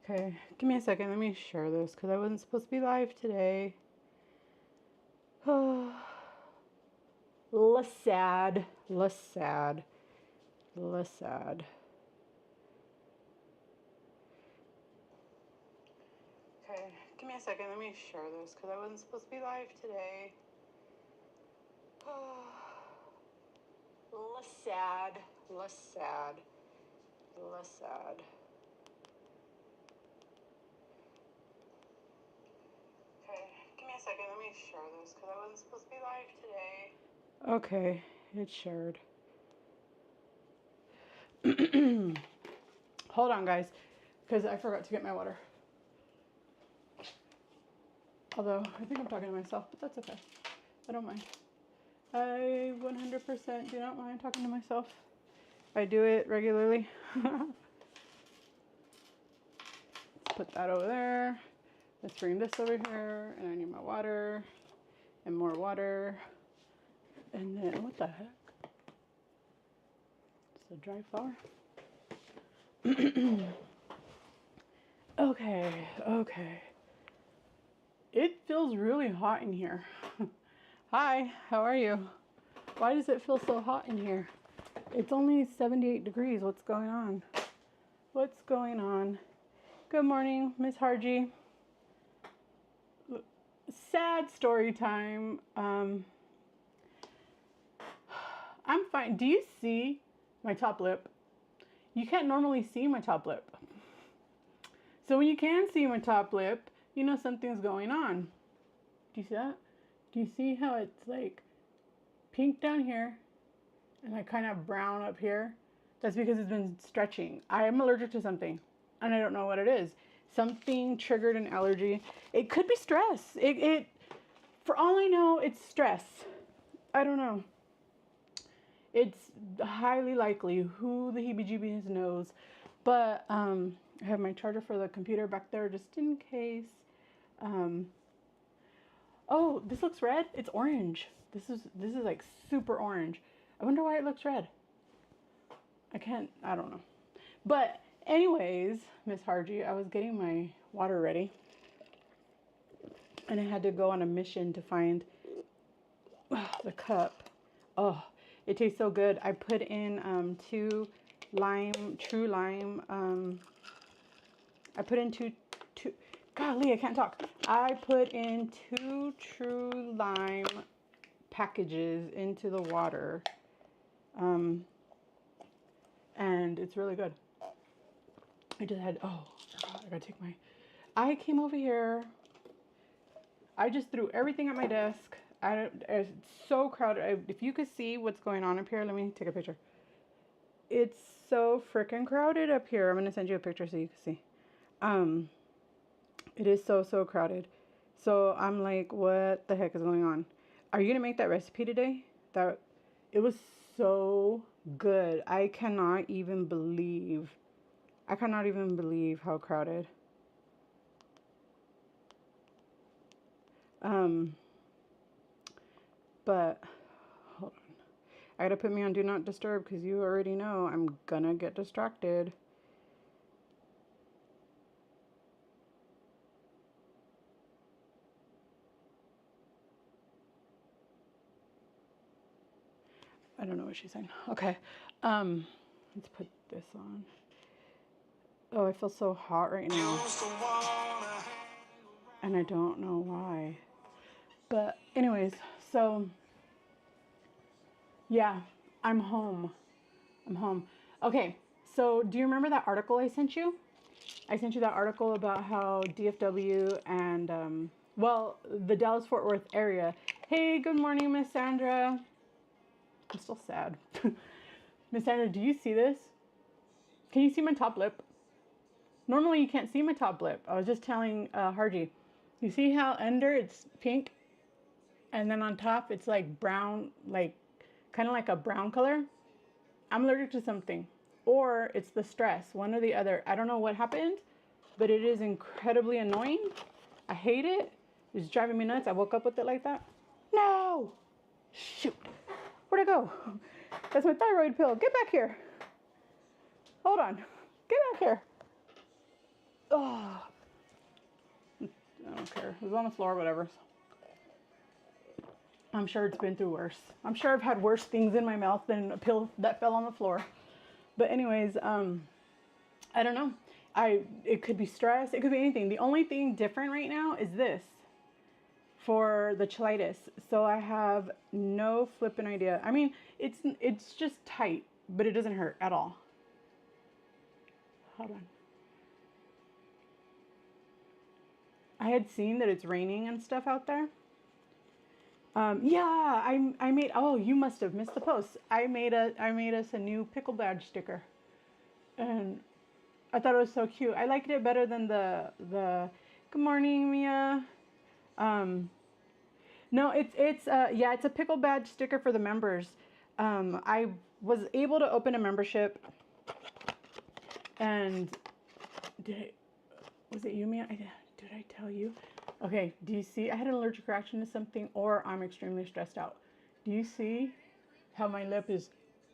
Okay, give me a second. Let me share this because I wasn't supposed to be live today. Less sad. Less sad. Less sad. Okay, give me a second. Let me share this because I wasn't supposed to be live today. Less sad. Less sad. Less sad. Okay, give me a second. Let me share this because I wasn't supposed to be live today. Okay, it's shared. Hold on, guys, because I forgot to get my water. Although, I think I'm talking to myself, but that's okay. I don't mind. I 100% do not mind talking to myself. I do it regularly. Put that over there. Let's bring this over here. And I need my water. And more water. And then, what the heck? It's a dry flower. Okay. It feels really hot in here. Hi, how are you? Why does it feel so hot in here? It's only 78 degrees. What's going on? What's going on? Good morning, Miss Harji. Sad story time. I'm fine. Do you see my top lip? You can't normally see my top lip. So when you can see my top lip, you know something's going on. Do you see that? Do you see how it's like pink down here and like kind of brown up here? That's because it's been stretching. I am allergic to something and I don't know what it is. Something triggered an allergy. It could be stress. It for all I know, it's stress. I don't know. It's highly likely. Who the heebie-jeebies knows. But I have my charger for the computer back there just in case. Oh, this looks red. It's orange. This is like super orange. I wonder why it looks red. I don't know. But anyways, Miss Harji, I was getting my water ready. And I had to go on a mission to find the cup. Oh, it tastes so good. I put in true lime. I put in two, golly, I can't talk. I put in 2 true lime packages into the water. And it's really good. I just had, I gotta take I came over here. I just threw everything at my desk. It's so crowded. If you could see what's going on up here, let me take a picture. It's so freaking crowded up here. I'm going to send you a picture so you can see. It is so crowded. So I'm like, what the heck is going on? Are you going to make that recipe today? It was so good. I cannot even believe how crowded. But hold on. I gotta put me on do not disturb because you already know I'm gonna get distracted. I don't know what she's saying. Okay. Let's put this on. Oh, I feel so hot right now. And I don't know why. But anyways, so yeah, I'm home. Okay, so do you remember that article I sent you? I sent you that article about how DFW and, the Dallas-Fort Worth area. Hey, good morning, Miss Sandra. I'm still sad. Miss Sandra, do you see this? Can you see my top lip? Normally you can't see my top lip. I was just telling Harji. You see how under it's pink? And then on top it's like brown, like kind of like a brown color. I'm allergic to something. Or it's the stress, one or the other. I don't know what happened, but it is incredibly annoying. I hate it. It's driving me nuts. I woke up with it like that. No! Shoot. Where'd it go? That's my thyroid pill. Get back here. Hold on. Get back here. Oh, I don't care. It was on the floor, whatever. I'm sure it's been through worse. I'm sure I've had worse things in my mouth than a pill that fell on the floor. But anyways, I don't know. It could be stress. It could be anything. The only thing different right now is this for the cheilitis. So I have no flipping idea. I mean, it's just tight, but it doesn't hurt at all. Hold on. I had seen that it's raining and stuff out there. Yeah, I made. Oh, you must have missed the post. I made us a new pickle badge sticker, and I thought it was so cute. I liked it better than the Good morning, Mia. No, it's yeah, it's a pickle badge sticker for the members. I was able to open a membership, and was it you, Mia? Did I tell you? Okay, do you see? I had an allergic reaction to something, or I'm extremely stressed out. Do you see how my lip is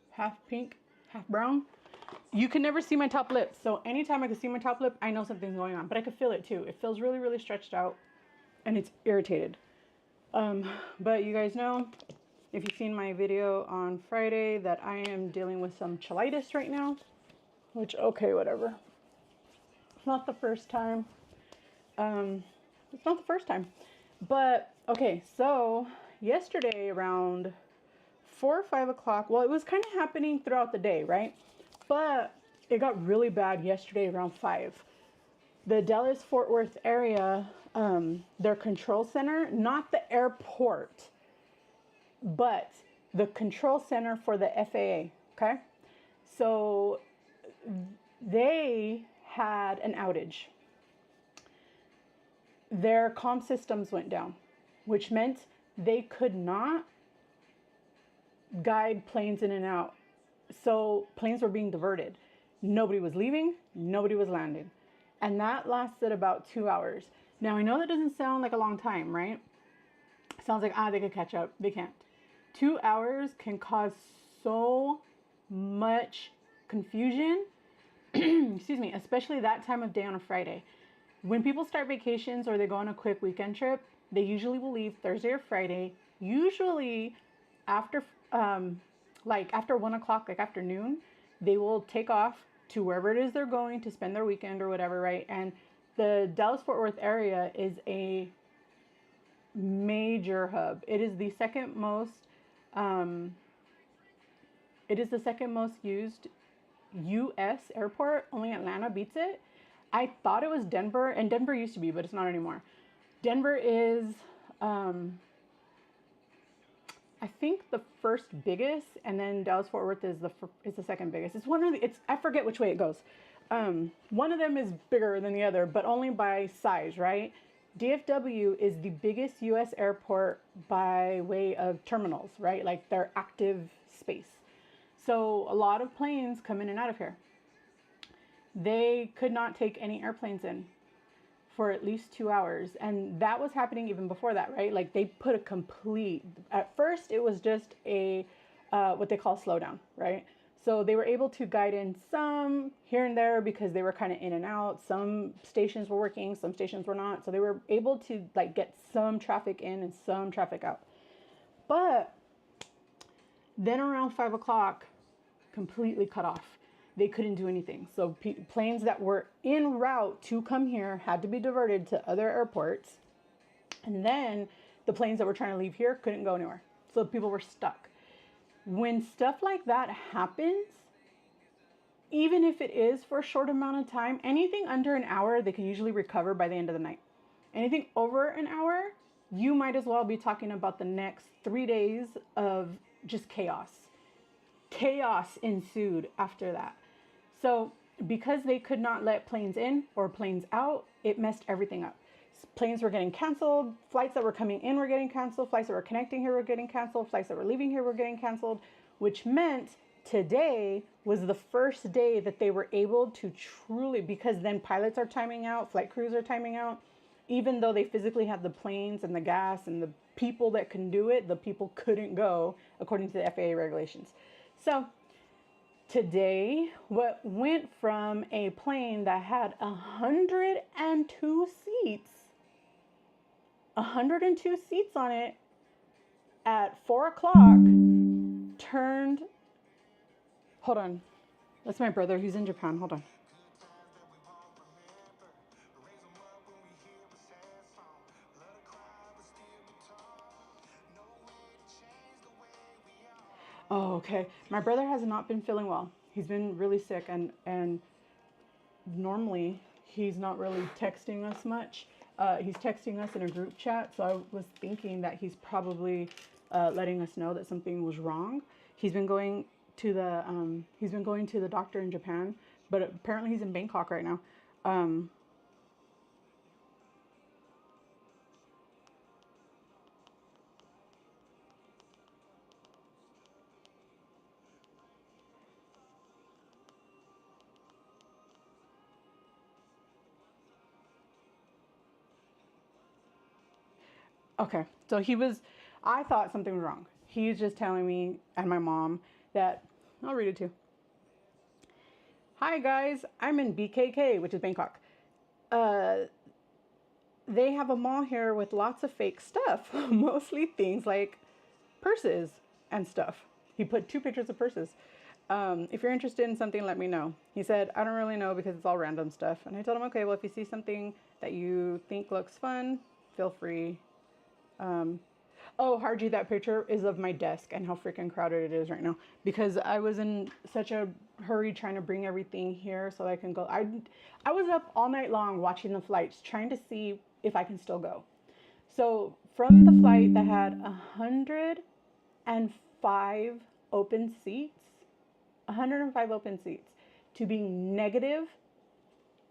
half pink, half brown? You can never see my top lip, so anytime I can see my top lip, I know something's going on, but I can feel it too. It feels really, really stretched out, and it's irritated. But you guys know, if you've seen my video on Friday, that I am dealing with some cheilitis right now, which, okay, whatever. It's not the first time. It's not the first time, but okay, so yesterday around 4 or 5 o'clock, well, it was kind of happening throughout the day, right? But it got really bad yesterday around 5. The Dallas-Fort Worth area, their control center, not the airport, but the control center for the FAA, okay? So they had an outage. Their comm systems went down, which meant they could not guide planes in and out. So planes were being diverted. Nobody was leaving, nobody was landing. And that lasted about 2 hours. Now, I know that doesn't sound like a long time, right? Sounds like, they could catch up. They can't. 2 hours can cause so much confusion, excuse me, especially that time of day on a Friday. When people start vacations or they go on a quick weekend trip, they usually will leave Thursday or Friday, usually after, after 1 o'clock, like afternoon, they will take off to wherever it is they're going to spend their weekend or whatever, right? And the Dallas-Fort Worth area is a major hub. It is the second most, used U.S. airport. Only Atlanta beats it. I thought it was Denver, and Denver used to be, but it's not anymore. Denver is, I think, the first biggest, and then Dallas-Fort Worth is the second biggest. It's one of the, I forget which way it goes. One of them is bigger than the other, but only by size, right? DFW is the biggest U.S. airport by way of terminals, right? Like their active space. So a lot of planes come in and out of here. They could not take any airplanes in for at least 2 hours. And that was happening even before that, right? Like they put a complete, at first it was just a, what they call slowdown, right? So they were able to guide in some here and there because they were kind of in and out. Some stations were working, some stations were not. So they were able to like get some traffic in and some traffic out. But then around 5 o'clock, completely cut off. They couldn't do anything. So planes that were en route to come here had to be diverted to other airports. And then the planes that were trying to leave here couldn't go anywhere. So people were stuck. When stuff like that happens, even if it is for a short amount of time, anything under an hour, they can usually recover by the end of the night. Anything over an hour, you might as well be talking about the next 3 days of just chaos. Chaos ensued after that. So because they could not let planes in or planes out, it messed everything up. Planes were getting canceled. Flights that were coming in were getting canceled. Flights that were connecting here were getting canceled. Flights that were leaving here were getting canceled, which meant today was the first day that they were able to truly, because then pilots are timing out, flight crews are timing out. Even though they physically had the planes and the gas and the people that can do it, the people couldn't go according to the FAA regulations. So Today, what went from a plane that had 102 seats, 102 seats on it at 4 o'clock turned, hold on, that's my brother, he's in Japan, hold on. Oh, okay. My brother has not been feeling well. He's been really sick, and normally he's not really texting us much. He's texting us in a group chat, so I was thinking that he's probably letting us know that something was wrong. He's been going to the doctor in Japan, but apparently he's in Bangkok right now. Um, okay, so I thought something was wrong. He's just telling me and my mom that, I'll read it too. Hi guys, I'm in BKK, which is Bangkok. Uh, they have a mall here with lots of fake stuff, mostly things like purses and stuff. He put 2 pictures of purses. If you're interested in something, let me know. He said, I don't really know because it's all random stuff. And I told him, okay, well, if you see something that you think looks fun, feel free. Um, oh, Harji, that picture is of my desk and how freaking crowded it is right now because I was in such a hurry trying to bring everything here so I can go. I was up all night long watching the flights, trying to see if I can still go. So from the flight that had 105 open seats, 105 open seats, to being negative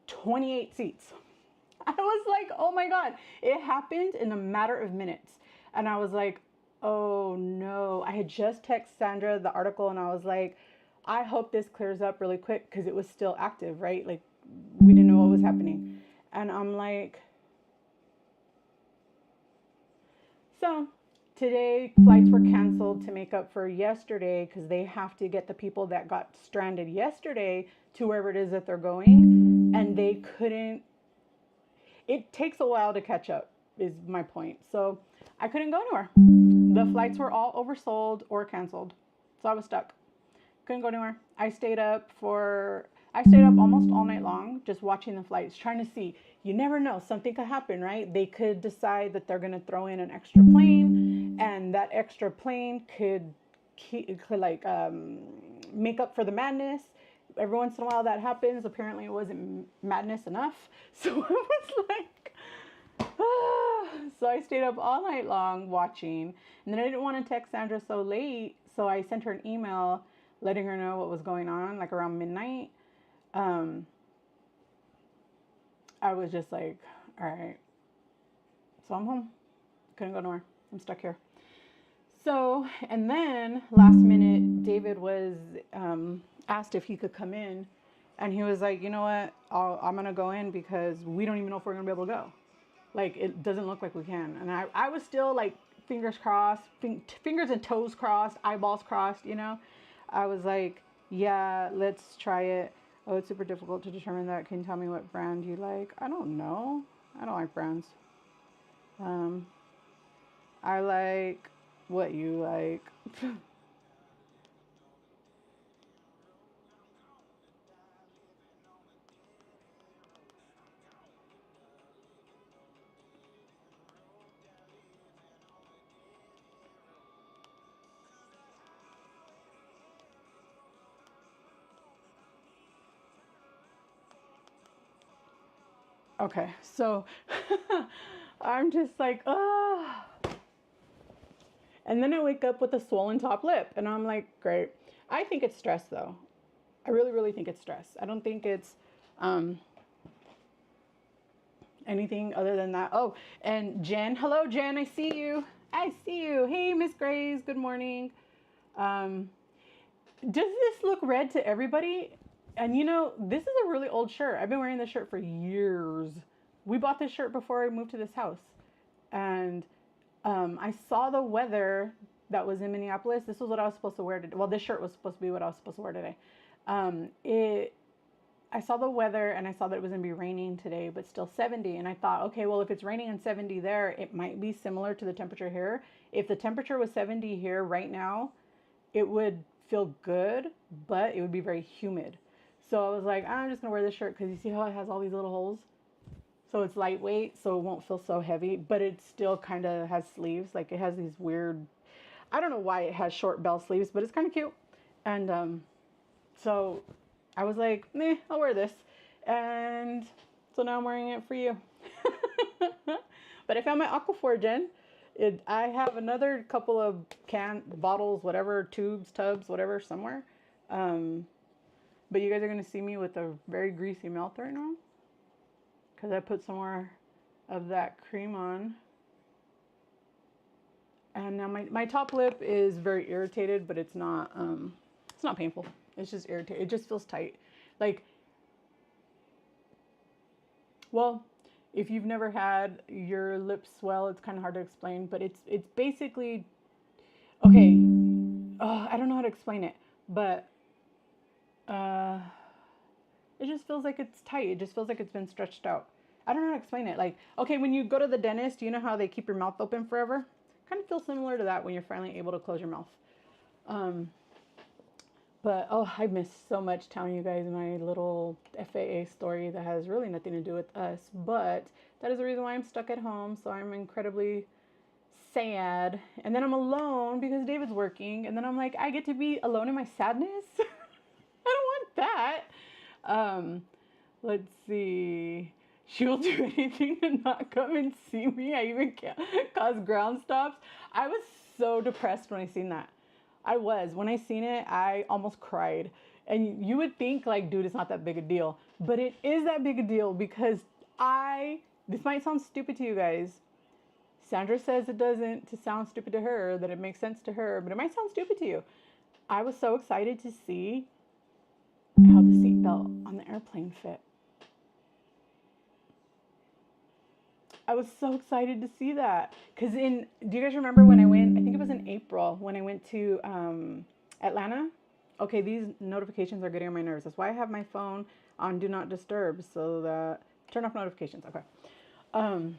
28 seats. I was like, oh my God, it happened in a matter of minutes. And I was like, oh no. I had just texted Sandra the article and I was like, I hope this clears up really quick because it was still active, right? Like we didn't know what was happening. And I'm like, so today flights were canceled to make up for yesterday because they have to get the people that got stranded yesterday to wherever it is that they're going. And they couldn't, it takes a while to catch up is my point. So I couldn't go anywhere. The flights were all oversold or canceled. So I was stuck. Couldn't go anywhere. I stayed up almost all night long just watching the flights, trying to see. You never know, something could happen, right? They could decide that they're going to throw in an extra plane and that extra plane could like make up for the madness. Every once in a while that happens. Apparently it wasn't madness enough. So I was like, so I stayed up all night long watching, and then I didn't want to text Sandra so late, so I sent her an email letting her know what was going on, like around midnight. I was just like, all right, so I'm home. Couldn't go nowhere. I'm stuck here. So, and then last minute, David was asked if he could come in, and he was like, you know what, I'm gonna go in because we don't even know if we're gonna be able to go. Like, it doesn't look like we can. And I was still like fingers crossed, fingers and toes crossed, eyeballs crossed, you know. I was like, yeah, let's try it. Oh, it's super difficult to determine that. Can you tell me what brand you like? I don't know. I don't like brands. I like what you like. Okay, so I'm just like, oh. And then I wake up with a swollen top lip, and I'm like, great. I think it's stress, though. I really, really think it's stress. I don't think it's um, anything other than that. Oh, and Jen, hello, Jen. I see you. I see you. Hey, Miss Grace. Good morning. Um, does this look red to everybody? And you know, this is a really old shirt. I've been wearing this shirt for years. We bought this shirt before I moved to this house. And I saw the weather that was in Minneapolis. This was what I was supposed to wear today. Well, this shirt was supposed to be what I was supposed to wear today. It I saw the weather and I saw that it was going to be raining today, but still 70. And I thought, okay, well, if it's raining and 70 there, it might be similar to the temperature here. If the temperature was 70 here right now, it would feel good, but it would be very humid. So I was like, I'm just going to wear this shirt because you see how it has all these little holes? So it's lightweight, so it won't feel so heavy, but it still kind of has sleeves. Like it has these weird, I don't know why it has short bell sleeves, but it's kind of cute. And so I was like, meh, I'll wear this. And so now I'm wearing it for you. But I found my Aquaphor Jen. I have another couple of bottles, whatever, tubes, tubs, whatever, somewhere. But you guys are going to see me with a very greasy mouth right now. Because I put some more of that cream on. And now my top lip is very irritated, but it's not painful. It's just irritated. It just feels tight. Like, well, if you've never had your lips swell, it's kind of hard to explain, but it's basically, okay, I don't know how to explain it, but it just feels like it's tight. It just feels like it's been stretched out. I don't know how to explain it. Like, okay, when you go to the dentist, you know how they keep your mouth open forever? Kind of feels similar to that when you're finally able to close your mouth. But, oh, I miss so much telling you guys my little FAA story that has really nothing to do with us. But that is the reason why I'm stuck at home. So I'm incredibly sad. And then I'm alone because David's working. And then I'm like, I get to be alone in my sadness? I don't want that. Let's see. She will do anything to not come and see me. I even can't cause ground stops. I was so depressed when I seen that. When I seen it, I almost cried. And you would think like, dude, it's not that big a deal. But it is that big a deal because this might sound stupid to you guys. Sandra says it doesn't to sound stupid to her, that it makes sense to her, but it might sound stupid to you. I was so excited to see how the seatbelt on the airplane fit. I was so excited to see that. Because do you guys remember when I went, I think it was in April, when I went to Atlanta? Okay, these notifications are getting on my nerves. That's why I have my phone on Do Not Disturb, so that, turn off notifications, okay. I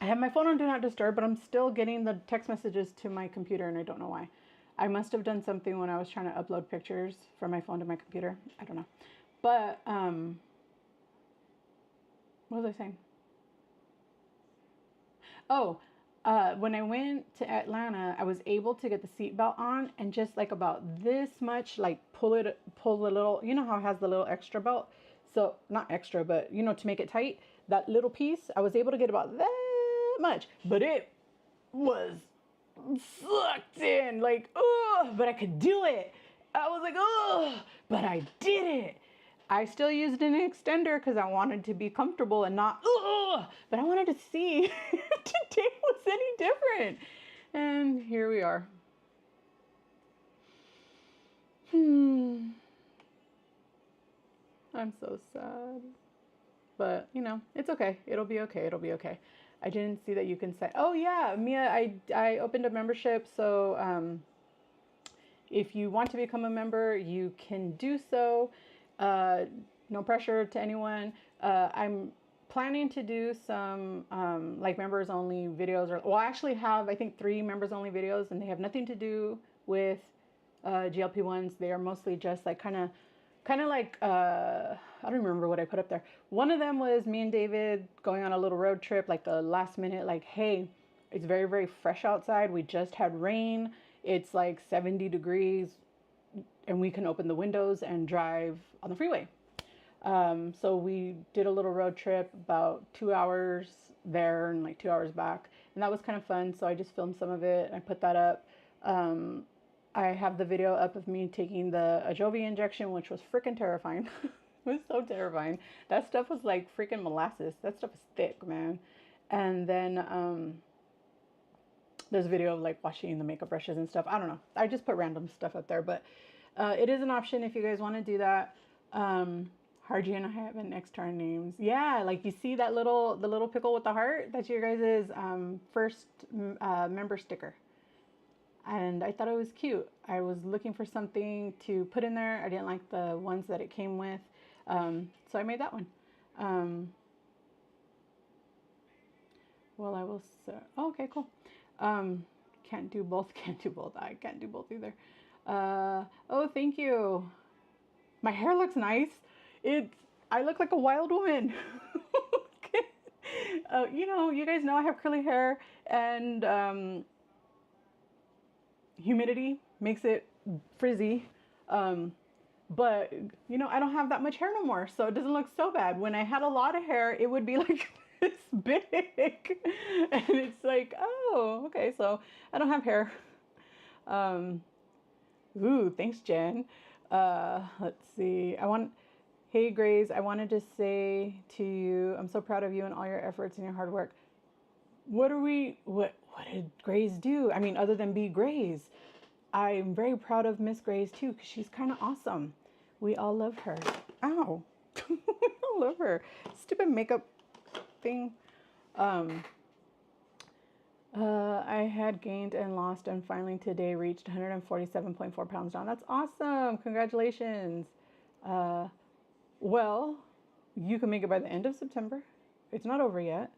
have my phone on Do Not Disturb, but I'm still getting the text messages to my computer, and I don't know why. I must have done something when I was trying to upload pictures from my phone to my computer. I don't know. But, what was I saying? Oh, when I went to Atlanta, I was able to get the seatbelt on and just like about this much, like pull the little, you know how it has the little extra belt? So not extra, but you know, to make it tight, that little piece, I was able to get about that much, but it was sucked in like, oh, but I could do it. I was like, oh, but I did it. I still used an extender because I wanted to be comfortable and not, but I wanted to see if today was any different. And here we are. I'm so sad. But, you know, it's okay. It'll be okay. It'll be okay. I didn't see that you can say, oh yeah, Mia, I opened a membership. So if you want to become a member, you can do so. No pressure to anyone. I'm planning to do some like members only videos, I actually have, I think, 3 members only videos, and they have nothing to do with GLP-1s. They are mostly just like kind of like, I don't remember what I put up there. One of them was me and David going on a little road trip, like a last minute, like, hey, it's very, very fresh outside. We just had rain. It's like 70 degrees and we can open the windows and drive on the freeway. So we did a little road trip, about 2 hours there and like 2 hours back. And that was kind of fun. So I just filmed some of it and I put that up. I have the video up of me taking the ejrgv injection, which was freaking terrifying. It was so terrifying. That stuff was like freaking molasses. That stuff is thick, man. And then there's a video of like washing the makeup brushes and stuff. I don't know. I just put random stuff up there, but it is an option if you guys want to do that. Harji and I have an next to our names. Yeah, like you see that the little pickle with the heart? That's your guys' first member sticker. and I thought it was cute. I was looking for something to put in there. I didn't like the ones that it came with, so I made that one. Well, I will. Oh, okay, cool. Can't do both. Can't do both. I can't do both either. Oh, thank you. My hair looks nice. I look like a wild woman. You know, you guys know I have curly hair, and humidity makes it frizzy. But you know, I don't have that much hair no more, so it doesn't look so bad. When I had a lot of hair, it would be like this big, and it's like, oh, okay, so I don't have hair. Ooh, thanks, Jen. Let's see. Hey, Grace, I wanted to say to you, I'm so proud of you and all your efforts and your hard work. What did Grace do? I mean, other than be Grace, I'm very proud of Miss Grace too, because she's kind of awesome. We all love her. Ow. We all love her. Stupid makeup thing. I had gained and lost and finally today reached 147.4 pounds down. That's awesome. Congratulations. Well, you can make it by the end of September. It's not over yet.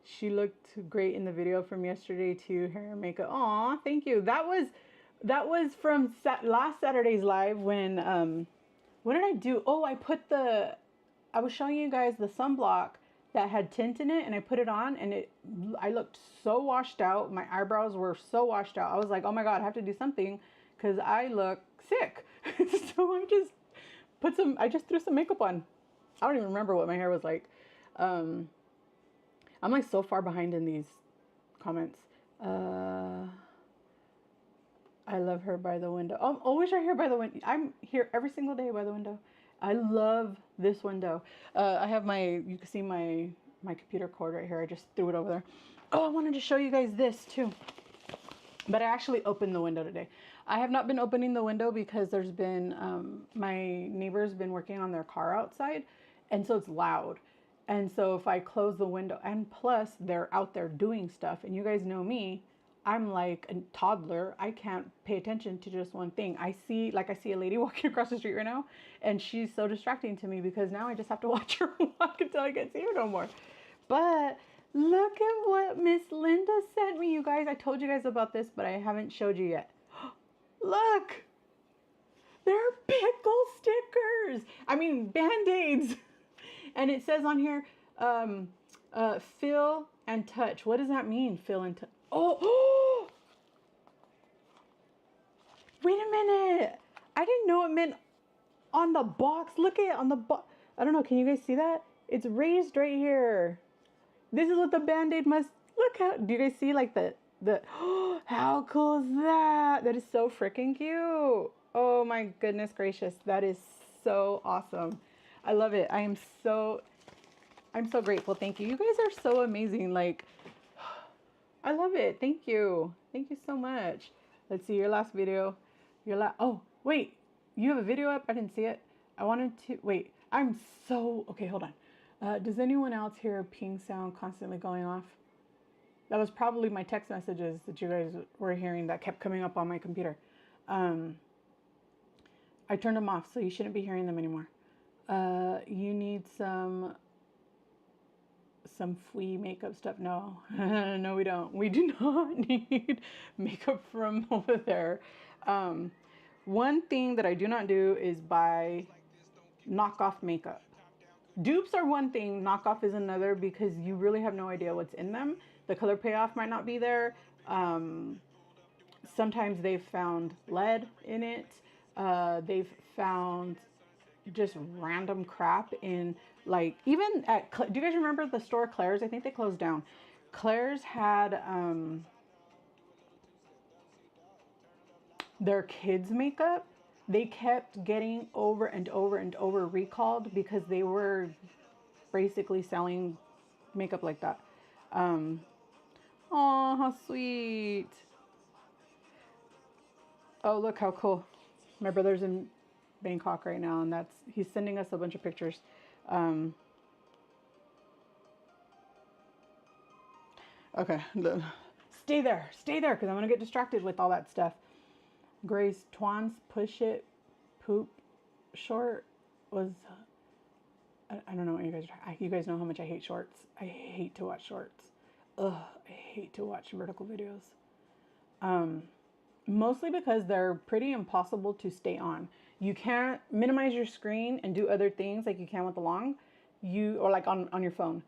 She looked great in the video from yesterday too. Hair and makeup. Aw, thank you. That was from last Saturday's live when what did I do? Oh, I was showing you guys the sunblock that had tint in it, and I put it on, and I looked so washed out. My eyebrows were so washed out. I was like, oh my God, I have to do something because I look sick. So I just threw some makeup on. I don't even remember what my hair was like. I'm like so far behind in these comments. I love her by the window. Oh, always right here by the window. I'm here every single day by the window. I love this window. I have you can see my computer cord right here. I just threw it over there. Oh, I wanted to show you guys this too. But I actually opened the window today. I have not been opening the window because there's been, my neighbor's been working on their car outside. And so it's loud. And so if I close the window, and plus they're out there doing stuff, and you guys know me, I'm like a toddler. I can't pay attention to just one thing. I see a lady walking across the street right now, and she's so distracting to me because now I just have to watch her walk until I can't see her no more. But look at what Miss Linda sent me, you guys. I told you guys about this, but I haven't showed you yet. Look, they're pickle stickers. I mean, Band-Aids. And it says on here, feel and touch. What does that mean, feel and touch? Oh, wait a minute. I didn't know it meant on the box. Look at it on the box. I don't know. Can you guys see that? It's raised right here. This is what the Band-Aid must look at. Do you guys see like the how cool is that? That is so freaking cute. Oh my goodness gracious. That is so awesome. I love it. I'm so grateful. Thank you. You guys are so amazing. Like, I love it. Thank you. Thank you so much. Let's see your last video. Oh, wait. You have a video up? I didn't see it. I wanted to, wait. Okay, hold on. Does anyone else hear a ping sound constantly going off? That was probably my text messages that you guys were hearing that kept coming up on my computer. I turned them off, so you shouldn't be hearing them anymore. You need some flea makeup stuff. No, no, we don't. We do not need makeup from over there. One thing that I do not do is buy knockoff makeup. Dupes are one thing, knockoff is another, because you really have no idea what's in them. The color payoff might not be there. Sometimes they've found lead in it. They've found just random crap in, like, even at, do you guys remember the store Claire's? I think they closed down. Claire's had their kids makeup. They kept getting over and over and over recalled because they were basically selling makeup like that. Oh, how sweet. Oh, look how cool. My brother's in Bangkok right now, and he's sending us a bunch of pictures. Okay, stay there, because I'm gonna get distracted with all that stuff. Grace Twan's push it poop short was, I don't know what you guys are, you guys know how much I hate shorts. I hate to watch shorts. Ugh, I hate to watch vertical videos. Mostly because they're pretty impossible to stay on. You can't minimize your screen and do other things like you can with the long, or like on your phone.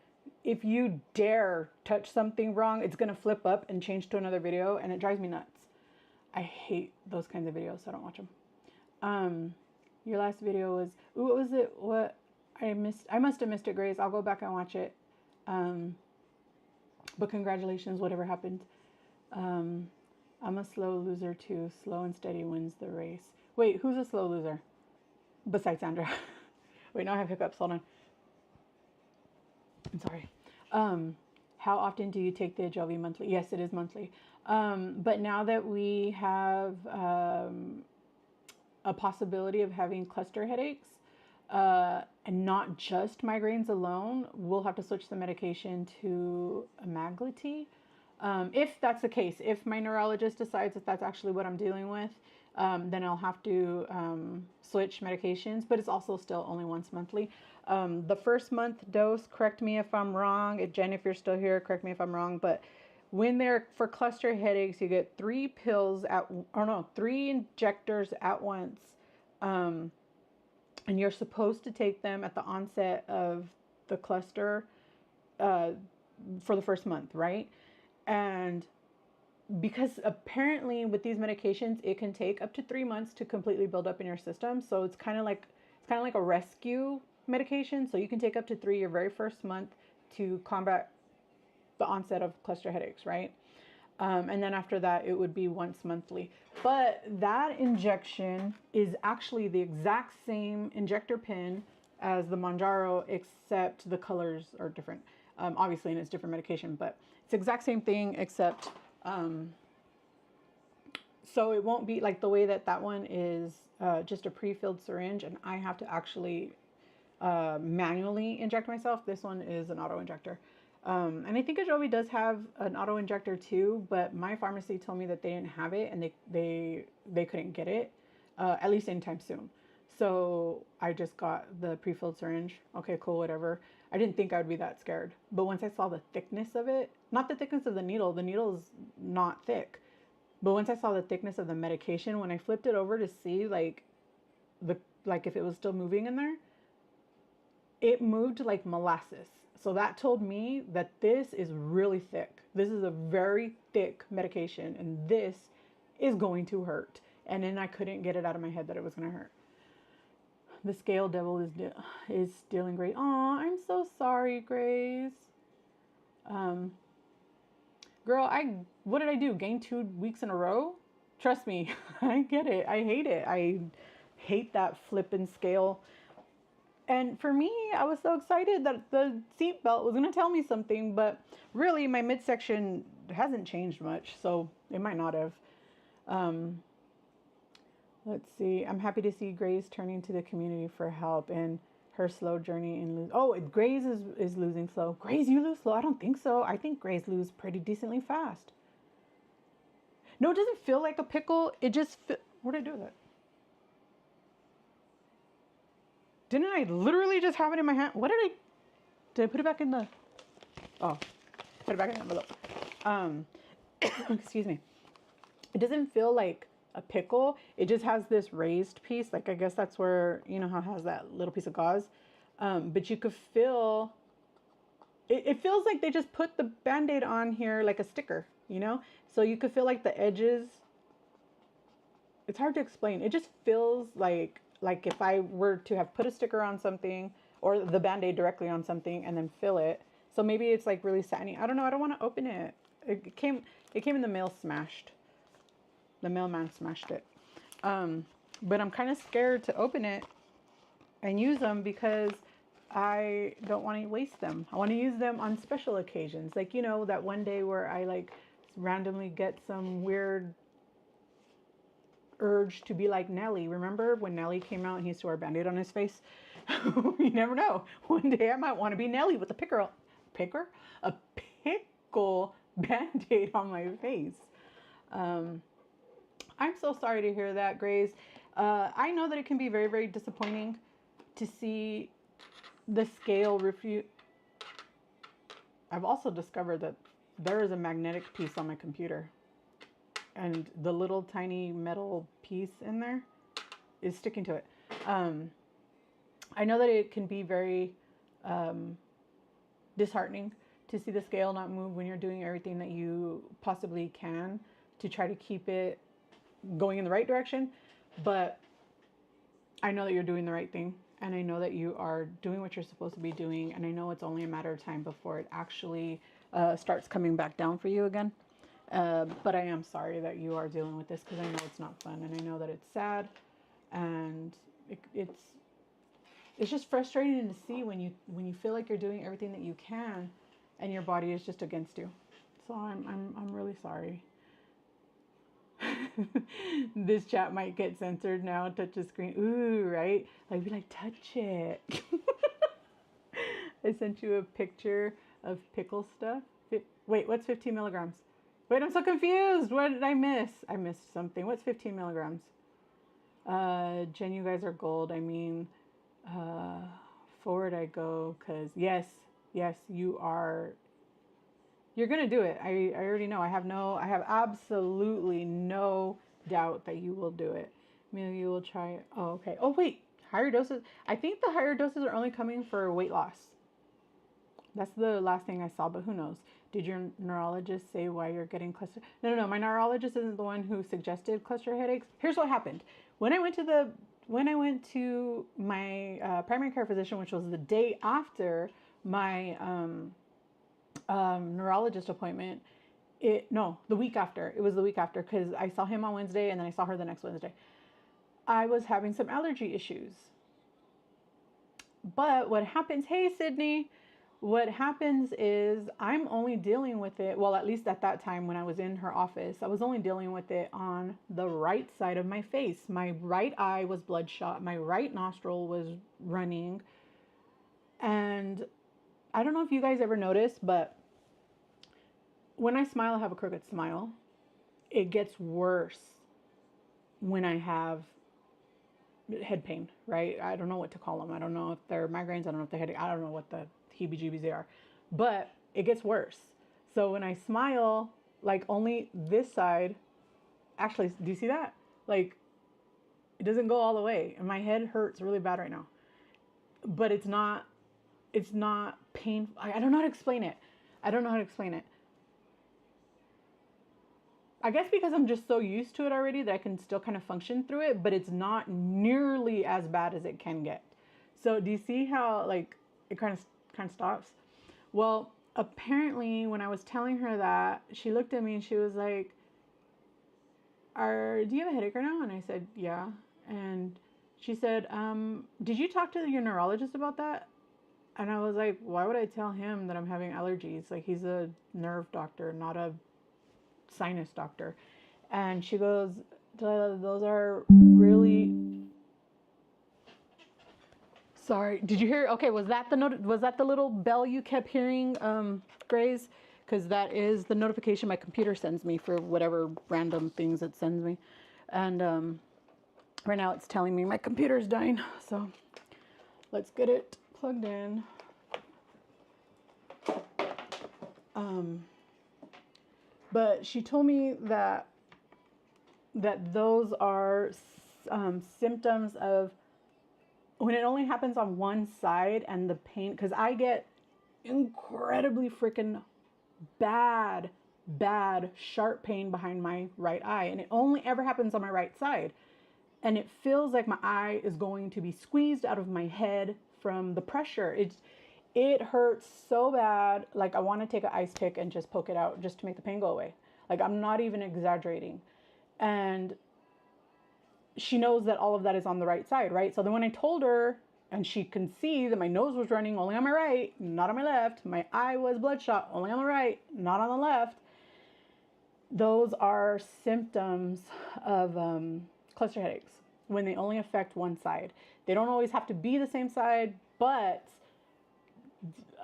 If you dare touch something wrong, it's gonna flip up and change to another video, and it drives me nuts. I hate those kinds of videos, so I don't watch them. Your last video was, ooh, what was it? What I missed? I must have missed it, Grace. I'll go back and watch it. But congratulations, whatever happened. I'm a slow loser too. Slow and steady wins the race. Wait, who's a slow loser? Besides Sandra. Wait, now I have hiccups. Hold on. I'm sorry. How often do you take the ejrgv monthly? Yes, it is monthly. But now that we have a possibility of having cluster headaches, and not just migraines alone, we'll have to switch the medication to Emaglutide. If that's the case, if my neurologist decides that that's actually what I'm dealing with, then I'll have to switch medications, but it's also still only once monthly. The first month dose, correct me if I'm wrong. Jen, if you're still here, correct me if I'm wrong, but when they're for cluster headaches, you get 3 injectors at once. And you're supposed to take them at the onset of the cluster for the first month, right? And because apparently with these medications, it can take up to 3 months to completely build up in your system. So it's kind of like a rescue medication. So you can take up to 3 your very first month to combat the onset of cluster headaches, right? And then after that, it would be once monthly. But that injection is actually the exact same injector pin as the Mounjaro, except the colors are different. Obviously, and it's different medication, but it's the exact same thing, except so it won't be like the way that one is just a pre-filled syringe, and I have to actually manually inject myself. This one is an auto injector. And I think ejrgv does have an auto injector too, but my pharmacy told me that they didn't have it, and they couldn't get it, at least anytime soon. So I just got the pre-filled syringe. Okay, cool, whatever. I didn't think I would be that scared, but once I saw the thickness of it, not the thickness of the needle is not thick, but once I saw the thickness of the medication, when I flipped it over to see like if it was still moving in there, it moved like molasses. So that told me that this is really thick. This is a very thick medication, and this is going to hurt. And then I couldn't get it out of my head that it was going to hurt. The scale devil is stealing Grace. Aw, I'm so sorry, Grace. Girl, what did I do? Gain 2 weeks in a row? Trust me, I get it. I hate it. I hate that flipping scale. And for me, I was so excited that the seat belt was going to tell me something, but really my midsection hasn't changed much, so it might not have. Let's see. I'm happy to see Grace turning to the community for help in her slow journey in lose. Oh, Grace is losing slow. Grace, you lose slow? I don't think so. I think Grace lose pretty decently fast. No, it doesn't feel like a pickle. It just what did I do with it? Didn't I literally just have it in my hand? Did I put it back in the, oh, put it back in the envelope. Excuse me. It doesn't feel like a pickle. It just has this raised piece. Like, I guess that's where, you know how it has that little piece of gauze. But you could feel, it feels like they just put the Band-Aid on here like a sticker, you know? So you could feel like the edges. It's hard to explain. It just feels like if I were to have put a sticker on something or the Band-Aid directly on something and then fill it. So maybe it's like really satiny. I don't know. I don't want to open it. It came in the mail smashed. The mailman smashed it. But I'm kind of scared to open it and use them because I don't want to waste them. I want to use them on special occasions. Like, you know, that one day where I like randomly get some weird urge to be like Nelly. Remember when Nelly came out and he used to wear a Band-Aid on his face? You never know. One day I might want to be Nelly with a pickle Band-Aid on my face. I'm so sorry to hear that, Grace. I know that it can be very, very disappointing to see the scale refute. I've also discovered that there is a magnetic piece on my computer, and the little tiny metal piece in there is sticking to it. I know that it can be very disheartening to see the scale not move when you're doing everything that you possibly can to try to keep it going in the right direction. But I know that you're doing the right thing, and I know that you are doing what you're supposed to be doing, and I know it's only a matter of time before it actually starts coming back down for you again. But I am sorry that you are dealing with this, because I know it's not fun, and I know that it's sad, and it's just frustrating to see when you feel like you're doing everything that you can, and your body is just against you. So I'm really sorry. This chat might get censored now. Touch the screen. Ooh, right? Like, be like, touch it. I sent you a picture of pickle stuff. Wait, what's 15 milligrams? Wait, I'm so confused. What did I miss? I missed something. What's 15 milligrams? Jen, you guys are gold. I mean, forward I go, because yes, you are. You're going to do it. I already know. I have absolutely no doubt that you will do it. Maybe you will try it. Oh, okay. Oh, wait. Higher doses. I think the higher doses are only coming for weight loss. That's the last thing I saw, but who knows? Did your neurologist say why you're getting cluster? No. My neurologist isn't the one who suggested cluster headaches. Here's what happened. When I went to my primary care physician, which was the day after my neurologist appointment, the week after. It was the week after, because I saw him on Wednesday and then I saw her the next Wednesday. I was having some allergy issues. But what happens, hey Sydney, what happens is I'm only dealing with it, well, at least at that time when I was in her office, I was only dealing with it on the right side of my face. My right eye was bloodshot, my right nostril was running, and I don't know if you guys ever noticed, but when I smile, I have a crooked smile. It gets worse when I have head pain, right? I don't know what to call them. I don't know if they're migraines. I don't know if they're headache. I don't know what the heebie-jeebies they are, but it gets worse. So when I smile, like only this side, actually, do you see that? Like, it doesn't go all the way, and my head hurts really bad right now. But it's not painful. I don't know how to explain it. I guess because I'm just so used to it already that I can still kind of function through it, but it's not nearly as bad as it can get. So do you see how like it kind of stops? Well, apparently when I was telling her that, she looked at me and she was like, do you have a headache right now? And I said, yeah. And she said, did you talk to your neurologist about that? And I was like, why would I tell him that I'm having allergies? Like, he's a nerve doctor, not a sinus doctor. And she goes, Delilah, those are really... Sorry, did you hear? Okay, was that the little bell you kept hearing, Grace? Because that is the notification my computer sends me for whatever random things it sends me. And right now it's telling me my computer's dying. So let's get it plugged in. But she told me that those are symptoms of when it only happens on one side, and the pain, because I get incredibly freaking bad sharp pain behind my right eye, and it only ever happens on my right side, and it feels like my eye is going to be squeezed out of my head from the pressure. It hurts so bad, like I want to take an ice pick and just poke it out just to make the pain go away. Like, I'm not even exaggerating. And she knows that all of that is on the right side, right? So then when I told her, and she can see that my nose was running only on my right, not on my left, my eye was bloodshot only on the right, not on the left, those are symptoms of cluster headaches when they only affect one side. They don't always have to be the same side, but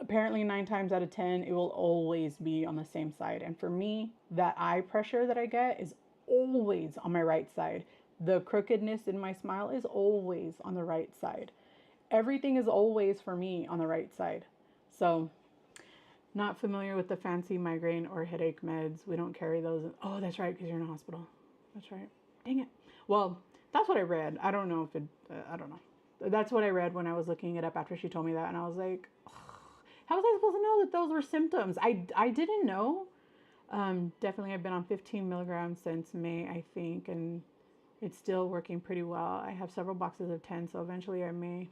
apparently 9 times out of 10, it will always be on the same side. And for me, that eye pressure that I get is always on my right side. The crookedness in my smile is always on the right side. Everything is always for me on the right side. So, not familiar with the fancy migraine or headache meds. We don't carry those. Oh, that's right, because you're in a hospital. That's right. Dang it. Well, that's what I read. I don't know if it, I don't know. That's what I read when I was looking it up after she told me that. And I was like, how was I supposed to know that those were symptoms? I didn't know. Definitely, I've been on 15 milligrams since May, I think, and it's still working pretty well. I have several boxes of 10, so eventually I may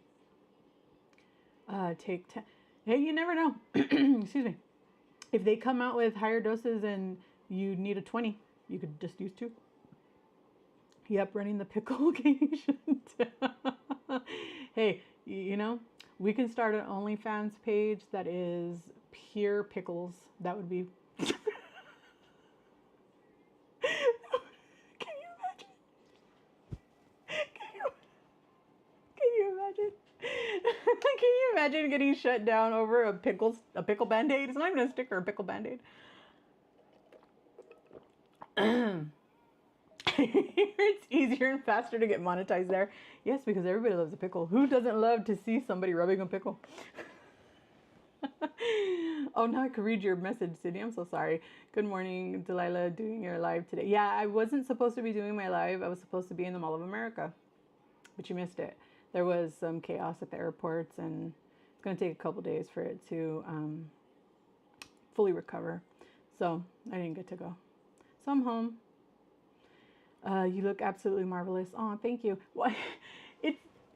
take 10. Hey, you never know. Excuse me. If they come out with higher doses and you need a 20, you could just use 2. Yep, running the pickle occasion. Hey, you know, we can start an OnlyFans page that is pure pickles. That would be. Can you imagine? Can you imagine? Can you imagine getting shut down over a pickle Band-Aid? It's not even a sticker, a pickle Band-Aid. It's easier and faster to get monetized there. Yes, because everybody loves a pickle. Who doesn't love to see somebody rubbing a pickle? Oh, now I can read your message, Sydney. I'm so sorry. Good morning, Delilah, doing your live today. Yeah, I wasn't supposed to be doing my live. I was supposed to be in the Mall of America, but you missed it. There was some chaos at the airports, and it's going to take a couple days for it to fully recover. So I didn't get to go. So I'm home. You look absolutely marvelous. Oh, thank you. Why?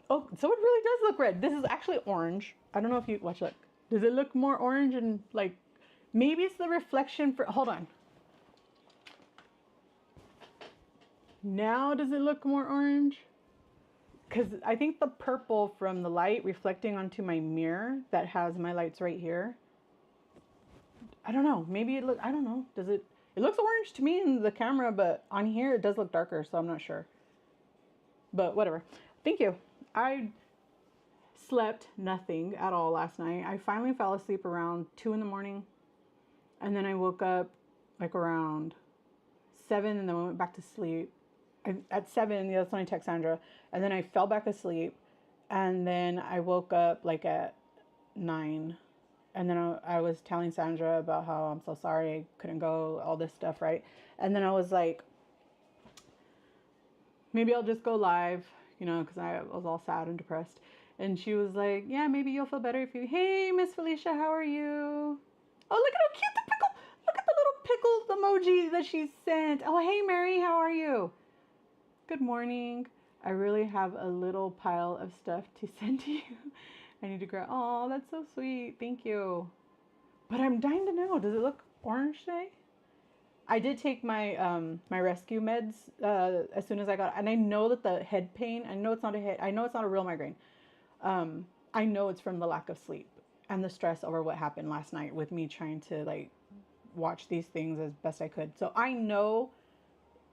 So it really does look red. This is actually orange. I don't know if you watch. Look, does it look more orange and like maybe it's the reflection for? Hold on. Now does it look more orange? Because I think the purple from the light reflecting onto my mirror that has my lights right here. I don't know. Maybe it look. I don't know. Does it? It looks orange to me in the camera, but on here it does look darker, so I'm not sure. But whatever. Thank you. I slept nothing at all last night. I finally fell asleep around 2 in the morning, and then I woke up like around 7, and then I went back to sleep. At 7, that's when I text Sandra, and then I fell back asleep, and then I woke up like at 9. And then I was telling Sandra about how I'm so sorry I couldn't go, all this stuff, right? And then I was like, maybe I'll just go live, you know, because I was all sad and depressed. And she was like, yeah, maybe you'll feel better if you, hey, Miss Felicia, how are you? Oh, look at how cute the pickle, look at the little pickle emoji that she sent. Oh, hey, Mary, how are you? Good morning. I really have a little pile of stuff to send to you. I need to grab. Oh, that's so sweet. Thank you. But I'm dying to know. Does it look orange today? I did take my my rescue meds as soon as I got. And I know that the head pain. I know it's not a head. I know it's not a real migraine. I know it's from the lack of sleep and the stress over what happened last night with me trying to like watch these things as best I could. So I know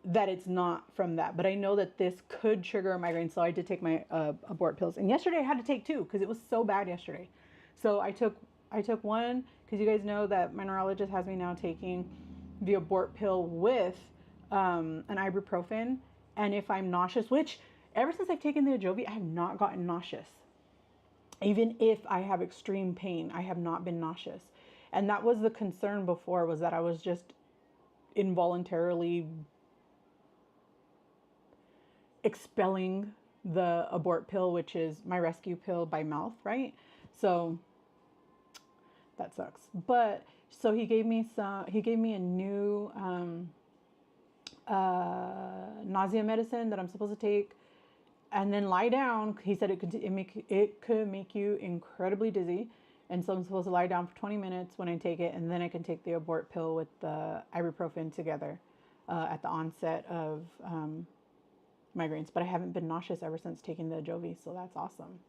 that it's not from that, but I know that this could trigger a migraine. So I did take my abort pills, and yesterday I had to take 2 because it was so bad yesterday. So I took one because you guys know that my neurologist has me now taking the abort pill with an ibuprofen, and if I'm nauseous, which ever since I've taken the ejrgv, I have not gotten nauseous. Even if I have extreme pain, I have not been nauseous, and that was the concern before, was that I was just involuntarily expelling the abort pill, which is my rescue pill, by mouth, right? So that sucks. But so he gave me a new nausea medicine that I'm supposed to take, and then lie down. He said it could make you incredibly dizzy, and so I'm supposed to lie down for 20 minutes when I take it, and then I can take the abort pill with the ibuprofen together at the onset of migraines. But I haven't been nauseous ever since taking the ejrgv, so that's awesome.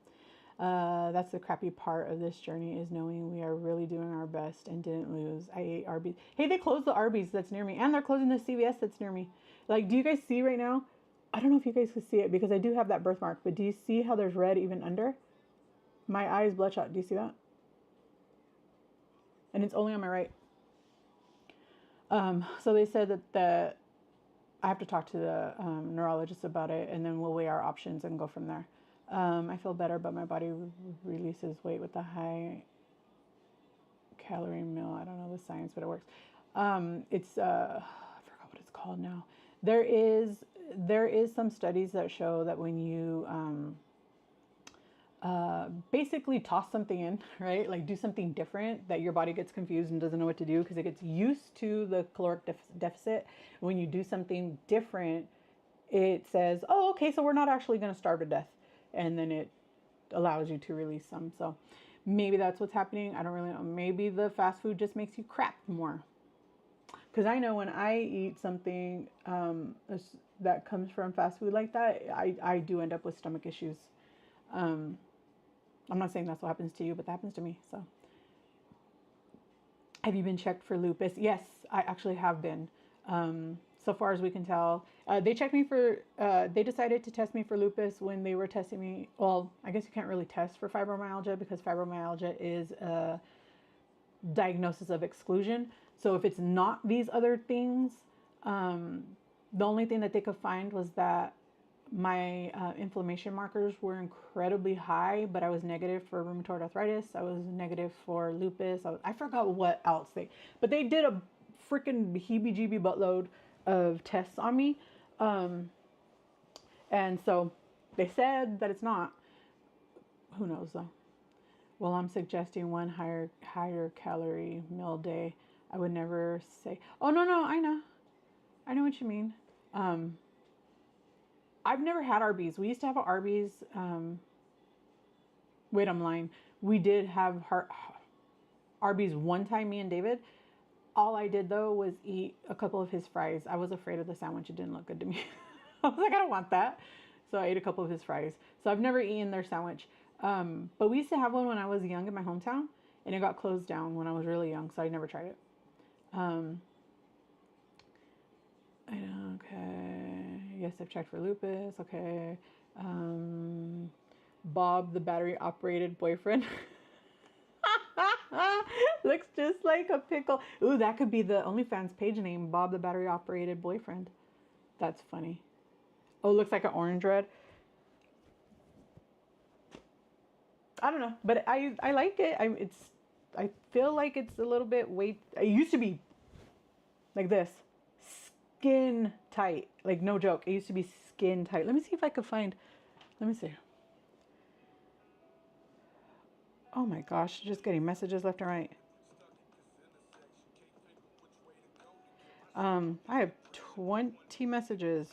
That's the crappy part of this journey, is knowing we are really doing our best and didn't lose. I ate Arby's. Hey, they closed the Arby's that's near me, and they're closing the CVS that's near me. Like, do you guys see right now? I don't know if you guys can see it because I do have that birthmark, but do you see how there's red even under? My eye is bloodshot. Do you see that? and it's only on my right. So they said that I have to talk to the neurologist about it, and then we'll weigh our options and go from there. I feel better, but my body releases weight with the high calorie meal. I don't know the science, but it works. It's I forgot what it's called now. There is some studies that show that when you basically toss something in, right? Like do something different, that your body gets confused and doesn't know what to do because it gets used to the caloric deficit. When you do something different, it says, oh, okay, so we're not actually going to starve to death. And then it allows you to release some. So maybe that's what's happening. I don't really know. Maybe the fast food just makes you crap more. Because I know when I eat something that comes from fast food like that, I do end up with stomach issues. I'm not saying that's what happens to you, but that happens to me. So, have you been checked for lupus? Yes, I actually have been. So far as we can tell, they checked me for. They decided to test me for lupus when they were testing me. Well, I guess you can't really test for fibromyalgia because fibromyalgia is a diagnosis of exclusion. So if it's not these other things, the only thing that they could find was that my inflammation markers were incredibly high, but I was negative for rheumatoid arthritis. I was negative for lupus. I forgot what else but they did a freaking heebie-jeebie buttload of tests on me. And so they said that it's not. Who knows though? Well, I'm suggesting one higher calorie meal day. I would never say, oh, no, I know what you mean. I've never had Arby's. We used to have an Arby's. Wait, I'm lying. We did have Arby's one time, me and David. All I did though was eat a couple of his fries. I was afraid of the sandwich. It didn't look good to me. I was like, I don't want that. So I ate a couple of his fries. So I've never eaten their sandwich. But we used to have one when I was young in my hometown, and it got closed down when I was really young. So I never tried it. Okay. Yes, I've checked for lupus. Okay. Bob, the battery operated boyfriend. Looks just like a pickle. Ooh, that could be the OnlyFans page name, Bob, the battery operated boyfriend. That's funny. Oh, looks like an orange red. I don't know, but I like it. I feel like it's a little bit weight. It used to be like this, skin tight. Like no joke. It used to be skin tight. Let me see if I could find. Let me see. Oh my gosh, just getting messages left and right. I have 20 messages.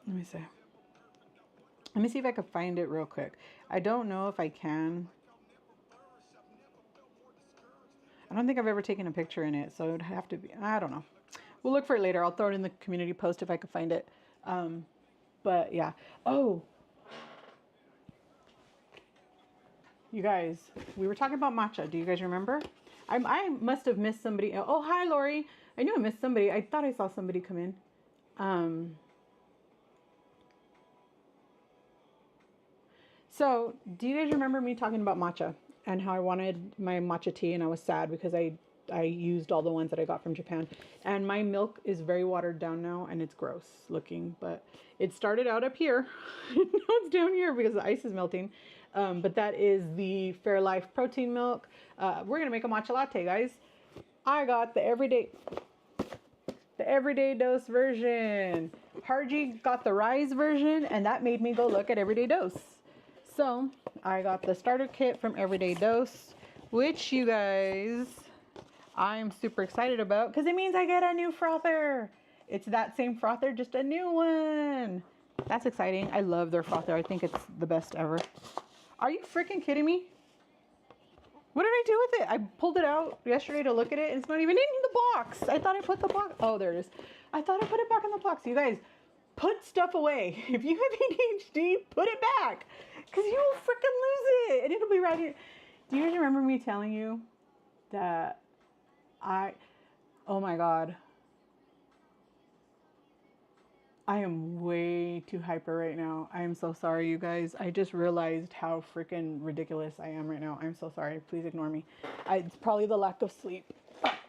Let me see. Let me see if I can find it real quick. I don't know if I can. I don't think I've ever taken a picture in it, so it would have to be, I don't know. We'll look for it later. I'll throw it in the community post if I can find it. But yeah. Oh, you guys, we were talking about matcha. Do you guys remember? I must have missed somebody. Oh, hi, Lori. I knew I missed somebody. I thought I saw somebody come in. So, do you guys remember me talking about matcha and how I wanted my matcha tea and I was sad because I used all the ones that I got from Japan, and my milk is very watered down now and it's gross looking, but it started out up here. Now it's down here because the ice is melting. But that is the Fairlife protein milk. We're going to make a matcha latte, guys. I got the everyday dose version. Harji got the rise version, and that made me go look at Everyday Dose. So I got the starter kit from Everyday Dose, which you guys, I'm super excited about because it means I get a new frother. It's that same frother, just a new one. That's exciting. I love their frother. I think it's the best ever. Are you freaking kidding me? What did I do with it? I pulled it out yesterday to look at it, and it's not even in the box. I thought I put the box. Oh, there it is. I thought I put it back in the box. You guys, put stuff away. If you have ADHD, put it back, because you will freaking lose it, and it'll be right here. Do you guys remember me telling you that oh my God. I am way too hyper right now. I am so sorry, you guys. I just realized how freaking ridiculous I am right now. I'm so sorry. Please ignore me. It's probably the lack of sleep.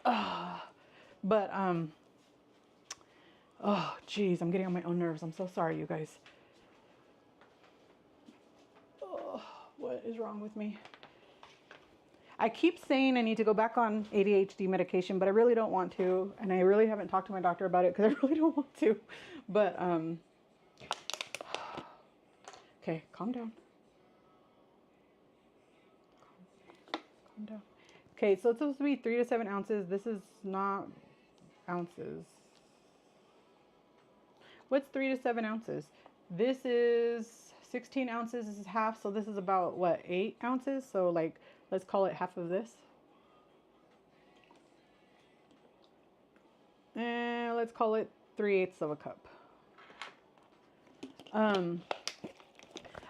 But, oh, geez, I'm getting on my own nerves. I'm so sorry, you guys. Oh, what is wrong with me? I keep saying I need to go back on ADHD medication, but I really don't want to. And I really haven't talked to my doctor about it because I really don't want to. But, okay, calm down. Calm down. Okay, so it's supposed to be 3 to 7 ounces. This is not ounces. What's 3 to 7 ounces? This is 16 ounces. This is half. So this is about, what, 8 ounces? So, like, let's call it half of this. And let's call it 3/8 of a cup.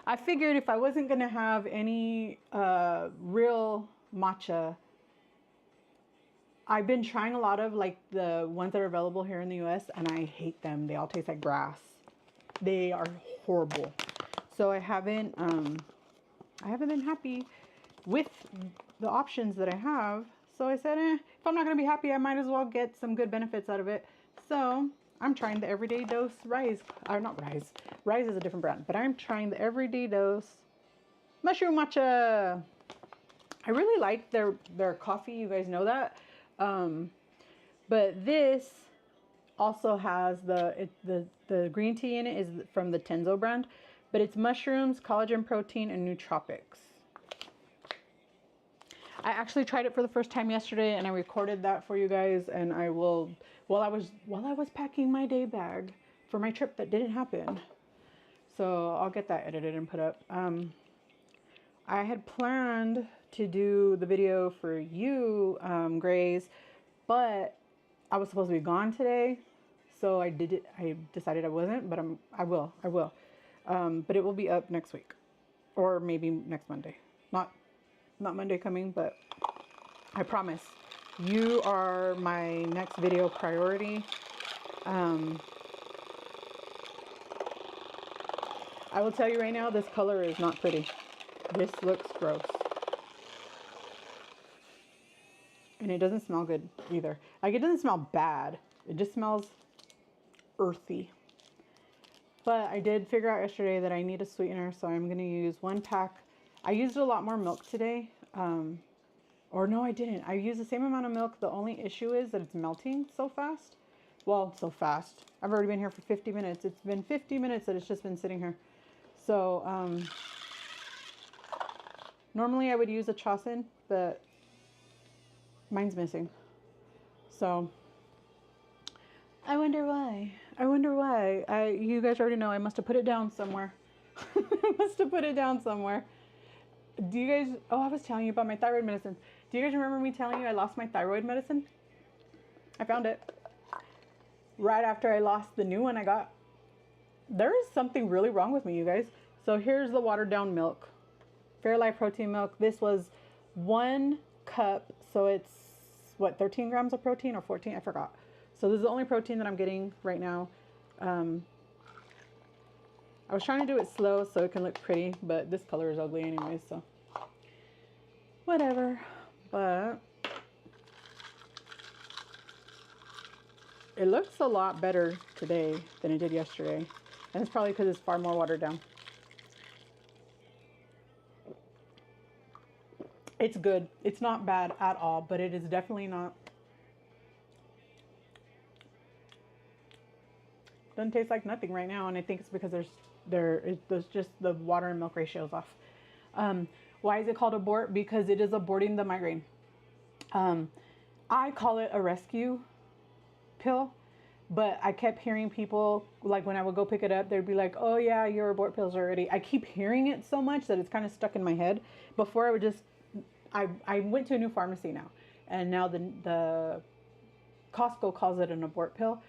I figured if I wasn't going to have any real matcha, I've been trying a lot of like the ones that are available here in the US, and I hate them. They all taste like grass. They are horrible. So I haven't been happy with the options that I have. So I said, if I'm not going to be happy, I might as well get some good benefits out of it. So I'm trying the Everyday Dose Rise. Or not Rise. Rise is a different brand. But I'm trying the Everyday Dose Mushroom Matcha. I really like their coffee. You guys know that. But this also has the green tea in it is from the Tenzo brand. But it's mushrooms, collagen protein, and nootropics. I actually tried it for the first time yesterday, and I recorded that for you guys. And I will, while I was packing my day bag for my trip that didn't happen. So I'll get that edited and put up. I had planned to do the video for you, Grays, but I was supposed to be gone today. So I decided I wasn't, but I will. But it will be up next week, or maybe next Monday. Not Monday coming, but I promise you are my next video priority. I will tell you right now, this color is not pretty. This looks gross. And it doesn't smell good either. Like, it doesn't smell bad. It just smells earthy. But I did figure out yesterday that I need a sweetener, so I'm going to use 1 pack. I used a lot more milk today. Or no, I didn't. I used the same amount of milk. The only issue is that it's melting so fast. Well, so fast. I've already been here for 50 minutes. It's been 50 minutes that it's just been sitting here. So, normally I would use a Chasen, but mine's missing. So, I wonder why. You guys already know I must have put it down somewhere. I must have put it down somewhere. Do you guys, I was telling you about my thyroid medicine. Do you guys remember me telling you I lost my thyroid medicine? I found it. Right after I lost the new one I got. There is something really wrong with me, you guys. So here's the watered down milk. Fairlife protein milk. This was 1 cup. So it's, what, 13 grams of protein or 14? I forgot. So this is the only protein that I'm getting right now. I was trying to do it slow so it can look pretty, but this color is ugly anyway, so whatever. But it looks a lot better today than it did yesterday. And it's probably because it's far more watered down. It's good. It's not bad at all, but it is definitely not. Doesn't taste like nothing right now, and I think it's because there's just the water and milk ratio is off. Why is it called abort? Because it is aborting the migraine. I call it a rescue pill, but I kept hearing people, like when I would go pick it up, they'd be like, oh yeah, your abort pills are ready. I keep hearing it so much that it's kind of stuck in my head. Before I would just, I went to a new pharmacy now, and now the Costco calls it an abort pill.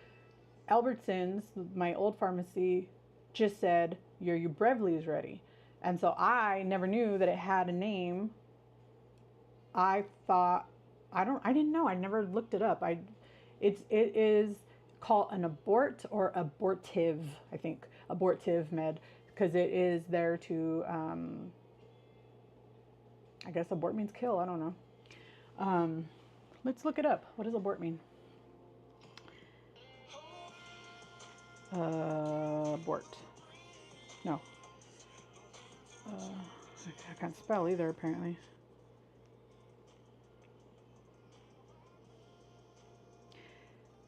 Albertsons, my old pharmacy, just said your Ubrevely is ready. And so I never knew that it had a name. I thought, I didn't know. I never looked it up. It is call an abort or abortive, I think, abortive med, because it is there to, I guess abort means kill. I don't know. Let's look it up. What does abort mean? Abort. No. I can't spell either, apparently.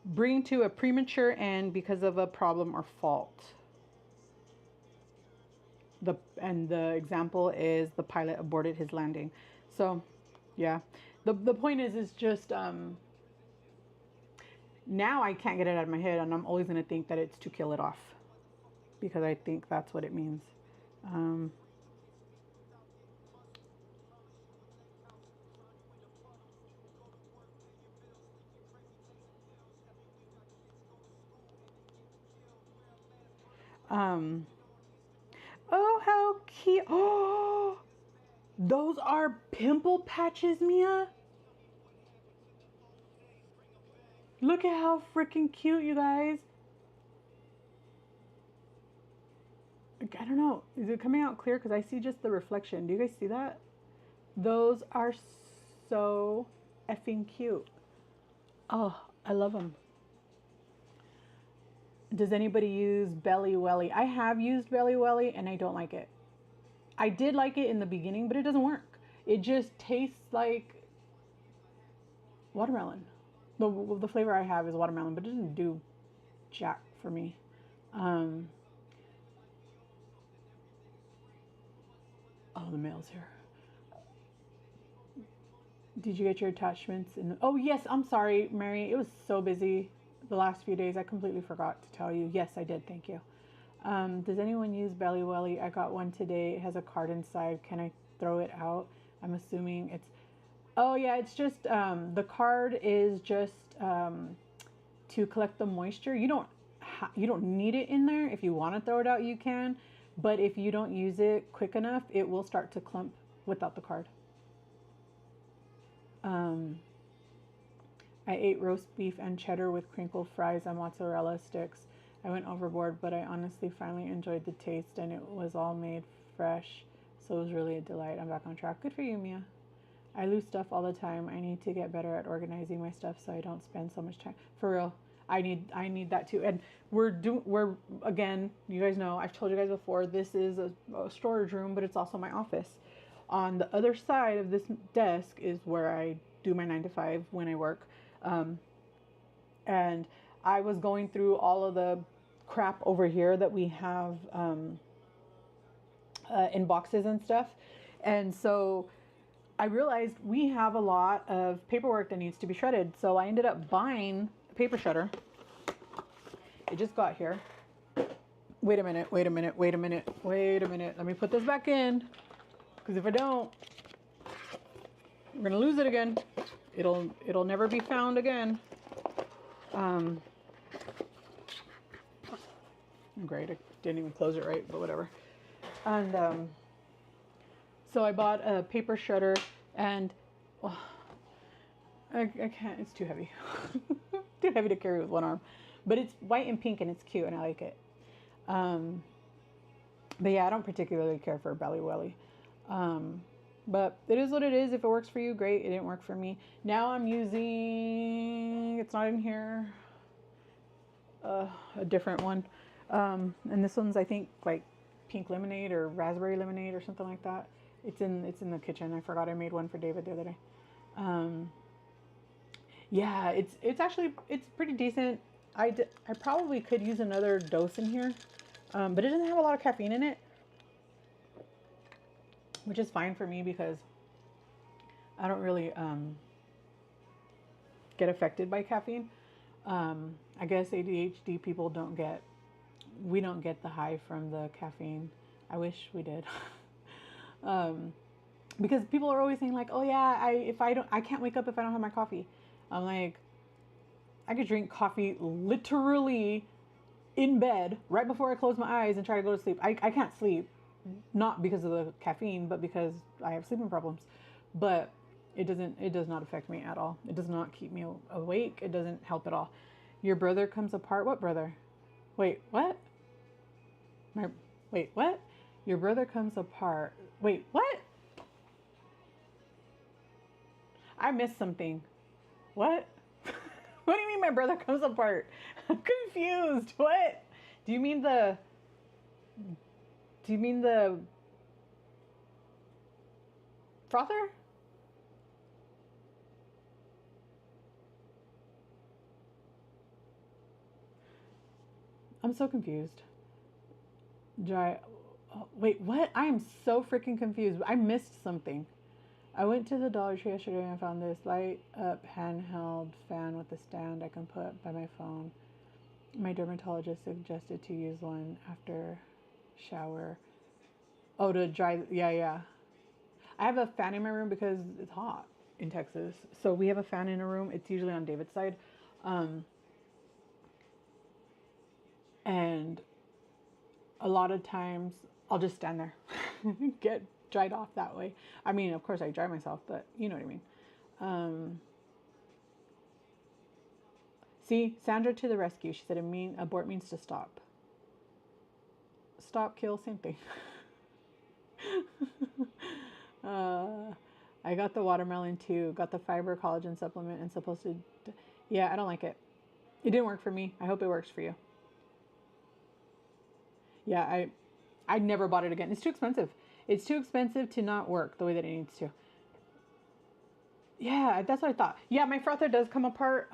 Bring to a premature end because of a problem or fault. The example is the pilot aborted his landing. So, yeah. The point is just now I can't get it out of my head, and I'm always going to think that it's to kill it off, because I think that's what it means. Oh, how cute. Oh, those are pimple patches, Mia. Look at how freaking cute, you guys. I don't know. Is it coming out clear? Because I see just the reflection. Do you guys see that? Those are so effing cute. Oh, I love them. Does anybody use Belly Welly? I have used Belly Welly and I don't like it. I did like it in the beginning, but it doesn't work. It just tastes like watermelon. The flavor I have is watermelon, but it doesn't do jack for me. Oh, the mail's here. Did you get your attachments? Oh, yes, I'm sorry, Mary. It was so busy the last few days. I completely forgot to tell you. Yes, I did. Thank you. Does anyone use Belly Welly? I got one today. It has a card inside. Can I throw it out? I'm assuming it's... Oh, yeah, it's just... the card is just to collect the moisture. You don't need it in there. If you want to throw it out, you can. But if you don't use it quick enough, it will start to clump without the card. I ate roast beef and cheddar with crinkle fries and mozzarella sticks. I went overboard, but I honestly finally enjoyed the taste, and it was all made fresh, so it was really a delight. I'm back on track. Good for you, Mia. I lose stuff all the time. I need to get better at organizing my stuff so I don't spend so much time. For real, I need that too. And we're again, you guys know, I've told you guys before, this is a storage room, but it's also my office. On the other side of this desk is where I do my 9 to 5 when I work. And I was going through all of the crap over here that we have in boxes and stuff. And so I realized we have a lot of paperwork that needs to be shredded. So I ended up buying a paper shredder. It just got here. Wait a minute. Let me put this back in. Because if I don't, we're going to lose it again. It'll never be found again. Great, I didn't even close it right, but whatever. And so I bought a paper shredder, and I can't, it's too heavy. Too heavy to carry with one arm. But it's white and pink and it's cute and I like it. But yeah, I don't particularly care for Belly Welly. But it is what it is. If it works for you, great. It didn't work for me. Now I'm using, it's not in here, a different one. And this one's, I think, like pink lemonade or raspberry lemonade or something like that. It's in the kitchen. I forgot I made one for David the other day. Yeah, it's actually, it's pretty decent. I probably could use another dose in here, but it doesn't have a lot of caffeine in it, which is fine for me because I don't really get affected by caffeine. I guess ADHD people we don't get the high from the caffeine. I wish we did. Because people are always saying like, oh yeah, I can't wake up if I don't have my coffee. I'm like, I could drink coffee literally in bed right before I close my eyes and try to go to sleep. I can't sleep, not because of the caffeine, but because I have sleeping problems. But it does not affect me at all. It does not keep me awake. It doesn't help at all. Your brother comes apart. What brother? Wait, what? My, wait, what? Your brother comes apart. Wait, what? I missed something. What? What do you mean my brother comes apart? I'm confused. What? Do you mean the... Do you mean the... frother? I'm so confused. Dry... Oh, wait, what? I am so freaking confused. I missed something. I went to the Dollar Tree yesterday and I found this light up handheld fan with a stand I can put by my phone. My dermatologist suggested to use one after shower. Oh, to dry, yeah. I have a fan in my room because it's hot in Texas. So we have a fan in a room. It's usually on David's side. And a lot of times I'll just stand there, get dried off that way. I mean, of course I dry myself, but you know what I mean. See, Sandra to the rescue. She said, abort means to stop. Stop, kill, same thing. I got the watermelon too. Got the fiber collagen supplement and supposed to... Yeah, I don't like it. It didn't work for me. I hope it works for you. Yeah, I never bought it again. It's too expensive. It's too expensive to not work the way that it needs to. Yeah, that's what I thought. Yeah, my frother does come apart.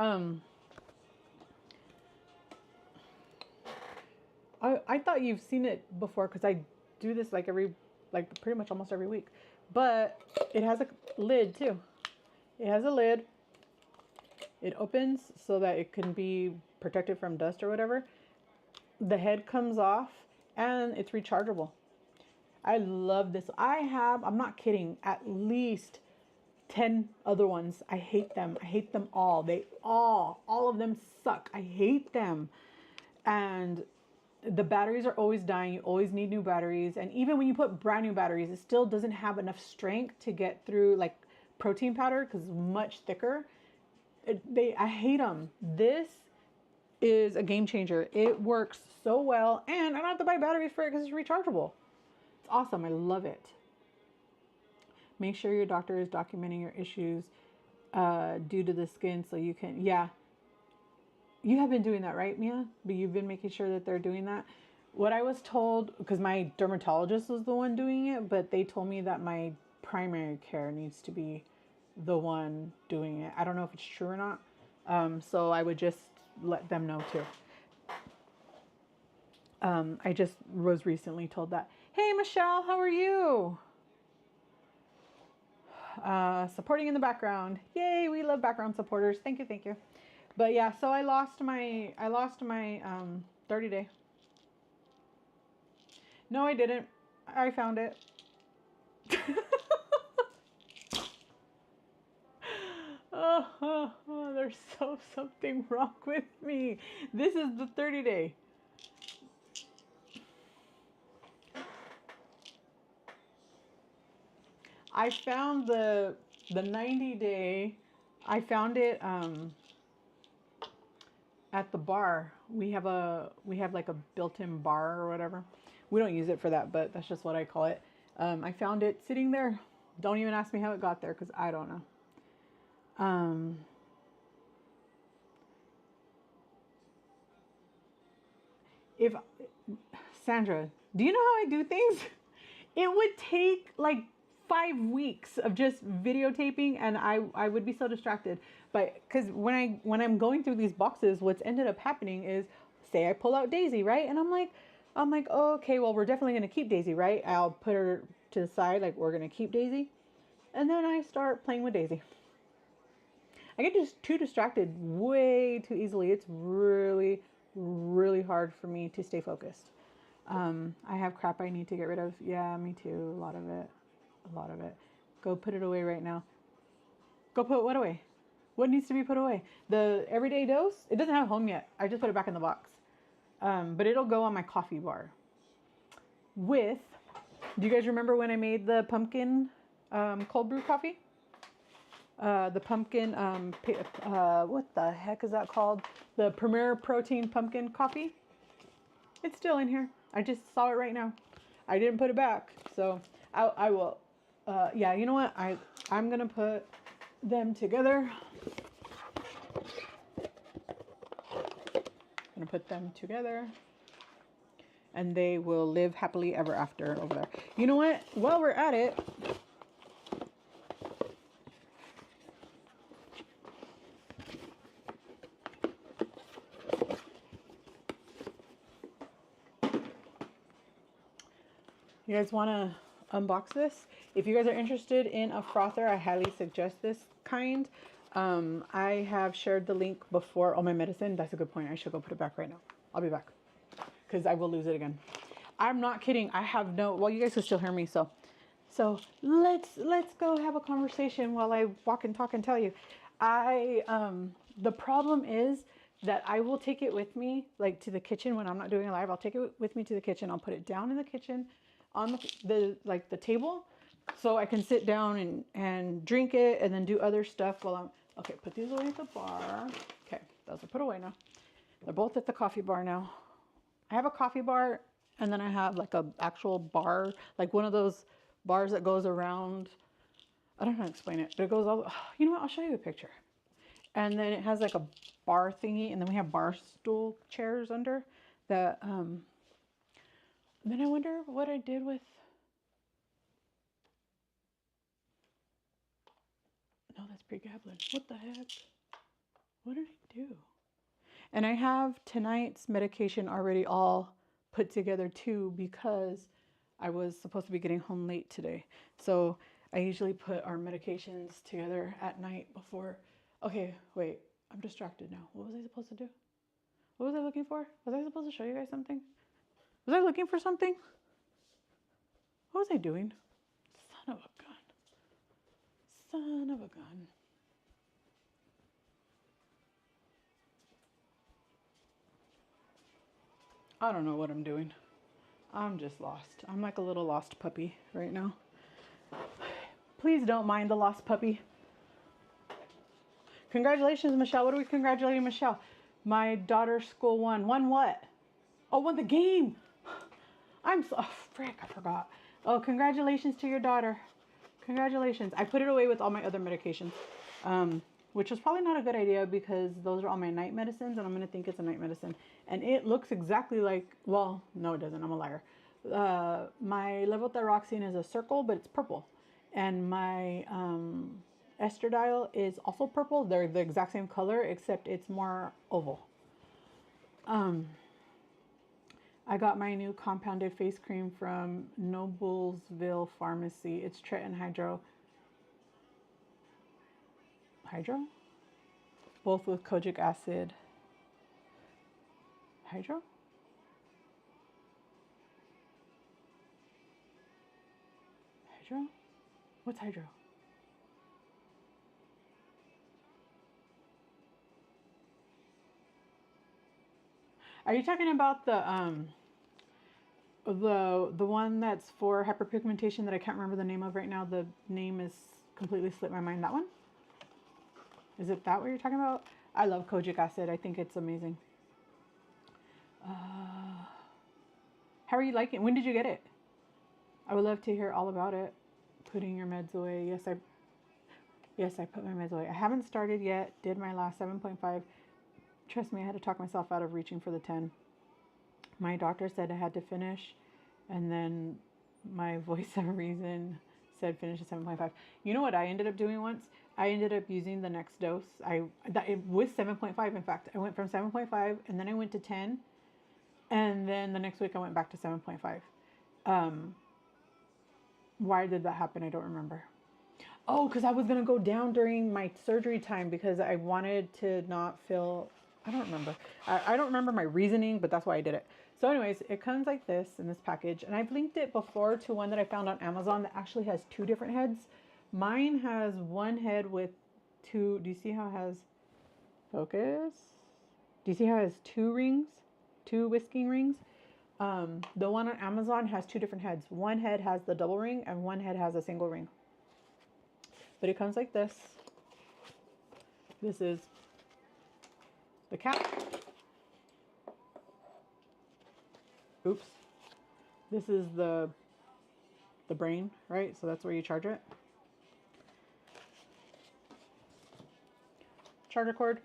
I thought you've seen it before because I do this like pretty much almost every week. But it has a lid too. It has a lid. It opens so that it can be protected from dust or whatever. The head comes off and it's rechargeable. I love this. I'm not kidding, at least 10 other ones. I hate them. I hate them all. All of them suck. I hate them. And the batteries are always dying. You always need new batteries. And even when you put brand new batteries, it still doesn't have enough strength to get through like protein powder because it's much thicker. I hate them. This is a game changer. It works so well. And I don't have to buy batteries for it because it's rechargeable. It's awesome. I love it. Make sure your doctor is documenting your issues due to the skin so you can, yeah. You have been doing that, right, Mia? But you've been making sure that they're doing that. What I was told, because my dermatologist was the one doing it, but they told me that my primary care needs to be the one doing it. I don't know if it's true or not. So I would just let them know too. I just was recently told that. Hey, Michelle, how are you? Supporting in the background. Yay, we love background supporters. Thank you, thank you. But yeah, so I lost my 30 day. No, I didn't. I found it. There's something wrong with me. This is the 30 day. I found the 90 day. I found it at the bar. We have like a built-in bar or whatever. We don't use it for that, but that's just what I call it. I found it sitting there. Don't even ask me how it got there because I don't know. If Sandra, do you know how I do things? It would take like 5 weeks of just videotaping and I would be so distracted. But because when I'm going through these boxes, what's ended up happening is, say I pull out Daisy, right? And I'm like, oh, okay, well, we're definitely going to keep Daisy, right? I'll put her to the side, like we're going to keep Daisy. And then I start playing with Daisy. I get just too distracted way too easily. It's really, really hard for me to stay focused. I have crap I need to get rid of. Yeah, me too. A lot of it. Go put it away right now. Go put what away? What needs to be put away? The everyday dose? It doesn't have home yet. I just put it back in the box. But it'll go on my coffee bar. Do you guys remember when I made the pumpkin cold brew coffee? The pumpkin, what the heck is that called? The Premier Protein Pumpkin Coffee. It's still in here. I just saw it right now. I didn't put it back. So I will, yeah, you know what? I'm going to put them together. I'm going to put them together. And they will live happily ever after over there. You know what? While we're at it, you guys want to unbox this? If you guys are interested in a frother, I highly suggest this kind. I have shared the link before. Oh, my medicine. That's a good point. I should go put it back right now. I'll be back because I will lose it again. I'm not kidding. I have no. Well, you guys can still hear me. So let's go have a conversation while I walk and talk and tell you. The problem is that I will take it with me, like to the kitchen when I'm not doing a live. I'll take it with me to the kitchen. I'll put it down in the kitchen on the table, so I can sit down and drink it and then do other stuff while I'm, okay, put these away at the bar. Okay, those are put away now. They're both at the coffee bar now. I have a coffee bar and then I have like a actual bar, like one of those bars that goes around. I don't know how to explain it, but it goes all, you know what? I'll show you a picture. And then it has like a bar thingy, and then we have bar stool chairs under that, then I wonder what I did with, no, that's pregabalin. What the heck? What did I do? And I have tonight's medication already all put together too, because I was supposed to be getting home late today. So I usually put our medications together at night before. Okay, wait, I'm distracted now. What was I supposed to do? What was I looking for? Was I supposed to show you guys something? Was I looking for something? What was I doing? Son of a gun. Son of a gun. I don't know what I'm doing. I'm just lost. I'm like a little lost puppy right now. Please don't mind the lost puppy. Congratulations, Michelle. What are we congratulating Michelle? My daughter's school won. Won what? Oh, won the game. I'm so, oh, frick, I forgot. Oh, congratulations to your daughter. Congratulations. I put it away with all my other medications, which was probably not a good idea because those are all my night medicines and I'm going to think it's a night medicine. And it looks exactly like, well, no, it doesn't. I'm a liar. My levothyroxine is a circle, but it's purple. And my estradiol is also purple. They're the exact same color, except it's more oval. I got my new compounded face cream from Noblesville Pharmacy. It's Triton Hydro. Both with kojic acid. Hydro? What's hydro? Are you talking about the one that's for hyperpigmentation that I can't remember the name of right now? The name is completely slipped my mind. That one? Is it that what you're talking about? I love kojic acid. I think it's amazing. How are you liking it? When did you get it? I would love to hear all about it. Putting your meds away. Yes, I put my meds away. I haven't started yet. Did my last 7.5. Trust me, I had to talk myself out of reaching for the 10. My doctor said I had to finish, and then my voice of reason said finish at 7.5. You know what I ended up doing once? I ended up using the next dose. It was 7.5. In fact, I went from 7.5 and then I went to 10, and then the next week I went back to 7.5. Why did that happen? I don't remember. Oh, because I was gonna go down during my surgery time because I wanted to not feel. I don't remember. I don't remember my reasoning, but that's why I did it. So anyways, it comes like this in this package. And I've linked it before to one that I found on Amazon that actually has 2 different heads. Mine has one head with 2. Do you see how it has, focus? Do you see how it has 2 rings? 2 whisking rings? The one on Amazon has 2 different heads. One head has the double ring and one head has a single ring. But it comes like this. This is the cap. Oops. This is the brain, right? So that's where you charge it. Charger cord.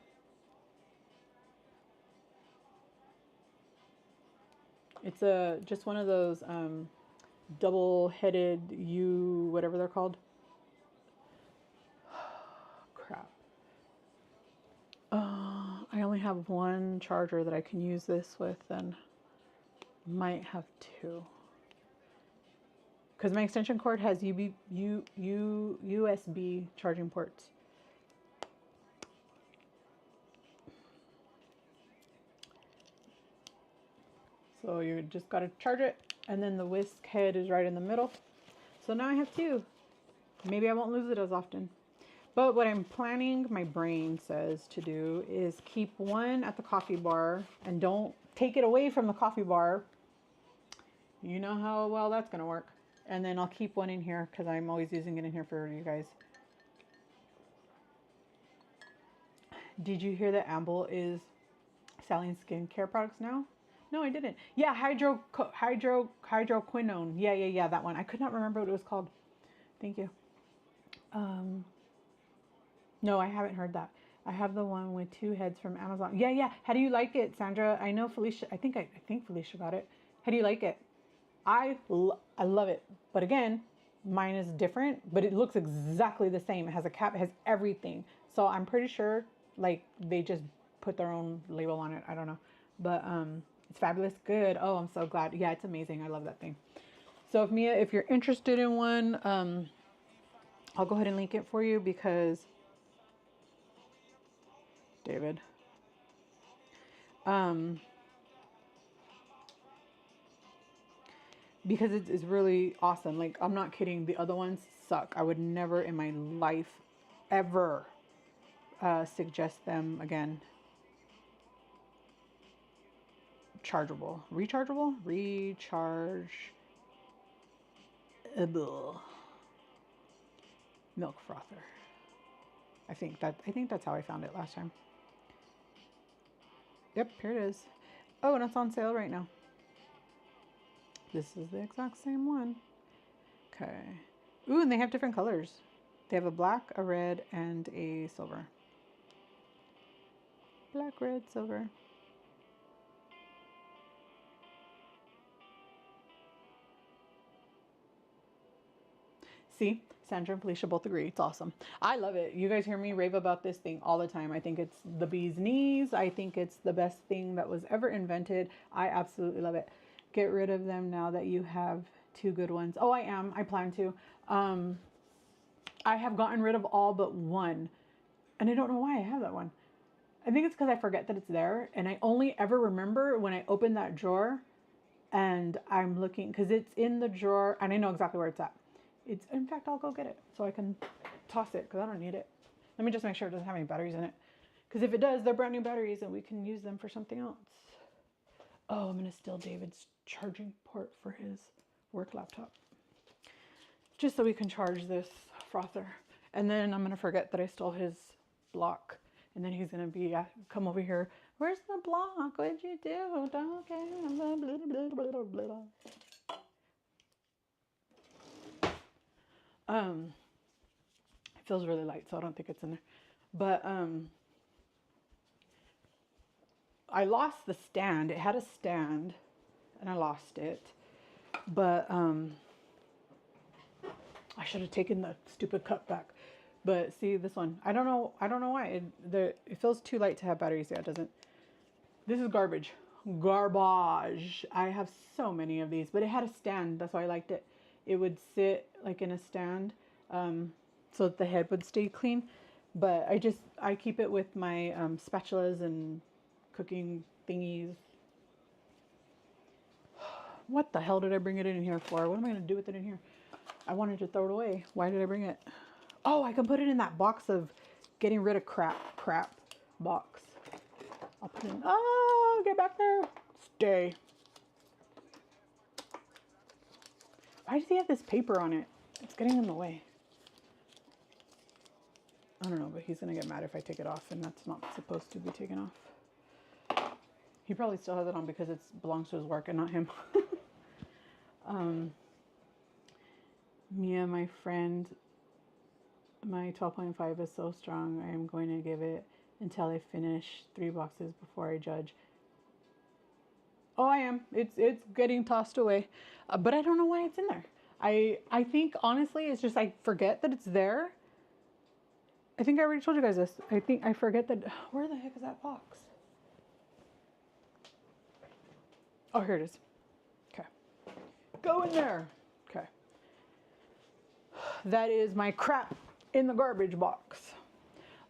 It's just one of those double-headed whatever they're called. Crap. I only have one charger that I can use this with, and might have two. Because my extension cord has USB charging ports. So you just got to charge it, and then the whisk head is right in the middle. So now I have two. Maybe I won't lose it as often. But what I'm planning, my brain says to do, is keep one at the coffee bar and don't take it away from the coffee bar. You know how well that's going to work. And then I'll keep one in here because I'm always using it in here for you guys. Did you hear that Amble is selling skincare products now? No, I didn't. Yeah, hydroquinone. Yeah, that one. I could not remember what it was called. Thank you. No, I haven't heard that. I have the one with 2 heads from Amazon. Yeah. How do you like it, Sandra? I know Felicia. I think Felicia got it. How do you like it? I love it. But again, mine is different, but it looks exactly the same. It has a cap. It has everything. So I'm pretty sure like they just put their own label on it. I don't know. But it's fabulous. Good. Oh, I'm so glad. Yeah, it's amazing. I love that thing. So if you're interested in one, I'll go ahead and link it for you because David. Because it's really awesome. Like, I'm not kidding. The other ones suck. I would never in my life ever suggest them again. Rechargeable. Milk frother. I think that's how I found it last time. Yep, here it is. Oh, and it's on sale right now. This is the exact same one. Okay. Ooh, and they have different colors. They have a black, a red, and a silver. Black, red, silver. See, Sandra and Felicia both agree. It's awesome. I love it. You guys hear me rave about this thing all the time. I think it's the bee's knees. I think it's the best thing that was ever invented. I absolutely love it. Get rid of them now that you have 2 good ones. Oh, I am. I plan to. I have gotten rid of all but one. And I don't know why I have that one. I think it's because I forget that it's there. And I only ever remember when I open that drawer and I'm looking, because it's in the drawer and I know exactly where it's at. In fact, I'll go get it so I can toss it because I don't need it. Let me just make sure it doesn't have any batteries in it. Because if it does, they're brand new batteries and we can use them for something else. Oh, I'm going to steal David's charging port for his work laptop. Just so we can charge this frother. And then I'm going to forget that I stole his block. And then he's going to come over here. Where's the block? What'd you do? Okay. Blah, blah, blah, blah, blah. It feels really light, so I don't think it's in there. But I lost the stand. It had a stand, and I lost it. But I should have taken the stupid cup back. But see this one. I don't know why it feels too light to have batteries. Yeah, it doesn't. This is garbage. Garbage. I have so many of these, but it had a stand. That's why I liked it. It would sit like in a stand so that the head would stay clean. But I keep it with my spatulas and cooking thingies. What the hell did I bring it in here for? What am I going to do with it in here? I wanted to throw it away. Why did I bring it? Oh, I can put it in that box of getting rid of crap box. I'll put it in. Oh, get back there. Stay. Why does he have this paper on it? It's getting in the way. I don't know, but he's going to get mad if I take it off, and that's not supposed to be taken off. He probably still has it on because it belongs to his work and not him. Mia, my friend, my 12.5 is so strong. I am going to give it until I finish 3 boxes before I judge. Oh, I am. It's getting tossed away, but I don't know why it's in there. I think honestly, it's just I forget that it's there. I think I already told you guys this. I think I forget that. Where the heck is that box? Oh, here it is. Okay, go in there. Okay, that is my crap in the garbage box.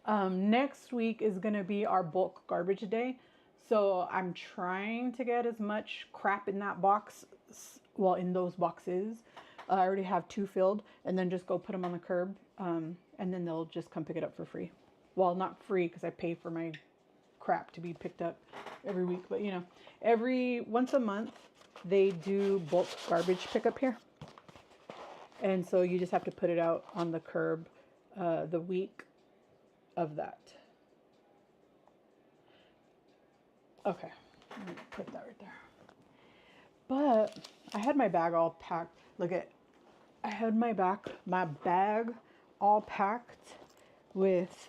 Next week is gonna be our bulk garbage day. So I'm trying to get as much crap in that box, well, in those boxes. I already have 2 filled, and then just go put them on the curb, and then they'll just come pick it up for free. Well, not free because I pay for my crap to be picked up every week, but you know, once a month they do bulk garbage pickup here, and so you just have to put it out on the curb the week of that. Okay, I'm gonna put that right there. But I had my bag all packed. Look at, I had my bag all packed with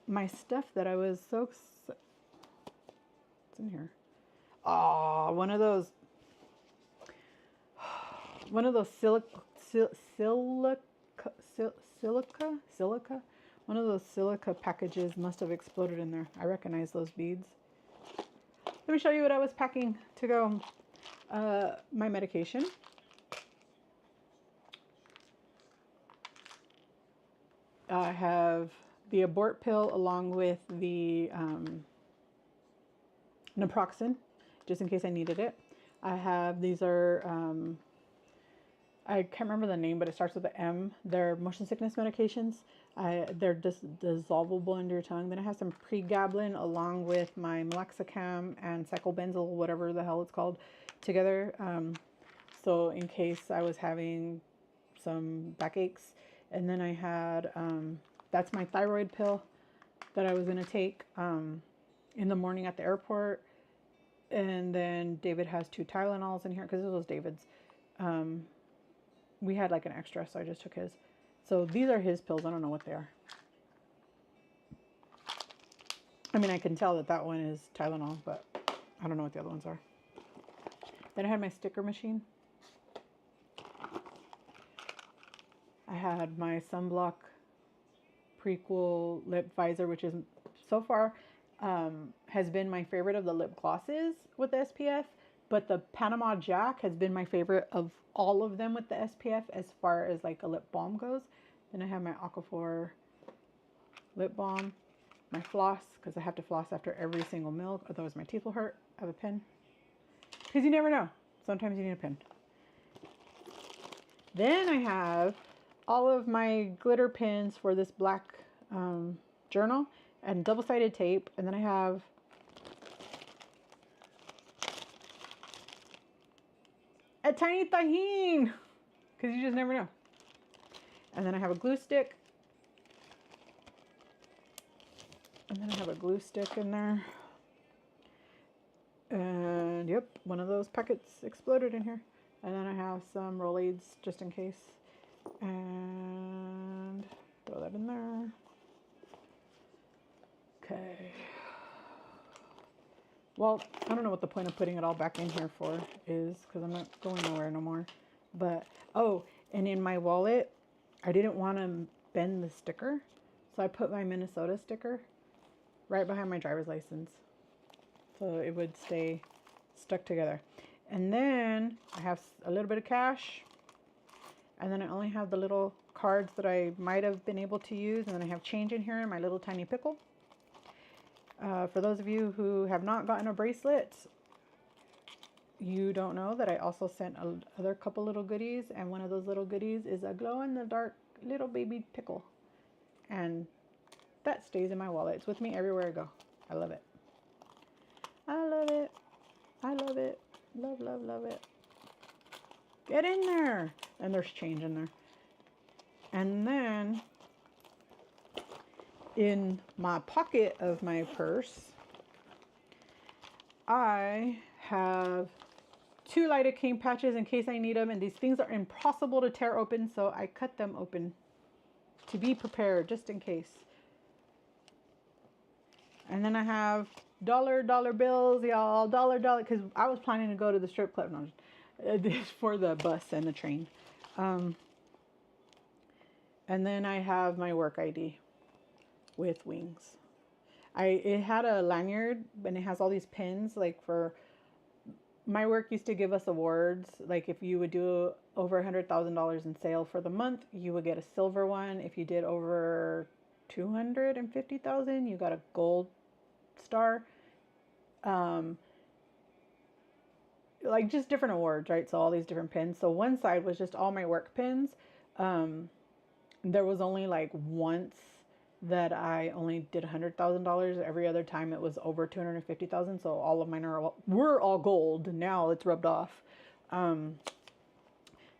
my stuff that I was so excited. What's in here? Oh, one of those silica. One of those silica packages must have exploded in there. I recognize those beads. Let me show you what I was packing to go. My medication. I have the abort pill along with the naproxen, just in case I needed it. I have, these are, I can't remember the name, but it starts with an M. They're motion sickness medications. They're just dissolvable under your tongue. Then I have some pregabalin along with my meloxicam and cyclobenzyl, whatever the hell it's called, together. So in case I was having some backaches. And then I had, that's my thyroid pill that I was going to take in the morning at the airport. And then David has 2 Tylenols in here because this was David's. We had like an extra, so I just took his. So these are his pills. I don't know what they are. I mean, I can tell that that one is Tylenol, but I don't know what the other ones are. Then I had my sticker machine. I had my sunblock prequel lip visor, which is so far has been my favorite of the lip glosses with the SPF. But the Panama Jack has been my favorite of all of them with the SPF as far as like a lip balm goes. Then I have my Aquaphor lip balm, my floss, because I have to floss after every single meal, otherwise my teeth will hurt. I have a pen, because you never know. Sometimes you need a pen. Then I have all of my glitter pins for this black journal and double-sided tape. And then I have a tiny tajin, because you just never know. And then I have a glue stick. And then I have a glue stick in there. And yep, one of those packets exploded in here. And then I have some Rolaids just in case. And throw that in there. Okay. Well, I don't know what the point of putting it all back in here for is, because I'm not going nowhere no more. But, oh, and in my wallet, I didn't want to bend the sticker. So I put my Minnesota sticker right behind my driver's license, so it would stay stuck together. And then I have a little bit of cash. And then I only have the little cards that I might have been able to use. And then I have change in here in my little tiny pickle. For those of you who have not gotten a bracelet, you don't know that I also sent another couple little goodies. And one of those little goodies is a glow-in-the-dark little baby pickle. And that stays in my wallet. It's with me everywhere I go. I love it. I love it. I love it. Love, love, love it. Get in there. And there's change in there. And then in my pocket of my purse, I have 2 lidocaine patches in case I need them, and these things are impossible to tear open, so I cut them open to be prepared just in case. And then I have dollar bills, y'all, dollar, because I was planning to go to the strip club for the bus and the train. And then I have my work ID with wings. It had a lanyard and it has all these pins. Like, for my work used to give us awards. Like, if you would do over $100,000 in sale for the month, you would get a silver one. If you did over 250,000, you got a gold star. Like, just different awards, right? So all these different pins. So one side was just all my work pins. There was only like once that I only did $100,000. Every other time it was over 250,000. So all of mine were all gold. Now it's rubbed off.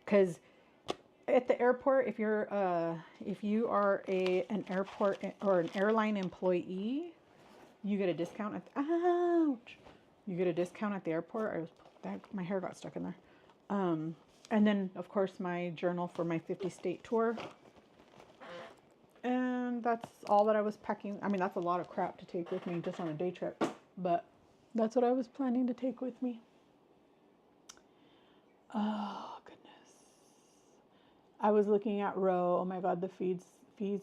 Because at the airport, if you are an airport or an airline employee, you get a discount ouch! You get a discount at the airport. My hair got stuck in there. And then of course my journal for my 50-state tour. And that's all that I was packing. I mean, that's a lot of crap to take with me just on a day trip, but that's what I was planning to take with me. Oh, goodness. I was looking at Row. Oh my God, the fees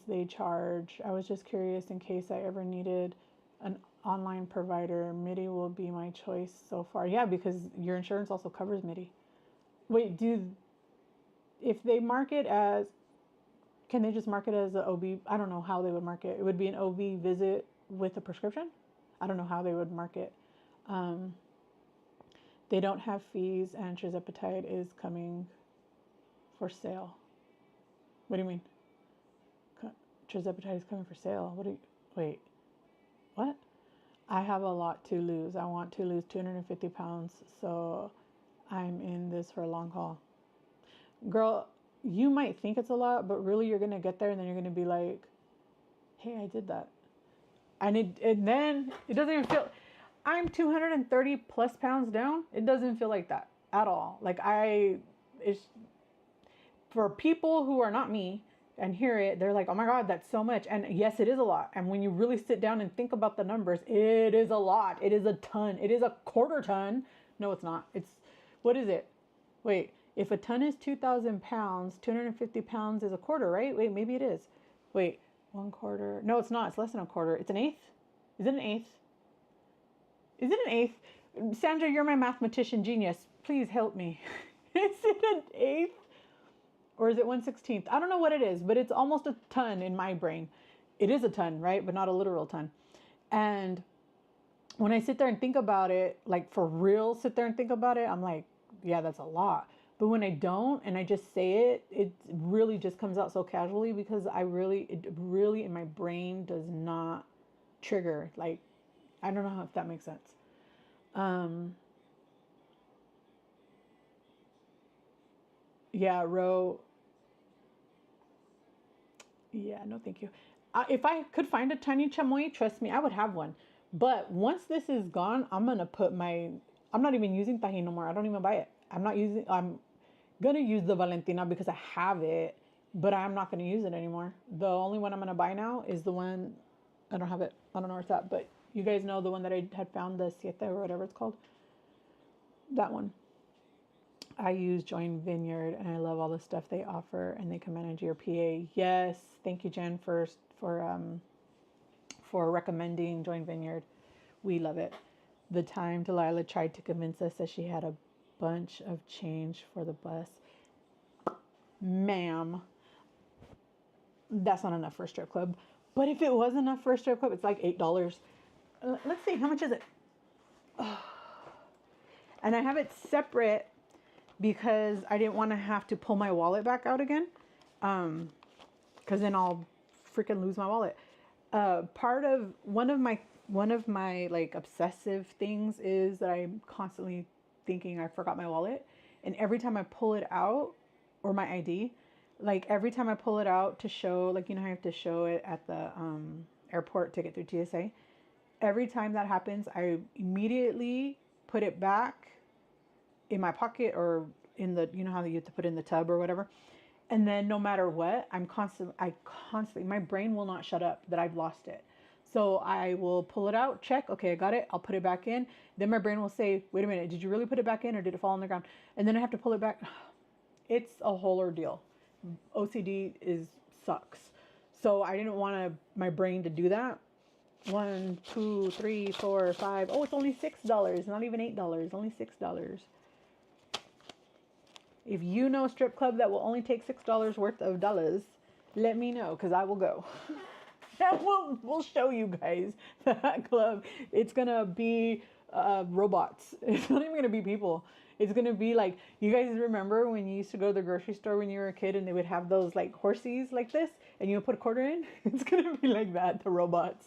they charge. I was just curious in case I ever needed an online provider. MIDI will be my choice so far. Yeah, because your insurance also covers MIDI. Wait, if they mark it as, can they just mark it as an OB? I don't know how they would mark it. It would be an OB visit with a prescription. I don't know how they would mark it. They don't have fees, and Trizepatide is coming for sale. What do you mean? Trizepatide is coming for sale. Wait, what? I have a lot to lose. I want to lose 250 pounds, so I'm in this for a long haul. Girl, you might think it's a lot, but really you're going to get there and then you're going to be like, hey, I did that. And then it doesn't even feel, I'm 230 plus pounds down. It doesn't feel like that at all. Like, it's for people who are not me and hear it, they're like, oh my God, that's so much. And yes, it is a lot. And when you really sit down and think about the numbers, it is a lot. It is a ton. It is a quarter ton. No, it's not. What is it? Wait, if a ton is 2,000 pounds, 250 pounds is a quarter, right? Wait, maybe it is. Wait, 1/4. No, it's not. It's less than a quarter. It's an eighth. Is it an eighth? Is it an eighth? Sandra, you're my mathematician genius. Please help me. Is it an eighth? Or is it 1/16? I don't know what it is, but it's almost a ton in my brain. It is a ton, right? But not a literal ton. And when I sit there and think about it, like for real, sit there and think about it, I'm like, yeah, that's a lot. But when I don't and I just say it, it really just comes out so casually because it really in my brain does not trigger. Like, I don't know if that makes sense. Yeah, Ro. Yeah, no, thank you. If I could find a tiny chamoy, trust me, I would have one. But once this is gone, I'm not even using Tajín no more. I don't even buy it. I'm gonna use the Valentina because I have it, but I'm not gonna use it anymore. The only one I'm gonna buy now is the one, I don't have it. I don't know where it's at, but you guys know the one that I had found, the Siete or whatever it's called. That one. I use Join Vineyard and I love all the stuff they offer, and they can manage your PA. Yes, thank you, Jen, for recommending Join Vineyard. We love it. The time Delilah tried to convince us that she had a bunch of change for the bus. Ma'am, that's not enough for a strip club. But if it was enough for a strip club, it's like $8. Let's see, how much is it? Oh. And I have it separate because I didn't want to have to pull my wallet back out again. Because then I'll freaking lose my wallet. One of my like obsessive things is that I'm constantly thinking I forgot my wallet. And every time I pull it out, or my ID, like every time I pull it out to show, like, you know, I have to show it at the airport ticket through TSA. Every time that happens, I immediately put it back in my pocket or in the, you know how you have to put it in the tub or whatever. And then no matter what, I constantly, my brain will not shut up that I've lost it. So I will pull it out, check, okay, I got it, I'll put it back in. Then my brain will say, wait a minute, did you really put it back in or did it fall on the ground? And then I have to pull it back. It's a whole ordeal. OCD sucks. So I didn't want my brain to do that. 1, 2, 3, 4, 5. Oh, it's only $6, not even $8, only $6. If you know a strip club that will only take $6 worth of dollars, let me know because I will go. And we'll show you guys that club. It's gonna be robots. It's not even gonna be people. It's gonna be like, you guys remember when you used to go to the grocery store when you were a kid and they would have those like horsies like this and you would put a quarter in? It's gonna be like that, the robots.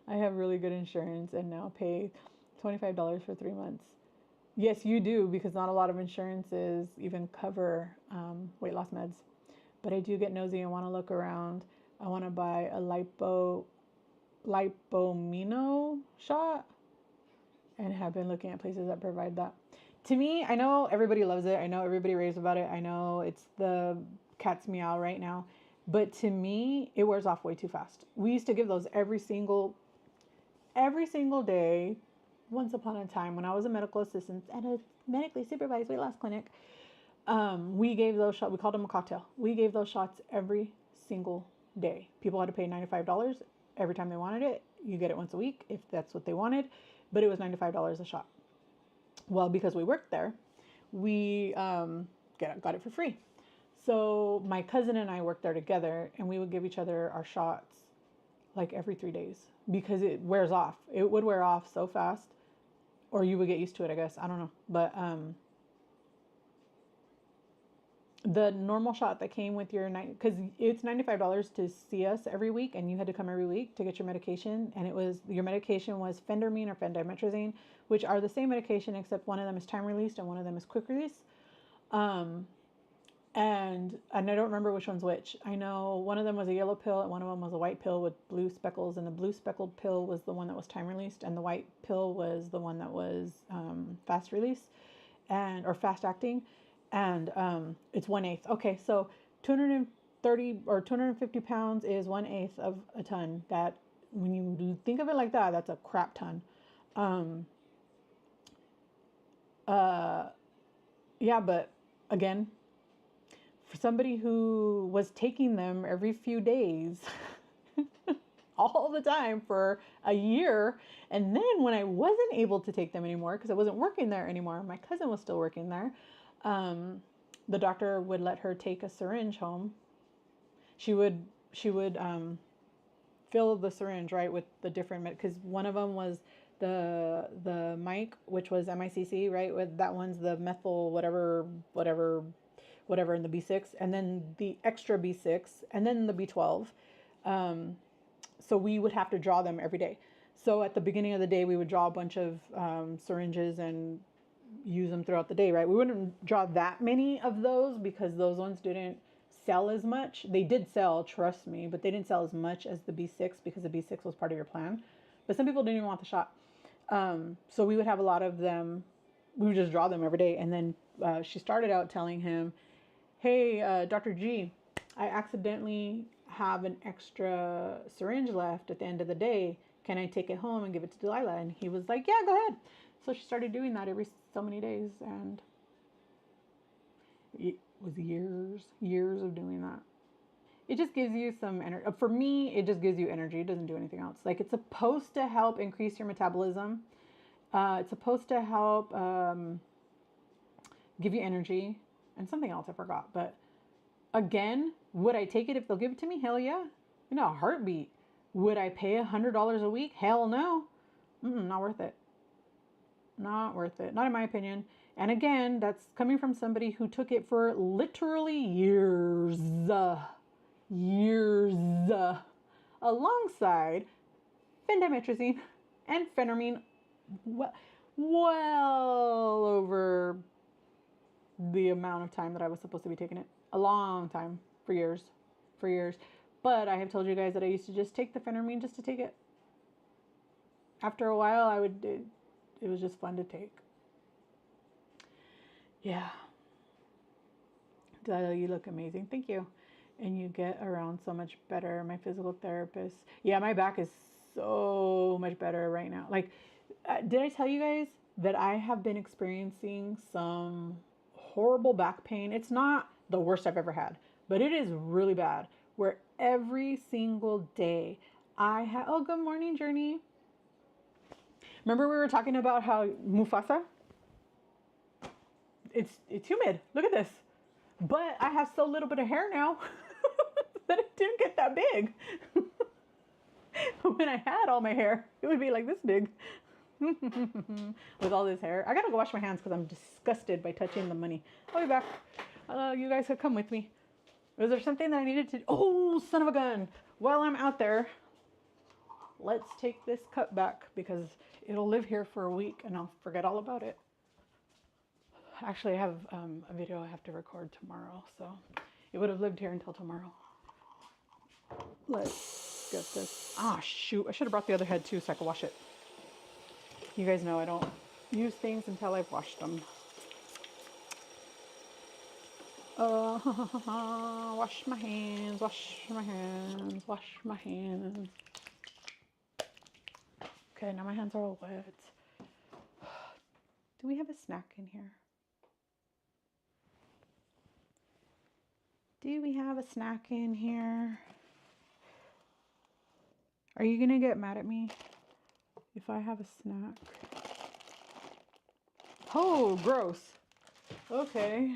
I have really good insurance and now pay $25 for 3 months. Yes, you do, because not a lot of insurances even cover weight loss meds. But I do get nosy and want to look around. I want to buy a lipomino shot and have been looking at places that provide that. To me, I know everybody loves it. I know everybody raves about it. I know it's the cat's meow right now. But to me, it wears off way too fast. We used to give those every single day. Once upon a time, when I was a medical assistant at a medically supervised weight loss clinic, we gave those shots. We called them a cocktail. We gave those shots every single day. People had to pay $95 every time they wanted it. You get it once a week if that's what they wanted, but it was $95 a shot. Well, because we worked there, we got it for free. So my cousin and I worked there together, and we would give each other our shots like every 3 days because it wears off. It would wear off so fast. Or you would get used to it, I guess. I don't know. But the normal shot that came with your because it's $95 to see us every week, and you had to come every week to get your medication. And your medication was phentermine or phendimetrazine, which are the same medication except one of them is time released and one of them is quick release. And I don't remember which one's which. I know one of them was a yellow pill and one of them was a white pill with blue speckles. And the blue speckled pill was the one that was time released, and the white pill was the one that was fast release or fast acting. And it's 1/8. Okay, so 230 or 250 pounds is 1/8 of a ton. That, when you think of it like that, that's a crap ton. Yeah, but again, for somebody who was taking them every few days all the time for a year, and then when I wasn't able to take them anymore because I wasn't working there anymore, my cousin was still working there, the doctor would let her take a syringe home. She would fill the syringe, right, with the different because one of them was the mic, which was MICC, right, with that one's the methyl whatever in the B6, and then the extra B6, and then the B12. So we would have to draw them every day. So at the beginning of the day, we would draw a bunch of syringes and use them throughout the day, right? We wouldn't draw that many of those because those ones didn't sell as much. They did sell, trust me, but they didn't sell as much as the B6 because the B6 was part of your plan. But some people didn't even want the shot. So we would have a lot of them. We would just draw them every day. And then she started out telling him, hey, Dr. G, I accidentally have an extra syringe left at the end of the day. Can I take it home and give it to Delilah? And he was like, yeah, go ahead. So she started doing that every so many days. And it was years of doing that. It just gives you some energy. For me, it just gives you energy. It doesn't do anything else. Like, it's supposed to help increase your metabolism. It's supposed to help give you energy. And something else I forgot. But again, would I take it if they'll give it to me? Hell yeah. In a heartbeat. Would I pay $100 a week? Hell no. Not worth it. Not worth it. Not in my opinion. And again, that's coming from somebody who took it for literally years. Alongside phendimetrazine and phentermine well over the amount of time that I was supposed to be taking it. A long time, for years. for years. But I have told you guys that I used to just take the phentermine just to take it. After a while, it was just fun to take. Yeah. You look amazing. Thank you. And you get around so much better. My physical therapist. Yeah, my back is so much better right now. Like, did I tell you guys that I have been experiencing some horrible back pain? It's not the worst I've ever had, but it is really bad. Where every single day I have, oh, good morning, Journey. Remember we were talking about how Mufasa? It's humid. Look at this. But I have so little bit of hair now that it didn't get that big. When I had all my hair, it would be like this big. With all this hair. I gotta go wash my hands because I'm disgusted by touching the money. I'll be back. You guys could come with me. Was there something that I needed to... Oh, son of a gun. While I'm out there, let's take this cup back because it'll live here for a week and I'll forget all about it. Actually, I have a video I have to record tomorrow, so it would have lived here until tomorrow. Let's get this. Ah, shoot. I should have brought the other head too so I could wash it. You guys know I don't use things until I've washed them. Wash my hands, wash my hands, wash my hands. Okay, now my hands are all wet. Do we have a snack in here? Do we have a snack in here? Are you gonna get mad at me if I have a snack? Oh, gross. Okay.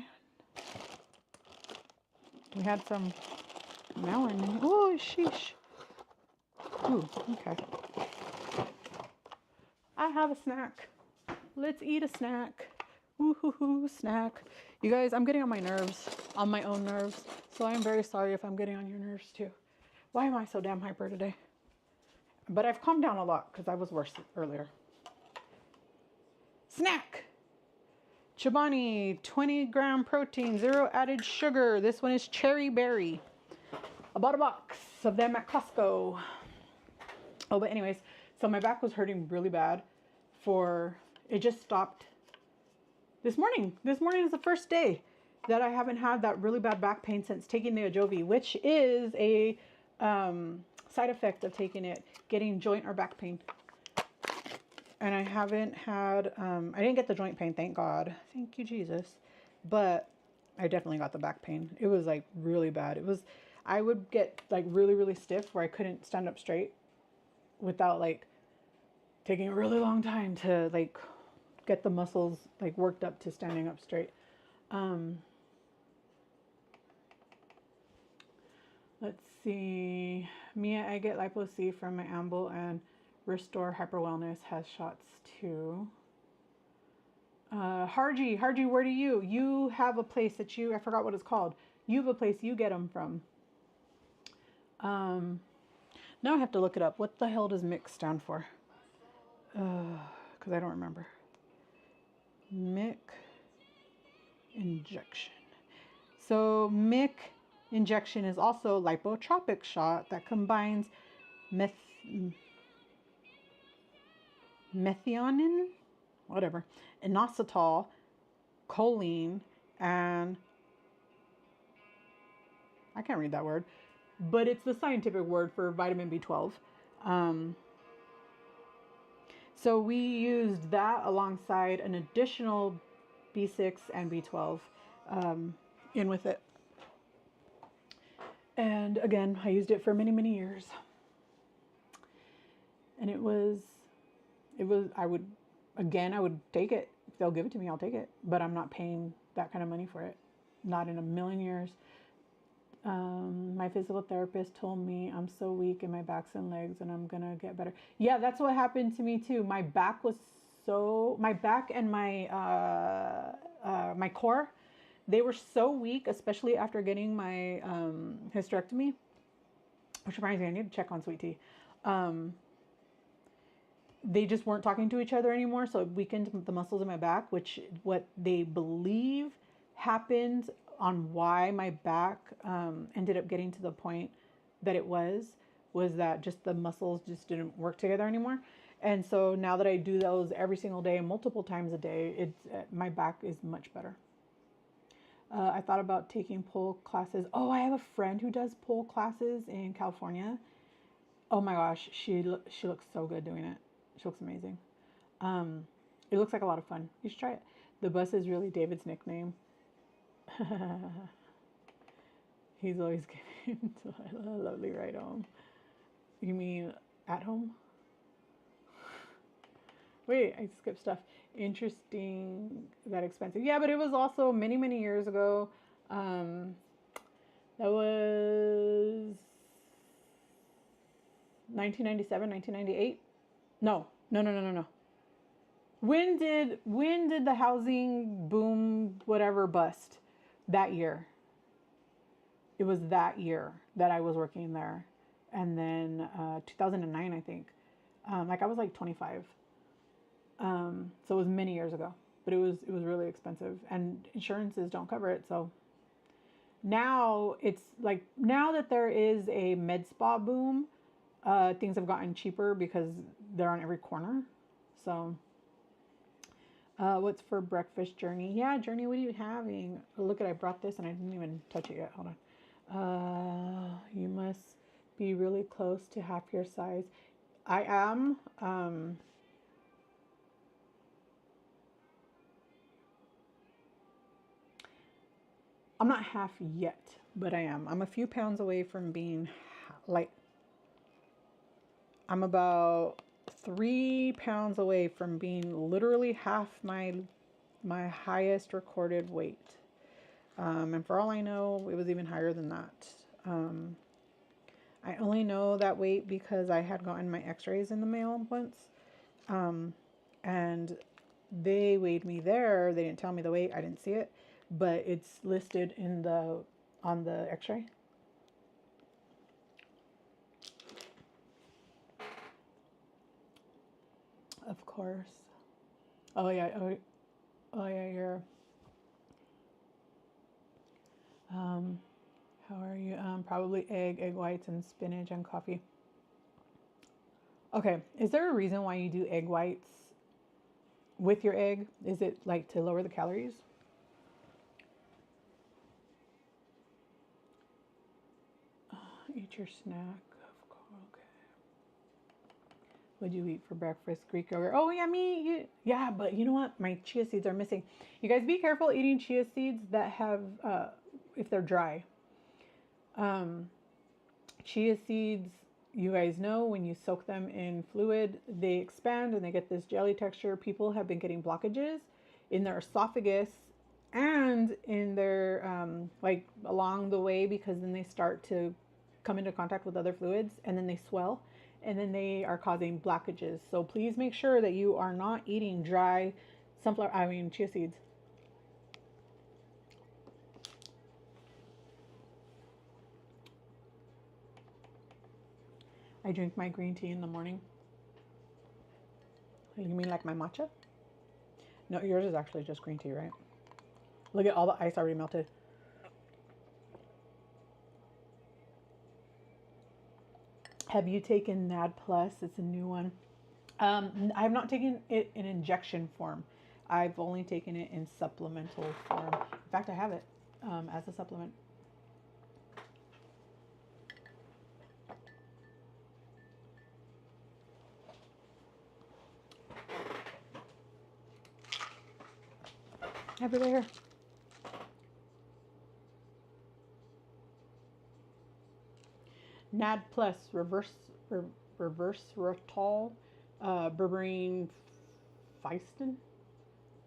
We had some melon. Oh, sheesh. Ooh, okay. I have a snack. Let's eat a snack. Woo-hoo-hoo, snack. You guys, I'm getting on my nerves, on my own nerves. So I'm very sorry if I'm getting on your nerves too. Why am I so damn hyper today? But I've calmed down a lot because I was worse earlier. Snack. Chobani, 20-gram protein, 0 added sugar. This one is cherry berry. I bought a box of them at Costco. Oh, but anyways, so my back was hurting really bad it just stopped this morning. This morning is the first day that I haven't had that really bad back pain since taking the ejrgv, which is a side effect of taking it, getting joint or back pain. And I haven't had, I didn't get the joint pain, thank God. Thank you, Jesus. But I definitely got the back pain. It was like really bad. I would get like really, really stiff where I couldn't stand up straight without like taking a really long time to like get the muscles like worked up to standing up straight. Let's see. Mia, I get Lipo C from my Amble, and Restore Hyper Wellness has shots too. Harji, where do you have a place that I forgot what it's called. You have a place you get them from. Now I have to look it up. What the hell does MIC stand for? Because I don't remember. MIC injection. So MIC injection is also a lipotropic shot that combines methionine, whatever, inositol, choline, and I can't read that word, but it's the scientific word for vitamin B12. So we used that alongside an additional B6 and B12 in with it. And again, I used it for many, many years. And I would take it. If they'll give it to me, I'll take it. But I'm not paying that kind of money for it. Not in a million years. My physical therapist told me I'm so weak in my backs and legs and I'm gonna get better. Yeah, that's what happened to me too. My back and my core, they were so weak, especially after getting my hysterectomy. Which reminds me, I need to check on Sweet Tea. They just weren't talking to each other anymore, so it weakened the muscles in my back, which what they believe happened on why my back ended up getting to the point that it was that just the muscles just didn't work together anymore. And so now that I do those every single day, multiple times a day, my back is much better. I thought about taking pole classes. Oh, I have a friend who does pole classes in California. Oh my gosh, she looks so good doing it. She looks amazing. It looks like a lot of fun. You should try it. The bus is really David's nickname. He's always getting a lovely ride home. You mean at home? Wait, I skipped stuff. Interesting that expensive. Yeah, but it was also many, many years ago. That was 1997, 1998. No. When did the housing boom whatever bust? That year. It was that year that I was working there. And then 2009, I think. Like I was like 25. So it was many years ago, but it was really expensive, and insurances don't cover it. So now it's like, now that there is a med spa boom, things have gotten cheaper because they're on every corner. So what's for breakfast, Journey? Yeah, Journey, what are you having? Oh, look, I brought this and I didn't even touch it yet. Hold on. You must be really close to half your size. I am. I'm not half yet, but I am. I'm a few pounds away from being like, I'm about 3 pounds away from being literally half my highest recorded weight. And for all I know, it was even higher than that. I only know that weight because I had gotten my x-rays in the mail once. And they weighed me there. They didn't tell me the weight. I didn't see it, but it's listed on the x-ray. Of course. Oh yeah. Oh yeah. You're. How are you? Probably egg whites, and spinach and coffee. Okay. Is there a reason why you do egg whites with your egg? Is it like to lower the calories? Eat your snack. Okay. What'd you eat for breakfast? Greek yogurt. Oh yeah, me. Yeah, but you know what? My chia seeds are missing. You guys be careful eating chia seeds that have, if they're dry. Chia seeds, you guys know, when you soak them in fluid, they expand and they get this jelly texture. People have been getting blockages in their esophagus and in their, like along the way, because then they start to come into contact with other fluids and then they swell and then they are causing blockages. So please make sure that you are not eating dry chia seeds. I drink my green tea in the morning. You mean like my matcha? No, yours is actually just green tea, right? Look at all the ice already melted. Have you taken NAD Plus? It's a new one. I have not taken it in injection form. I've only taken it in supplemental form. In fact, I have it as a supplement. Have it there. NAD Plus, resveratrol, berberine feistin.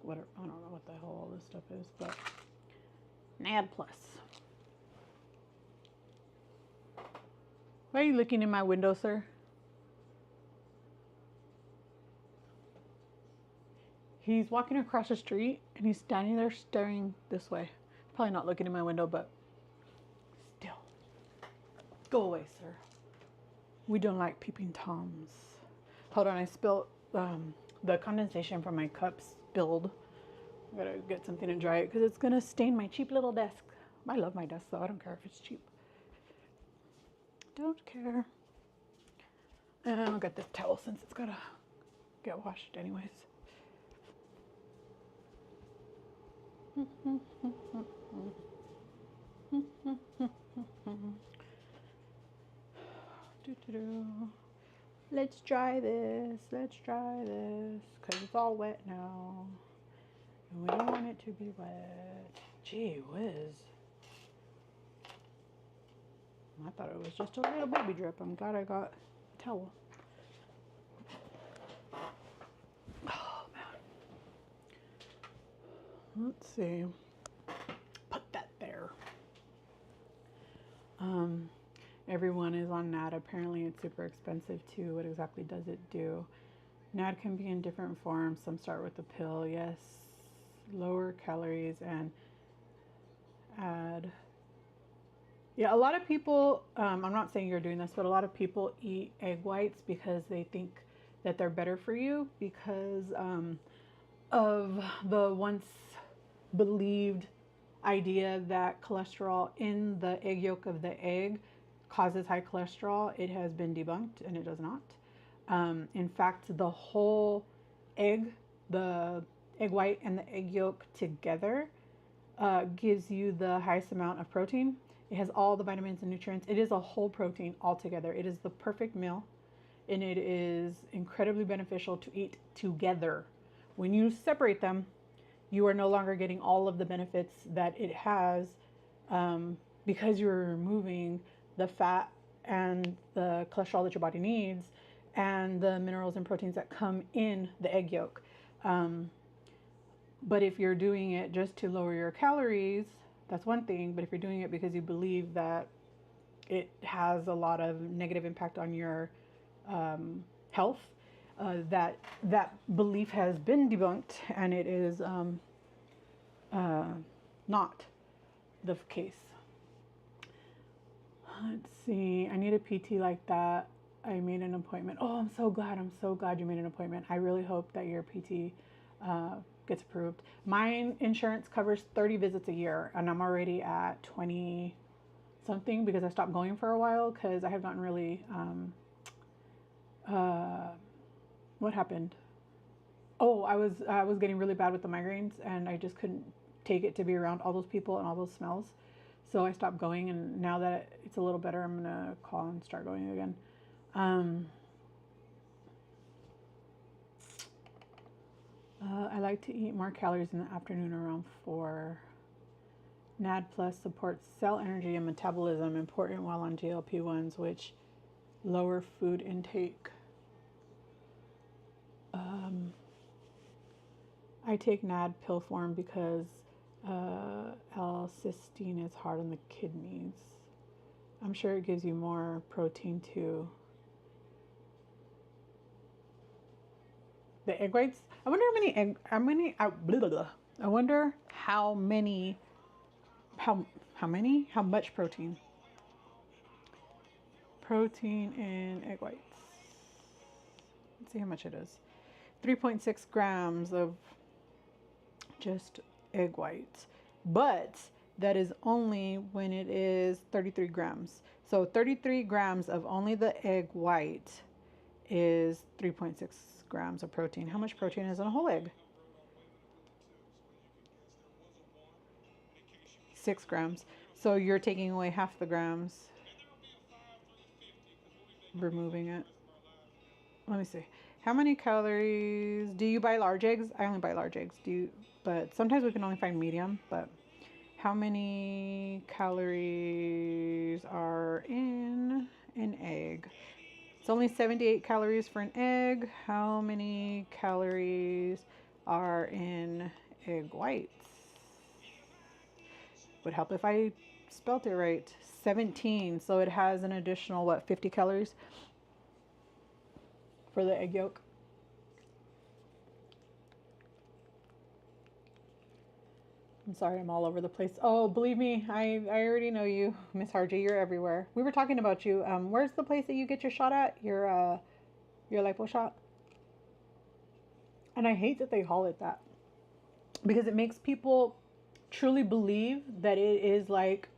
Whatever, I don't know what the hell all this stuff is, but NAD Plus. Why are you looking in my window, sir? He's walking across the street and he's standing there staring this way. Probably not looking in my window, but still. Go away, sir. We don't like peeping Toms. Hold on, I spilled the condensation from my cup spilled. I gotta get something to dry it because it's gonna stain my cheap little desk. I love my desk though. I don't care if it's cheap. Don't care. And I'll get this towel since it's gotta get washed anyways. Let's dry this. Let's dry this. Because it's all wet now. And we don't want it to be wet. Gee whiz. I thought it was just a little baby drip. I'm glad I got a towel. Oh, man. Let's see. Put that there. Everyone is on NAD. Apparently it's super expensive too. What exactly does it do? NAD can be in different forms. Some start with a pill, yes. Lower calories and add. Yeah, a lot of people, I'm not saying you're doing this, but a lot of people eat egg whites because they think that they're better for you because of the once believed idea that cholesterol in the egg yolk of the egg causes high cholesterol. It has been debunked and it does not. In fact, the whole egg, the egg white and the egg yolk together gives you the highest amount of protein. It has all the vitamins and nutrients. It is a whole protein altogether. It is the perfect meal and it is incredibly beneficial to eat together. When you separate them, you are no longer getting all of the benefits that it has because you're removing the fat and the cholesterol that your body needs and the minerals and proteins that come in the egg yolk. But if you're doing it just to lower your calories, that's one thing. But if you're doing it because you believe that it has a lot of negative impact on your health, that belief has been debunked and it is not the case. Let's see. I need a PT like that. I made an appointment. Oh, I'm so glad. I'm so glad you made an appointment. I really hope that your PT gets approved. My insurance covers 30 visits a year, and I'm already at 20 something because I stopped going for a while because I have gotten really. What happened? Oh, I was getting really bad with the migraines, and I just couldn't take it to be around all those people and all those smells. So I stopped going, and now that it's a little better, I'm gonna call and start going again. I like to eat more calories in the afternoon around 4. NAD Plus supports cell energy and metabolism, important while on GLP-1s, which lower food intake. I take NAD pill form because L-cysteine is hard on the kidneys. I'm sure it gives you more protein too. The egg whites. I wonder how much protein. Protein in egg whites. Let's see how much it is. 3.6 grams of just egg whites, but that is only when it is 33 grams. So 33 grams of only the egg white is 3.6 grams of protein. How much protein is in a whole egg? 6 grams. So you're taking away half the grams, removing it. Let me see. How many calories? Do you buy large eggs? I only buy large eggs. But sometimes we can only find medium. But how many calories are in an egg? It's only 78 calories for an egg. How many calories are in egg whites? Would help if I spelt it right. 17. So it has an additional, 50 calories for the egg yolk. I'm sorry, I'm all over the place. Oh, believe me, I already know you, Miss Harji. You're everywhere. We were talking about you. Where's the place that you get your shot at? Your lipo shot? And I hate that they call it that because it makes people truly believe that it is like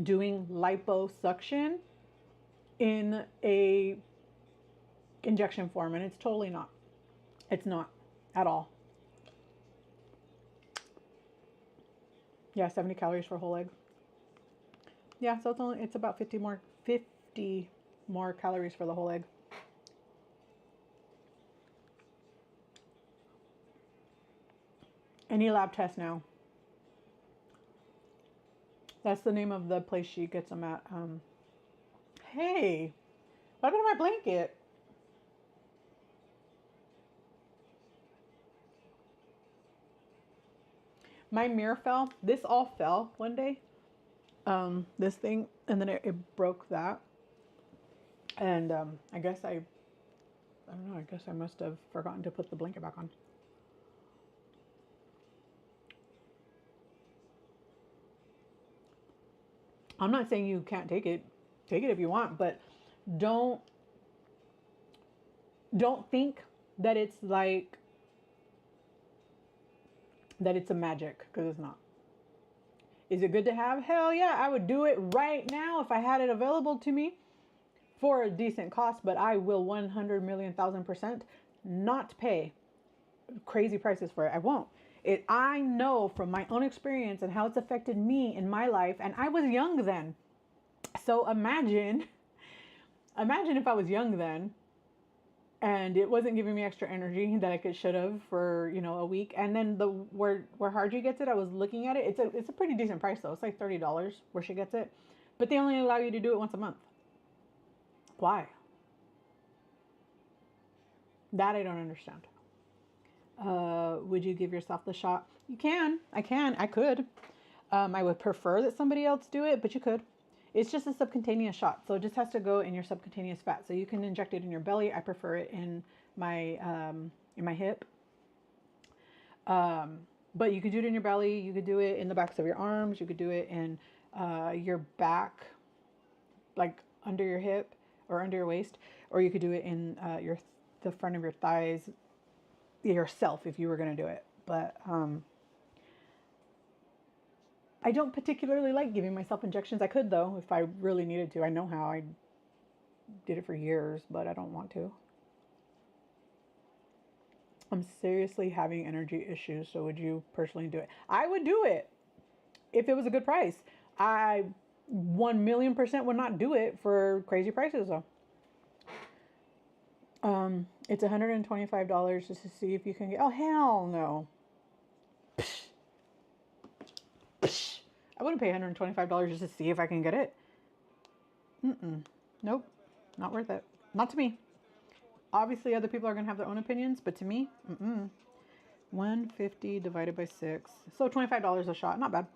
doing liposuction in a injection form, and it's totally not. It's not at all. Yeah, 70 calories for a whole egg. Yeah, so it's about 50 more calories for the whole egg. Any lab test now. That's the name of the place she gets them at. Hey, what happened to my blanket? My mirror fell. This all fell one day. This thing, and then it broke that. And I don't know, I guess I must have forgotten to put the blanket back on. I'm not saying you can't take it. Take it if you want, but don't think that it's like that it's a magic, because it's not. Is it good to have? Hell yeah, I would do it right now if I had it available to me for a decent cost, but I will 100,000,000% not pay crazy prices for it. I won't. I know from my own experience and how it's affected me in my life, and I was young then. So imagine if I was young then and it wasn't giving me extra energy that I should have for, a week. And then where Harji gets it, I was looking at it. It's a pretty decent price though. It's like $30 where she gets it, but they only allow you to do it once a month. Why? That I don't understand. Would you give yourself the shot? You can. I could. I would prefer that somebody else do it, but you could. It's just a subcutaneous shot, so it just has to go in your subcutaneous fat. So you can inject it in your belly. I prefer it in my hip. But you could do it in your belly. You could do it in the backs of your arms. You could do it in your back, like under your hip or under your waist, or you could do it in the front of your thighs yourself if you were going to do it. But I don't particularly like giving myself injections. I could though if I really needed to. I know how. I did it for years, but I don't want to. I'm seriously having energy issues, so would you personally do it? I would do it if it was a good price. I 1,000,000% would not do it for crazy prices though. It's $125 just to see if you can get. Oh hell no! Psh. Psh. I wouldn't pay $125 just to see if I can get it. Nope, not worth it. Not to me. Obviously, other people are gonna have their own opinions, but to me, 150 divided by 6, so $25 a shot. Not bad.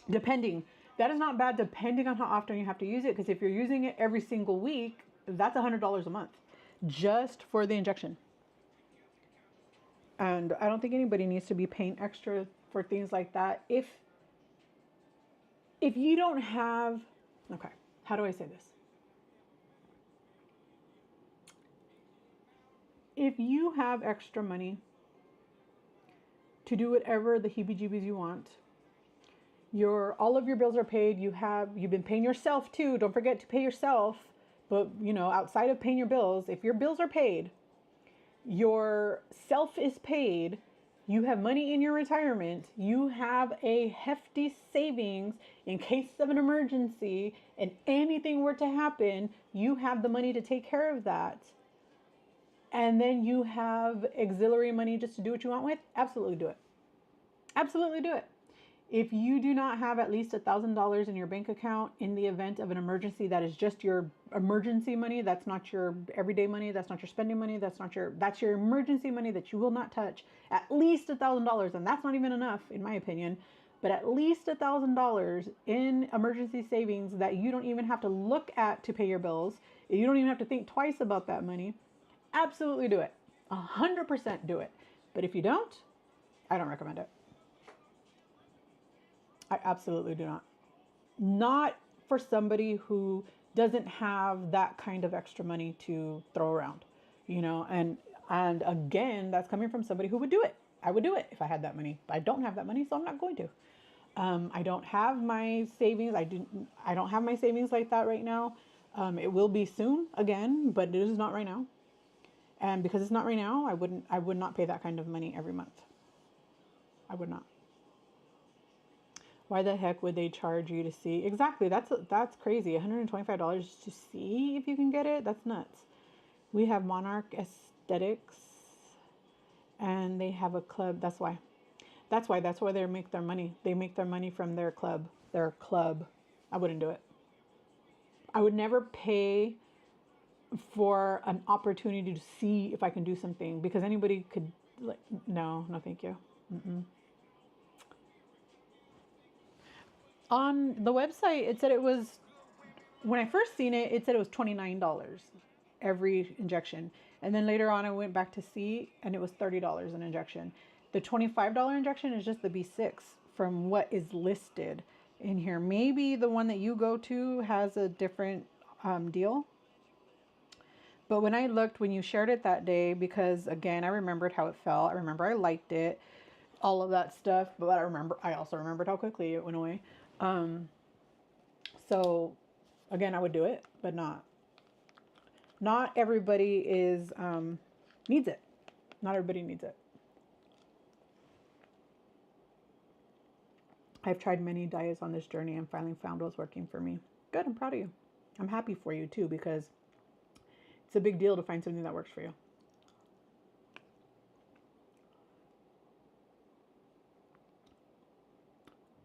Depending, that is not bad. Depending on how often you have to use it, because if you're using it every single week, that's $100 a month just for the injection. And I don't think anybody needs to be paying extra for things like that. If you don't have, okay, how do I say this? If you have extra money to do whatever the heebie-jeebies you want, all of your bills are paid. You've been paying yourself too. Don't forget to pay yourself. But outside of paying your bills, if your bills are paid, your self is paid, you have money in your retirement, you have a hefty savings in case of an emergency, and anything were to happen, you have the money to take care of that. And then you have auxiliary money just to do what you want with, absolutely do it. Absolutely do it. If you do not have at least $1,000 in your bank account in the event of an emergency, that is just your emergency money. That's not your everyday money. That's not your spending money. That's your emergency money that you will not touch. At least $1,000, and that's not even enough in my opinion, but at least $1,000 in emergency savings that you don't even have to look at to pay your bills. You don't even have to think twice about that money. Absolutely do it. 100% do it. But if you don't, I don't recommend it. I absolutely do not. Not for somebody who doesn't have that kind of extra money to throw around, and again, that's coming from somebody who would do it. I would do it if I had that money. I don't have that money, so I'm not going to. I don't have my savings. I don't have my savings like that right now. It will be soon again, but it is not right now. And because it's not right now, I would not pay that kind of money every month. I would not. Why the heck would they charge you to see? Exactly. That's crazy. $125 to see if you can get it. That's nuts. We have Monarch Aesthetics, and they have a club. That's why. That's why they make their money. They make their money from their club. Their club. I wouldn't do it. I would never pay for an opportunity to see if I can do something because anybody could, like, no, no, thank you. Mm-mm. On the website, it said it was, when I first seen it, it said it was $29 every injection. And then later on, I went back to see, and it was $30 an injection. The $25 injection is just the B6 from what is listed in here. Maybe the one that you go to has a different deal. But when I looked, when you shared it that day, because again, I remembered how it felt. I remember I liked it, all of that stuff. But I also remembered how quickly it went away. So again, I would do it, but not everybody is needs it. Not everybody needs it. I've tried many diets on this journey and finally found what's working for me. Good, I'm proud of you. I'm happy for you too, because it's a big deal to find something that works for you.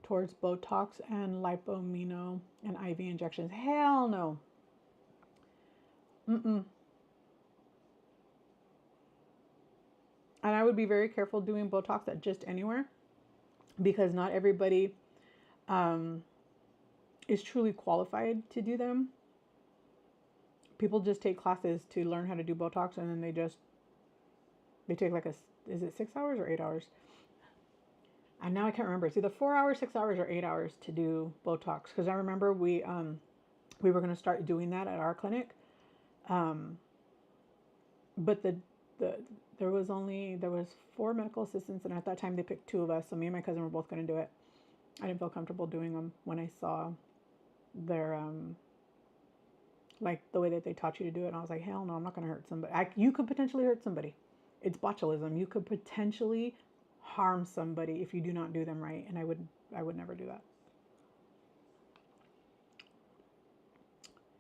Towards Botox and lipomino and IV injections. Hell no. Mm-mm. And I would be very careful doing Botox at just anywhere because not everybody is truly qualified to do them. People just take classes to learn how to do Botox, and then they take like is it 6 hours or 8 hours? And now I can't remember. It's either 4 hours, 6 hours, or 8 hours to do Botox. Because I remember we were going to start doing that at our clinic. But there was 4 medical assistants, and at that time they picked 2 of us. So me and my cousin were both going to do it. I didn't feel comfortable doing them when I saw their like the way that they taught you to do it. And I was like, hell no, I'm not going to hurt somebody. You could potentially hurt somebody. It's botulism. You could potentially harm somebody if you do not do them right. And I would never do that.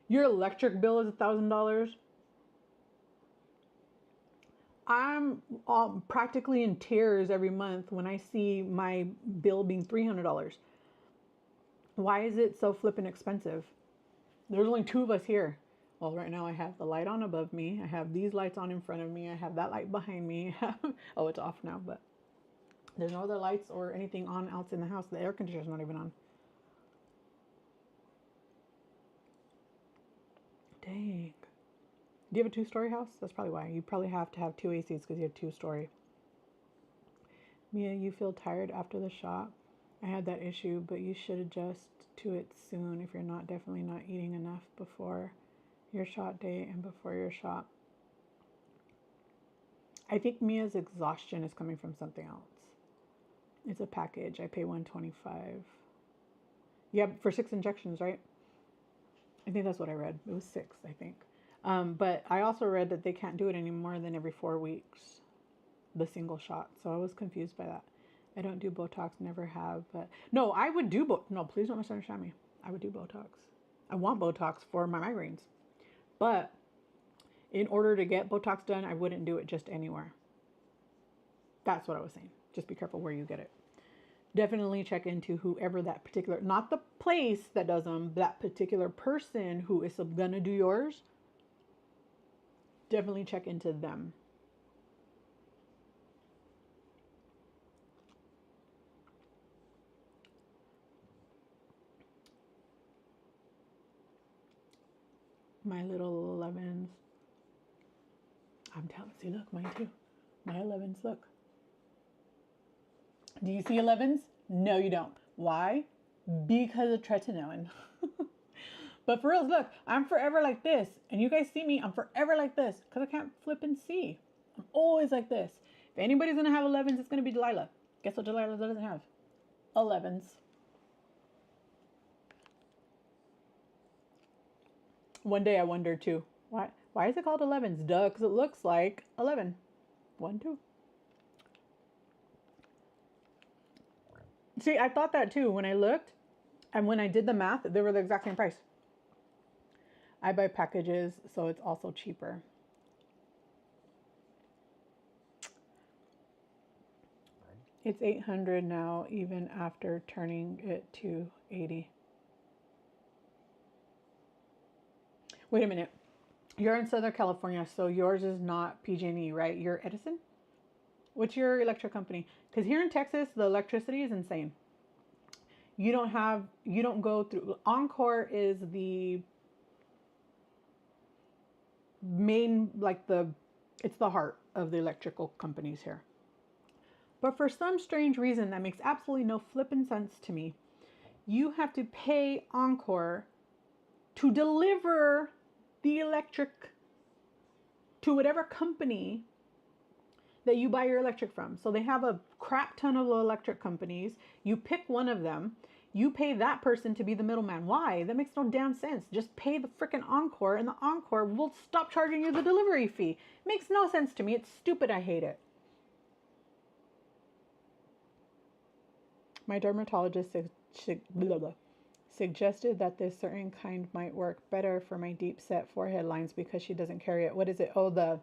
Your electric bill is $1,000. I'm practically in tears every month when I see my bill being $300. Why is it so flippin' expensive? There's only 2 of us here. Well, right now I have the light on above me. I have these lights on in front of me. I have that light behind me. Oh, it's off now, but there's no other lights or anything on else in the house. The air conditioner's not even on. Dang. Do you have a 2-story house? That's probably why. You probably have to have 2 ACs because you have 2-story. Mia, you feel tired after the shot? I had that issue, but you should adjust to it soon if you're definitely not eating enough before your shot day and before your shot. I think Mia's exhaustion is coming from something else. It's a package. I pay $125. Yeah, for 6 injections, right? I think that's what I read. It was 6, I think. But I also read that they can't do it any more than every 4 weeks, the single shot. So I was confused by that. I don't do Botox, never have. But no, I would do no, please don't misunderstand me. I would do Botox. I want Botox for my migraines. But in order to get Botox done, I wouldn't do it just anywhere. That's what I was saying. Just be careful where you get it. Definitely check into whoever that particular, not the place that does them, that particular person who is gonna do yours. Definitely check into them. My little 11s. I'm telling you, see, look, mine too. My 11s, look. Do you see 11s? No, you don't. Why? Because of tretinoin. But for real, look, I'm forever like this. And you guys see me, I'm forever like this because I can't flip and see. I'm always like this. If anybody's going to have 11s, it's going to be Delilah. Guess what Delilah doesn't have? 11s. One day I wondered too, why is it called 11s? Duh, because it looks like 11. 1, 2. See, I thought that too when I looked, and when I did the math, they were the exact same price. I buy packages, so it's also cheaper. It's 800 now, even after turning it to 80. Wait a minute. You're in Southern California, so yours is not PG&E, right? You're Edison? What's your electric company? Because here in Texas, the electricity is insane. You don't go through. Encore is the main, it's the heart of the electrical companies here. But for some strange reason that makes absolutely no flippin' sense to me, you have to pay Encore to deliver the electric to whatever company that you buy your electric from. So they have a crap ton of electric companies. You pick one of them. You pay that person to be the middleman. Why? That makes no damn sense. Just pay the freaking Encore and the Encore will stop charging you the delivery fee. Makes no sense to me. It's stupid. I hate it. My dermatologist suggested that this certain kind might work better for my deep set forehead lines because she doesn't carry it. What is it? Oh, the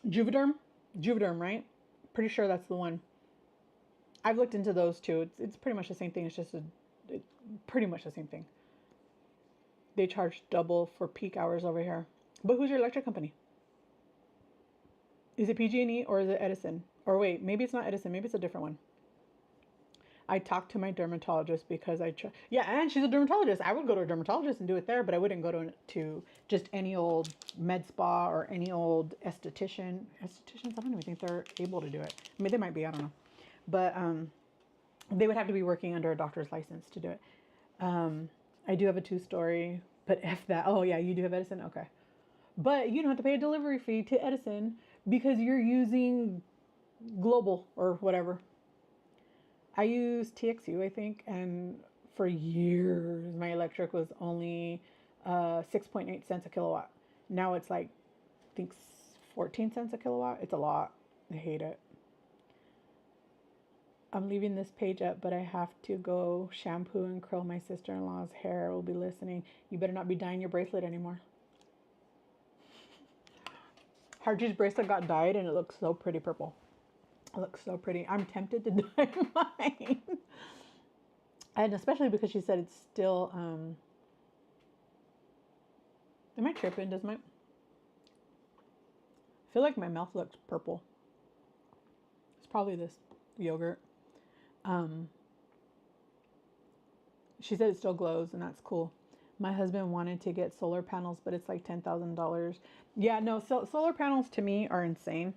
Juvederm? Juvederm, right? Pretty sure that's the one. I've looked into those too. It's pretty much the same thing. It's just pretty much the same thing. They charge double for peak hours over here. But who's your electric company? Is it PG&E or is it Edison? Or wait, maybe it's not Edison. Maybe it's a different one. I talked to my dermatologist because yeah, and she's a dermatologist. I would go to a dermatologist and do it there, but I wouldn't go to just any old med spa or any old esthetician. Estheticians, I don't even think they're able to do it. I mean, they might be, I don't know. But they would have to be working under a doctor's license to do it. I do have a 2-story, but F that. Oh yeah, you do have Edison? Okay. But you don't have to pay a delivery fee to Edison because you're using Global or whatever. I use TXU, I think, and for years my electric was only 6.8 cents a kilowatt. Now it's like, I think 14 cents a kilowatt. It's a lot. I hate it. I'm leaving this page up, but I have to go shampoo and curl my sister-in-law's hair. Will be listening. You better not be dyeing your bracelet anymore. Harji's bracelet got dyed and it looks so pretty purple. It looks so pretty. I'm tempted to dye mine. And especially because she said it's still, am I tripping? I feel like my mouth looks purple. It's probably this yogurt. She said it still glows and that's cool. My husband wanted to get solar panels, but it's like $10,000. Yeah, no, so solar panels to me are insane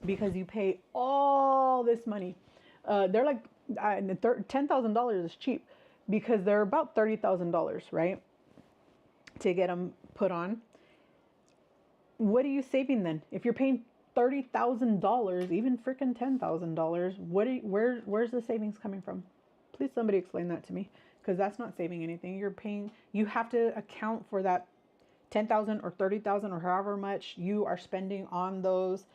because you pay all this money. They're like, $10,000 is cheap because they're about $30,000, right? To get them put on. What are you saving then? If you're paying $30,000, even freaking $10,000, where's the savings coming from? Please somebody explain that to me, because that's not saving anything. You have to account for that 10,000 or 30,000 or however much you are spending on those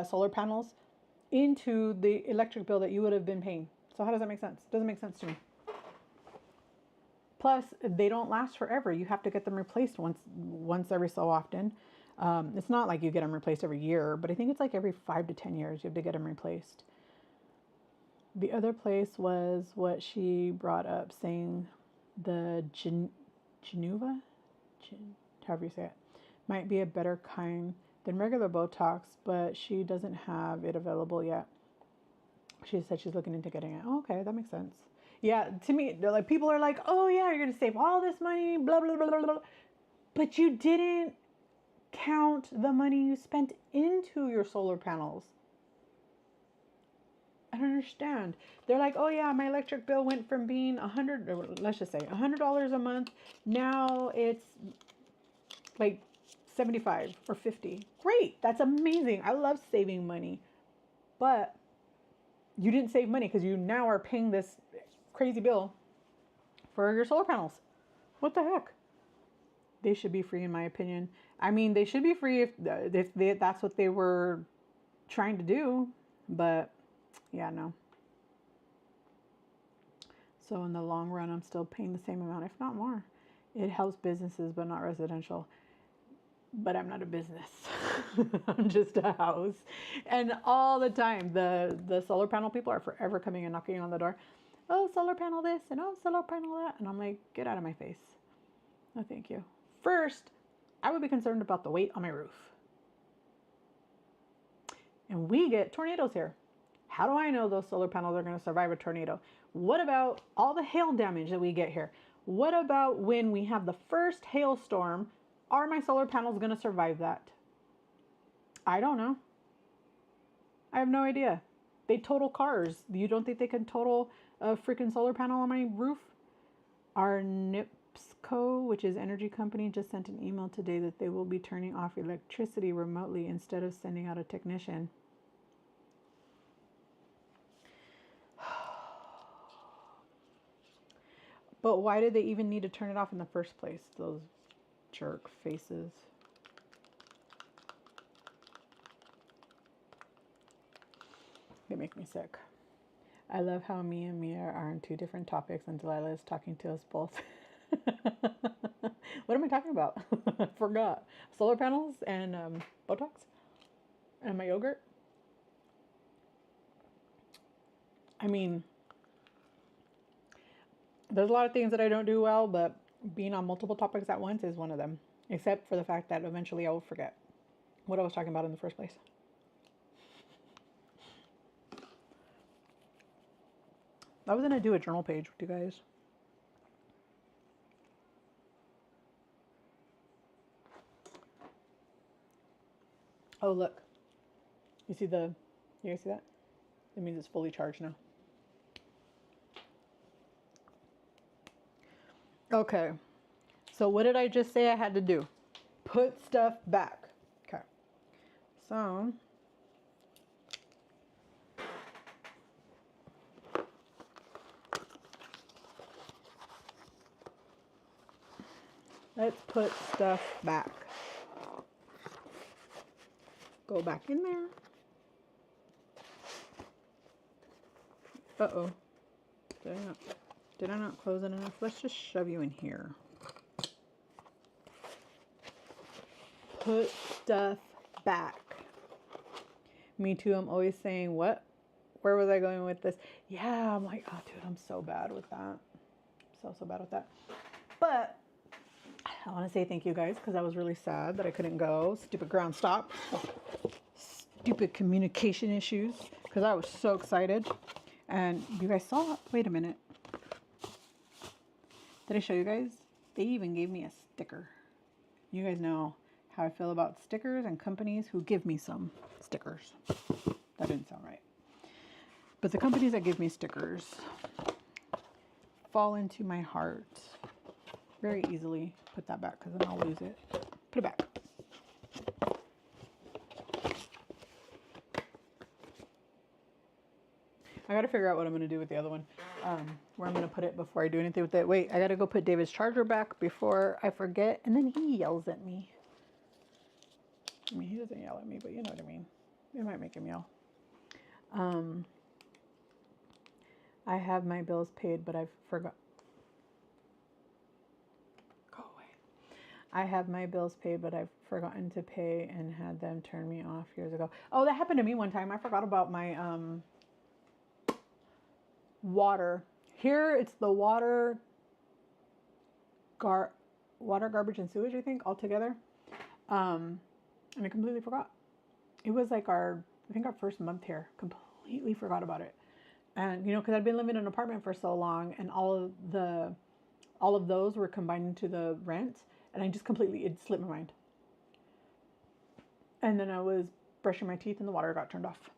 solar panels into the electric bill that you would have been paying. So how does that make sense? It doesn't make sense to me. Plus, they don't last forever. You have to get them replaced once every so often. It's not like you get them replaced every year, but I think it's like every 5 to 10 years you have to get them replaced. The other place was what she brought up, saying the Geneva, however you say it, might be a better kind than regular Botox, but she doesn't have it available yet. She said she's looking into getting it. Oh, okay, that makes sense. Yeah, to me, like people are like, oh yeah, you're gonna save all this money, blah blah blah blah blah, but you didn't count the money you spent into your solar panels. I don't understand. They're like, oh yeah, my electric bill went from being let's just say $100 a month. Now it's like 75 or 50. Great. That's amazing. I love saving money. But you didn't save money because you now are paying this crazy bill for your solar panels. What the heck? They should be free, in my opinion. I mean, they should be free if that's what they were trying to do. But yeah, no. So in the long run, I'm still paying the same amount, if not more. It helps businesses, but not residential. But I'm not a business. I'm just a house. And all the time, the solar panel people are forever coming and knocking on the door. Oh, solar panel this and oh, solar panel that. And I'm like, get out of my face. No, thank you. First, I would be concerned about the weight on my roof. And we get tornadoes here. How do I know those solar panels are going to survive a tornado? What about all the hail damage that we get here? What about when we have the first hailstorm? Are my solar panels going to survive that? I don't know. I have no idea. They total cars. You don't think they can total a freaking solar panel on my roof? Our NIPSCO, which is energy company, just sent an email today that they will be turning off electricity remotely instead of sending out a technician. But why did they even need to turn it off in the first place? Those jerk faces. They make me sick. I love how me and Mia are on two different topics and Delilah is talking to us both. What am I talking about? I forgot. Solar panels and Botox and my yogurt. I mean, there's a lot of things that I don't do well, but being on multiple topics at once is one of them. Except for the fact that eventually I will forget what I was talking about in the first place. I was going to do a journal page with you guys. Oh, look. You guys see that? It means it's fully charged now. Okay. So what did I just say I had to do? Put stuff back. Okay. So let's put stuff back. Go back in there. Uh-oh. Did I not close it enough? Let's just shove you in here. Put stuff back. Me too. I'm always saying, what? Where was I going with this? Yeah, I'm like, oh, dude, I'm so bad with that. So bad with that. But I want to say thank you guys because I was really sad that I couldn't go. Stupid ground stop. Stupid communication issues because I was so excited. And you guys saw, wait a minute. Did I show you guys? They even gave me a sticker. You guys know how I feel about stickers and companies who give me some stickers. That didn't sound right. But the companies that give me stickers fall into my heart very easily. Put that back because then I'll lose it. Put it back. I gotta figure out what I'm gonna do with the other one. Where I'm gonna put it before I do anything with it. Wait, I gotta go put David's charger back before I forget, and then he yells at me. I mean, he doesn't yell at me, but you know what I mean. It might make him yell. I have my bills paid, but I've forgot. Go away. I have my bills paid, but I've forgotten to pay and had them turn me off years ago. Oh, that happened to me one time. I forgot about my water. Here it's the water, garbage and sewage, I think, all together. And I completely forgot. It was like I think our first month here. Completely forgot about it. And you know, because I'd been living in an apartment for so long, and all of those were combined into the rent, and I just it slipped my mind. And then I was brushing my teeth, and the water got turned off.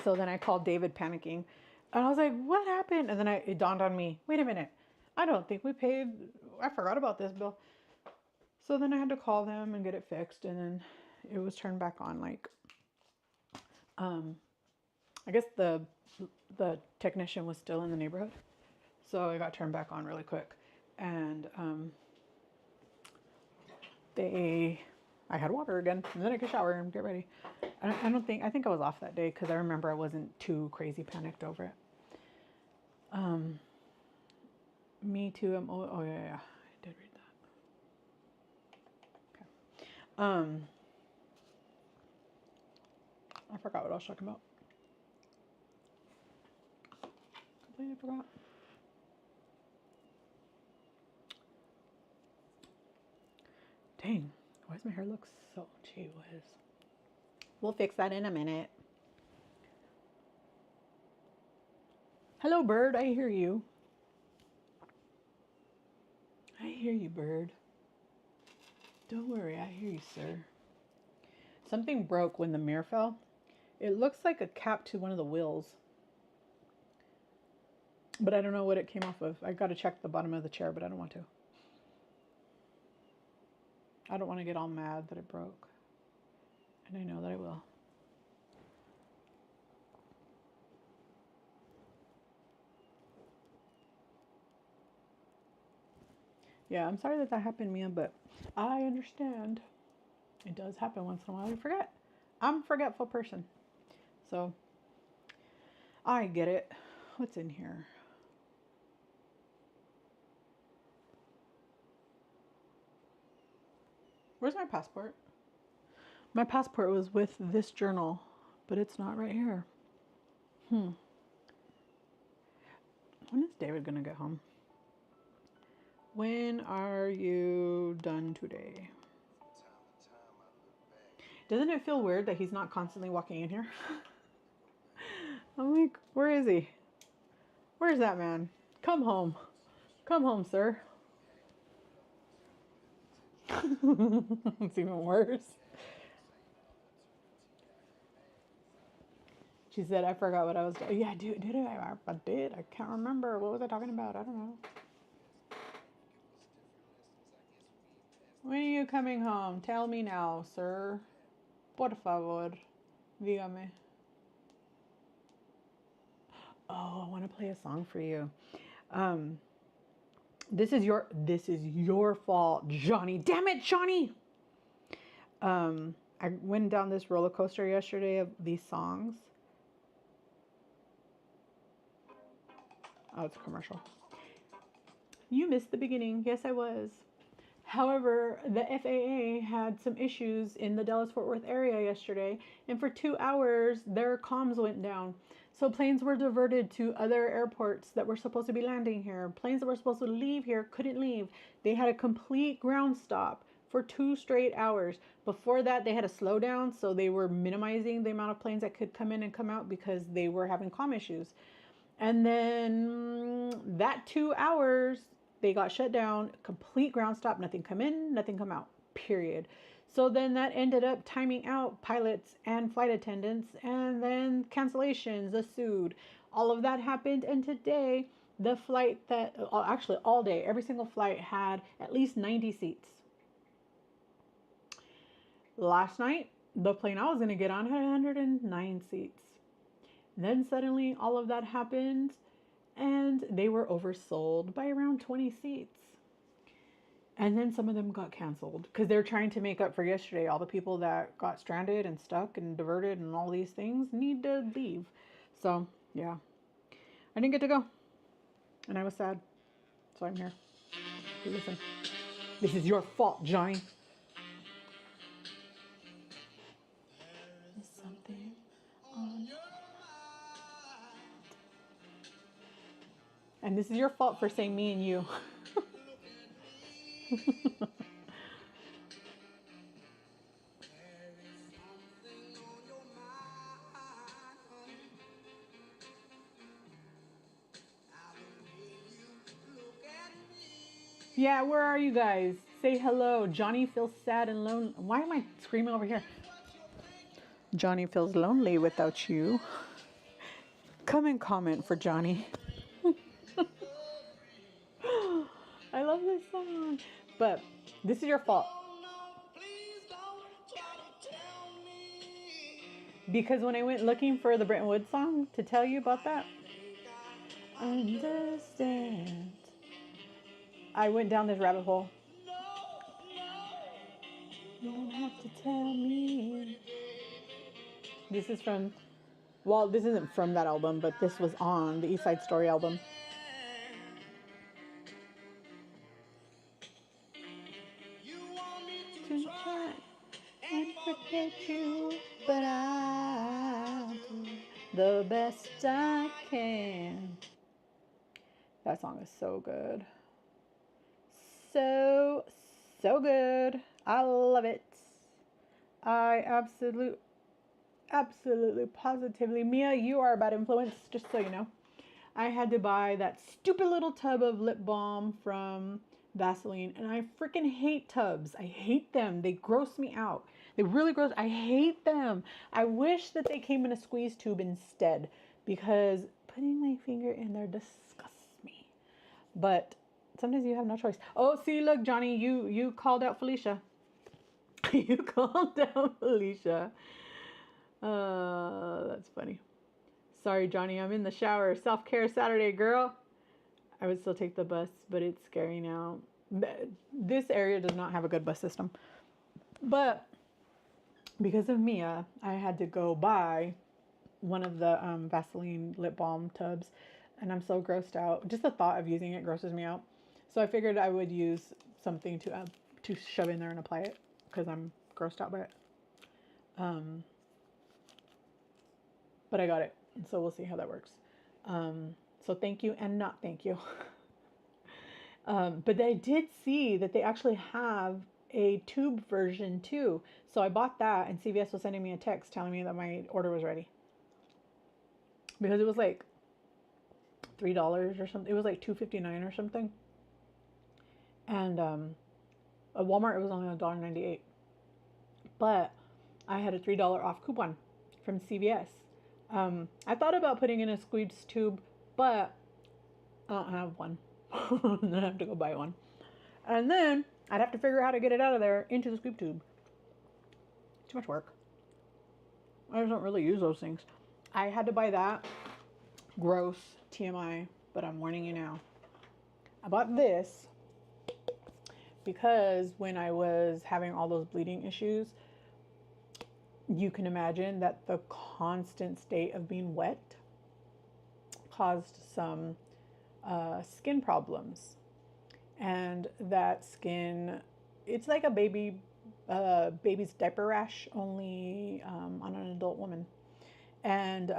So then I called David, panicking, and I was like, "What happened?" And then it dawned on me. Wait a minute. I don't think we paid. I forgot about this bill. So then I had to call them and get it fixed, and then it was turned back on. Like, I guess the technician was still in the neighborhood, so it got turned back on really quick. And I had water again, and then I could shower and get ready. I think I was off that day because I remember I wasn't too crazy panicked over it. Me too. Oh yeah, I did read that. Okay. I forgot what I was talking about. Completely forgot. Dang, why does my hair look so, gee whiz. We'll fix that in a minute. Hello, bird, I hear you. I hear you, bird. Don't worry, I hear you, sir. Something broke when the mirror fell. It looks like a cap to one of the wheels. But I don't know what it came off of. I gotta check the bottom of the chair, but I don't want to. I don't want to get all mad that it broke. And I know that I will. Yeah, I'm sorry that happened, Mia, but I understand. It does happen once in a while. You forget. I'm a forgetful person. So, I get it. What's in here? Where's my passport? My passport was with this journal, but it's not right here. When is David gonna get home? When are you done today? Doesn't it feel weird that he's not constantly walking in here? I'm like, where is he? Where's that man? Come home. Come home, sir. It's even worse. She said, I forgot what I was doing. Yeah, did I? I did. I can't remember. What was I talking about? I don't know. When are you coming home? Tell me now, sir. Por favor. Dígame. Oh, I want to play a song for you. This is your fault, Johnny. Damn it, Johnny. I went down this roller coaster yesterday of these songs. Oh, it's a commercial. You missed the beginning. Yes, I was. However, the FAA had some issues in the Dallas-Fort Worth area yesterday, and for 2 hours, their comms went down. So planes were diverted to other airports that were supposed to be landing here. Planes that were supposed to leave here couldn't leave. They had a complete ground stop for 2 straight hours. Before that, they had a slowdown, so they were minimizing the amount of planes that could come in and come out because they were having comm issues. And then that 2 hours, they got shut down, complete ground stop, nothing come in, nothing come out, period. So then that ended up timing out pilots and flight attendants, and then cancellations ensued. All of that happened, and today, the flight that, actually all day, every single flight had at least 90 seats. Last night, the plane I was going to get on had 109 seats. Then suddenly all of that happened, and they were oversold by around 20 seats. And then some of them got canceled because they're trying to make up for yesterday. All the people that got stranded and stuck and diverted and all these things need to leave. So, yeah. I didn't get to go. And I was sad. So I'm here. Hey, listen. This is your fault, Johnny. There's something on your mind. And this is your fault for saying me and you. Yeah, where are you guys? Say hello. Johnny feels sad and lonely. Why am I screaming over here? Johnny feels lonely without you. Come and comment for Johnny. I love this song. But this is your fault. Because when I went looking for the Brentwood song to tell you about that, understand. I went down this rabbit hole. to tell me. This is from, well, this isn't from that album, but this was on the East Side Story album. To try and forget you, but I'll do the best I can. That song is so good. So good. I love it. I absolutely, positively. Mia, you are a bad influence, just so you know. I had to buy that stupid little tub of lip balm from Vaseline, and I freaking hate tubs. I hate them. They gross me out. They really gross. I hate them. I wish that they came in a squeeze tube instead, because putting my finger in there disgusts me. But sometimes you have no choice. Oh, see, look, Johnny, you called out Felicia. You called out Felicia. That's funny. Sorry, Johnny, I'm in the shower. Self-care Saturday, girl. I would still take the bus, but it's scary now. This area does not have a good bus system. But because of Mia, I had to go buy one of the Vaseline lip balm tubs, and I'm so grossed out. Just the thought of using it grosses me out. So I figured I would use something to shove in there and apply it, because I'm grossed out by it. But I got it, so we'll see how that works. So thank you and not thank you. But I did see that they actually have a tube version too. So I bought that, and CVS was sending me a text telling me that my order was ready. Because it was like $3 or something. It was like $2.59 or something. And at Walmart it was only $1.98. But I had a $3 off coupon from CVS. I thought about putting in a squeeze tube, but I don't have one. Then I have to go buy one. And then I'd have to figure out how to get it out of there into the squeeze tube. Too much work. I just don't really use those things. I had to buy that. Gross. TMI. But I'm warning you now. I bought this because when I was having all those bleeding issues, you can imagine that the constant state of being wet caused some skin problems. And that skin, it's like a baby's diaper rash, only on an adult woman. And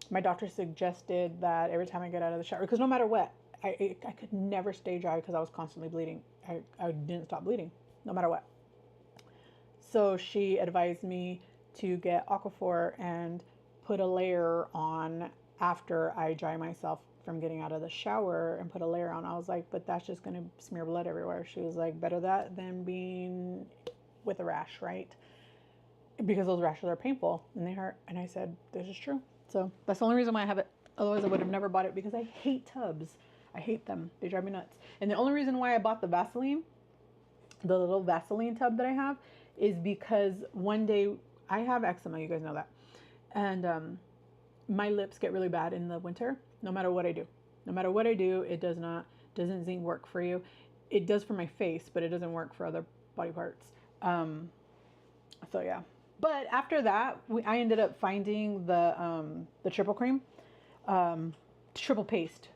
my doctor suggested that every time I get out of the shower, because no matter what, I could never stay dry because I was constantly bleeding. I didn't stop bleeding, no matter what. So she advised me to get Aquaphor and put a layer on after I dry myself from getting out of the shower, and put a layer on. I was like, but that's just going to smear blood everywhere. She was like, better that than being with a rash, right? Because those rashes are painful and they hurt. And I said, this is true. So that's the only reason why I have it. Otherwise I would have never bought it, because I hate tubs. I hate them. They drive me nuts. And the only reason why I bought the Vaseline, the little Vaseline tub that I have, is because one day, I have eczema, you guys know that. And my lips get really bad in the winter, no matter what I do. No matter what I do, it doesn't seem work for you. It does for my face, but it doesn't work for other body parts. So yeah. But after that, I ended up finding the triple cream, triple paste.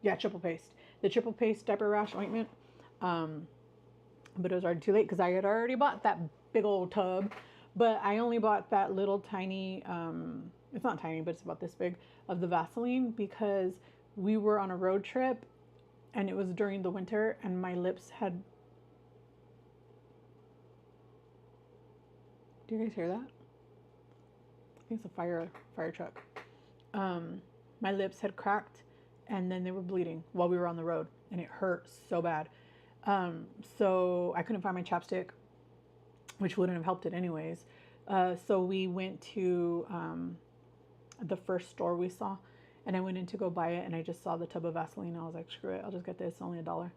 Yeah, triple paste. The triple paste diaper rash ointment. But it was already too late because I had already bought that big old tub. But I only bought that little tiny, it's not tiny, but it's about this big, of the Vaseline, because we were on a road trip and it was during the winter and my lips had... Do you guys hear that? I think it's a fire truck. My lips had cracked and then they were bleeding while we were on the road, and it hurt so bad. So I couldn't find my chapstick, which wouldn't have helped it anyways. So we went to the first store we saw, and I went in to go buy it, and I just saw the tub of Vaseline. I was like, screw it, I'll just get this. It's only $1.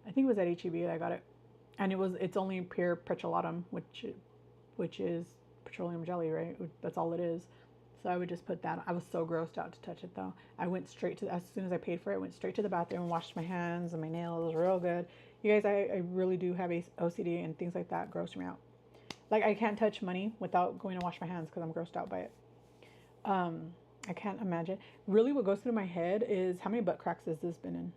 I think it was at HEB that I got it, and it's only pure petrolatum, which is petroleum jelly, right? That's all it is. So I would just put that. I was so grossed out to touch it though. I went straight to, as soon as I paid for it, I went straight to the bathroom and washed my hands and my nails. It was real good. You guys, I really do have OCD, and things like that gross me out. Like I can't touch money without going to wash my hands because I'm grossed out by it. I can't imagine. Really, what goes through my head is how many butt cracks has this been in?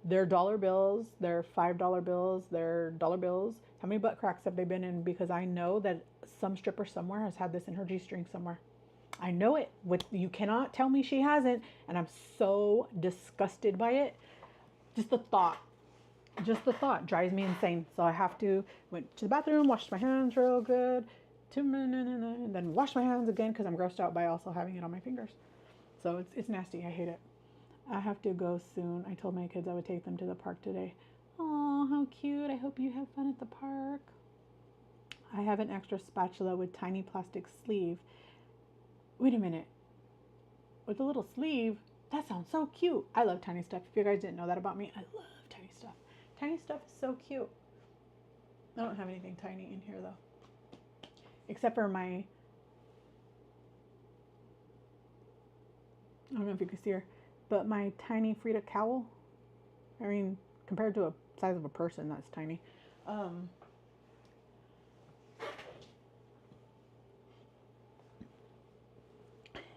They're dollar bills, they're $5 bills, they're dollar bills. How many butt cracks have they been in? Because I know that some stripper somewhere has had this in her G-string somewhere. I know it. With you cannot tell me she hasn't, and I'm so disgusted by it. Just the thought drives me insane. So I have to went to the bathroom, washed my hands real good, 2 minutes, and then wash my hands again because I'm grossed out by also having it on my fingers. So it's nasty. I hate it. I have to go soon. I told my kids I would take them to the park today. Oh, how cute. I hope you have fun at the park. I have an extra spatula with tiny plastic sleeve. Wait a minute. With a little sleeve? That sounds so cute. I love tiny stuff. If you guys didn't know that about me, I love tiny stuff. Tiny stuff is so cute. I don't have anything tiny in here though. Except for my, I don't know if you can see her, but my tiny Frida cowl. I mean, compared to a size of a person, that's tiny.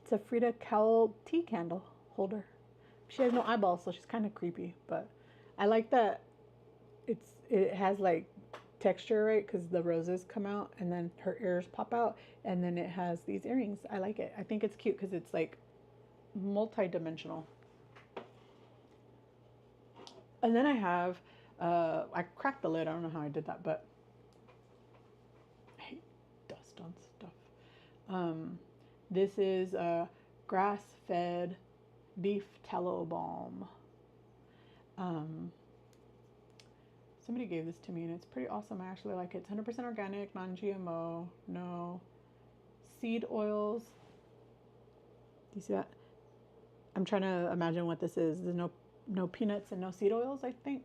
It's a Frida cowl tea candle holder. She has no eyeballs, so she's kind of creepy, but I like that it has like texture, right? Because the roses come out and then her ears pop out, and then it has these earrings. I like it. I think it's cute because it's like multi-dimensional. And then I have, I cracked the lid. I don't know how I did that, but I hate dust on stuff. This is a grass-fed beef tallow balm. Somebody gave this to me and it's pretty awesome. I actually like it. It's 100% organic, non-GMO, no seed oils. Do you see that? I'm trying to imagine what this is. There's no peanuts and no seed oils, I think.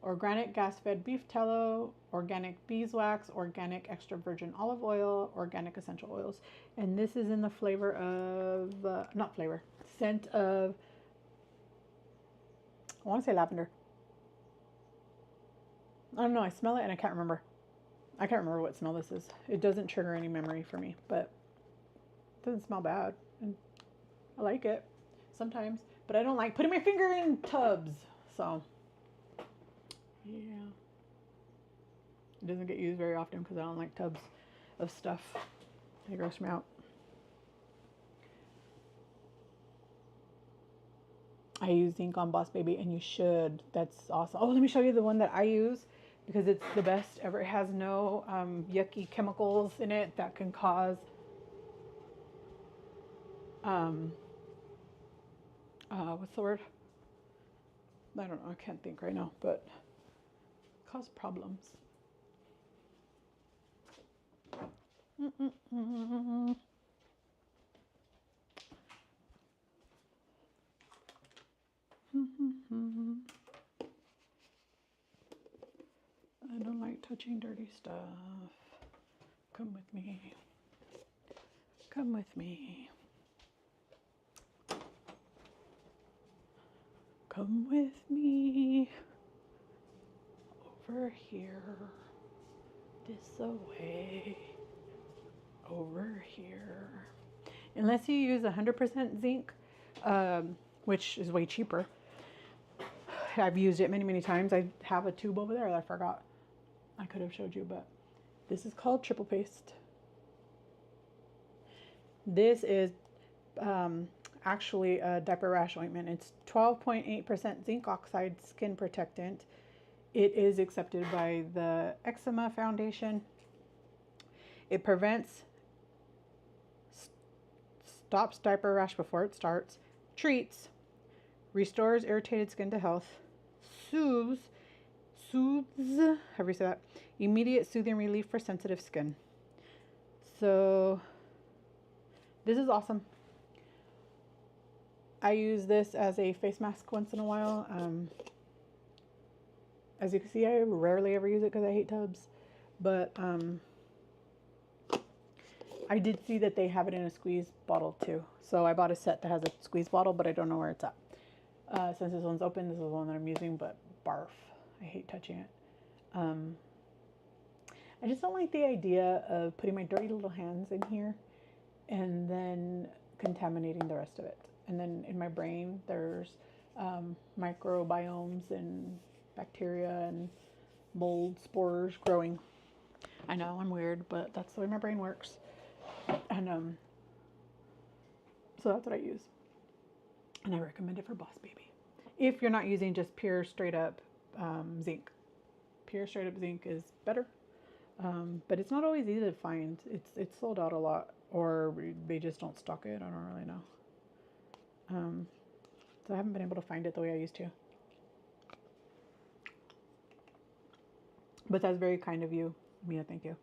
Organic gas-fed beef tallow, organic beeswax, organic extra virgin olive oil, organic essential oils. And this is in the flavor of, not flavor, scent of, I want to say lavender. I don't know, I smell it and I can't remember. I can't remember what smell this is. It doesn't trigger any memory for me, but it doesn't smell bad. And I like it sometimes, but I don't like putting my finger in tubs. So, yeah. It doesn't get used very often because I don't like tubs of stuff. They gross me out. I use zinc on Boss Baby, and you should. That's awesome. Oh, let me show you the one that I use because it's the best ever. It has no yucky chemicals in it that can cause what's the word? I don't know. I can't think right now, but cause problems. I don't like touching dirty stuff. Come with me. Come with me. Come with me. Over here. This away. Over here. Unless you use 100% zinc, which is way cheaper. I've used it many, many times. I have a tube over there that I forgot. I could have showed you, but this is called triple paste. This is actually a diaper rash ointment. It's 12.8% zinc oxide skin protectant. It is accepted by the Eczema Foundation. It prevents, stops diaper rash before it starts, treats, restores irritated skin to health, soothes, however you say that, immediate soothing relief for sensitive skin. So this is awesome. I use this as a face mask once in a while. As you can see, I rarely ever use it because I hate tubs, but I did see that they have it in a squeeze bottle too. So I bought a set that has a squeeze bottle, but I don't know where it's at. Since this one's open, this is the one that I'm using, but barf. I hate touching it. Um, I just don't like the idea of putting my dirty little hands in here and then contaminating the rest of it. And then in my brain, there's microbiomes and bacteria and mold spores growing. I know I'm weird, but that's the way my brain works. And so that's what I use. And I recommend it for Boss Baby. If you're not using just pure straight up zinc. Pure straight up zinc is better. But it's not always easy to find. It's sold out a lot, or they just don't stock it. I don't really know. So I haven't been able to find it the way I used to. But that's very kind of you, Mia. Thank you.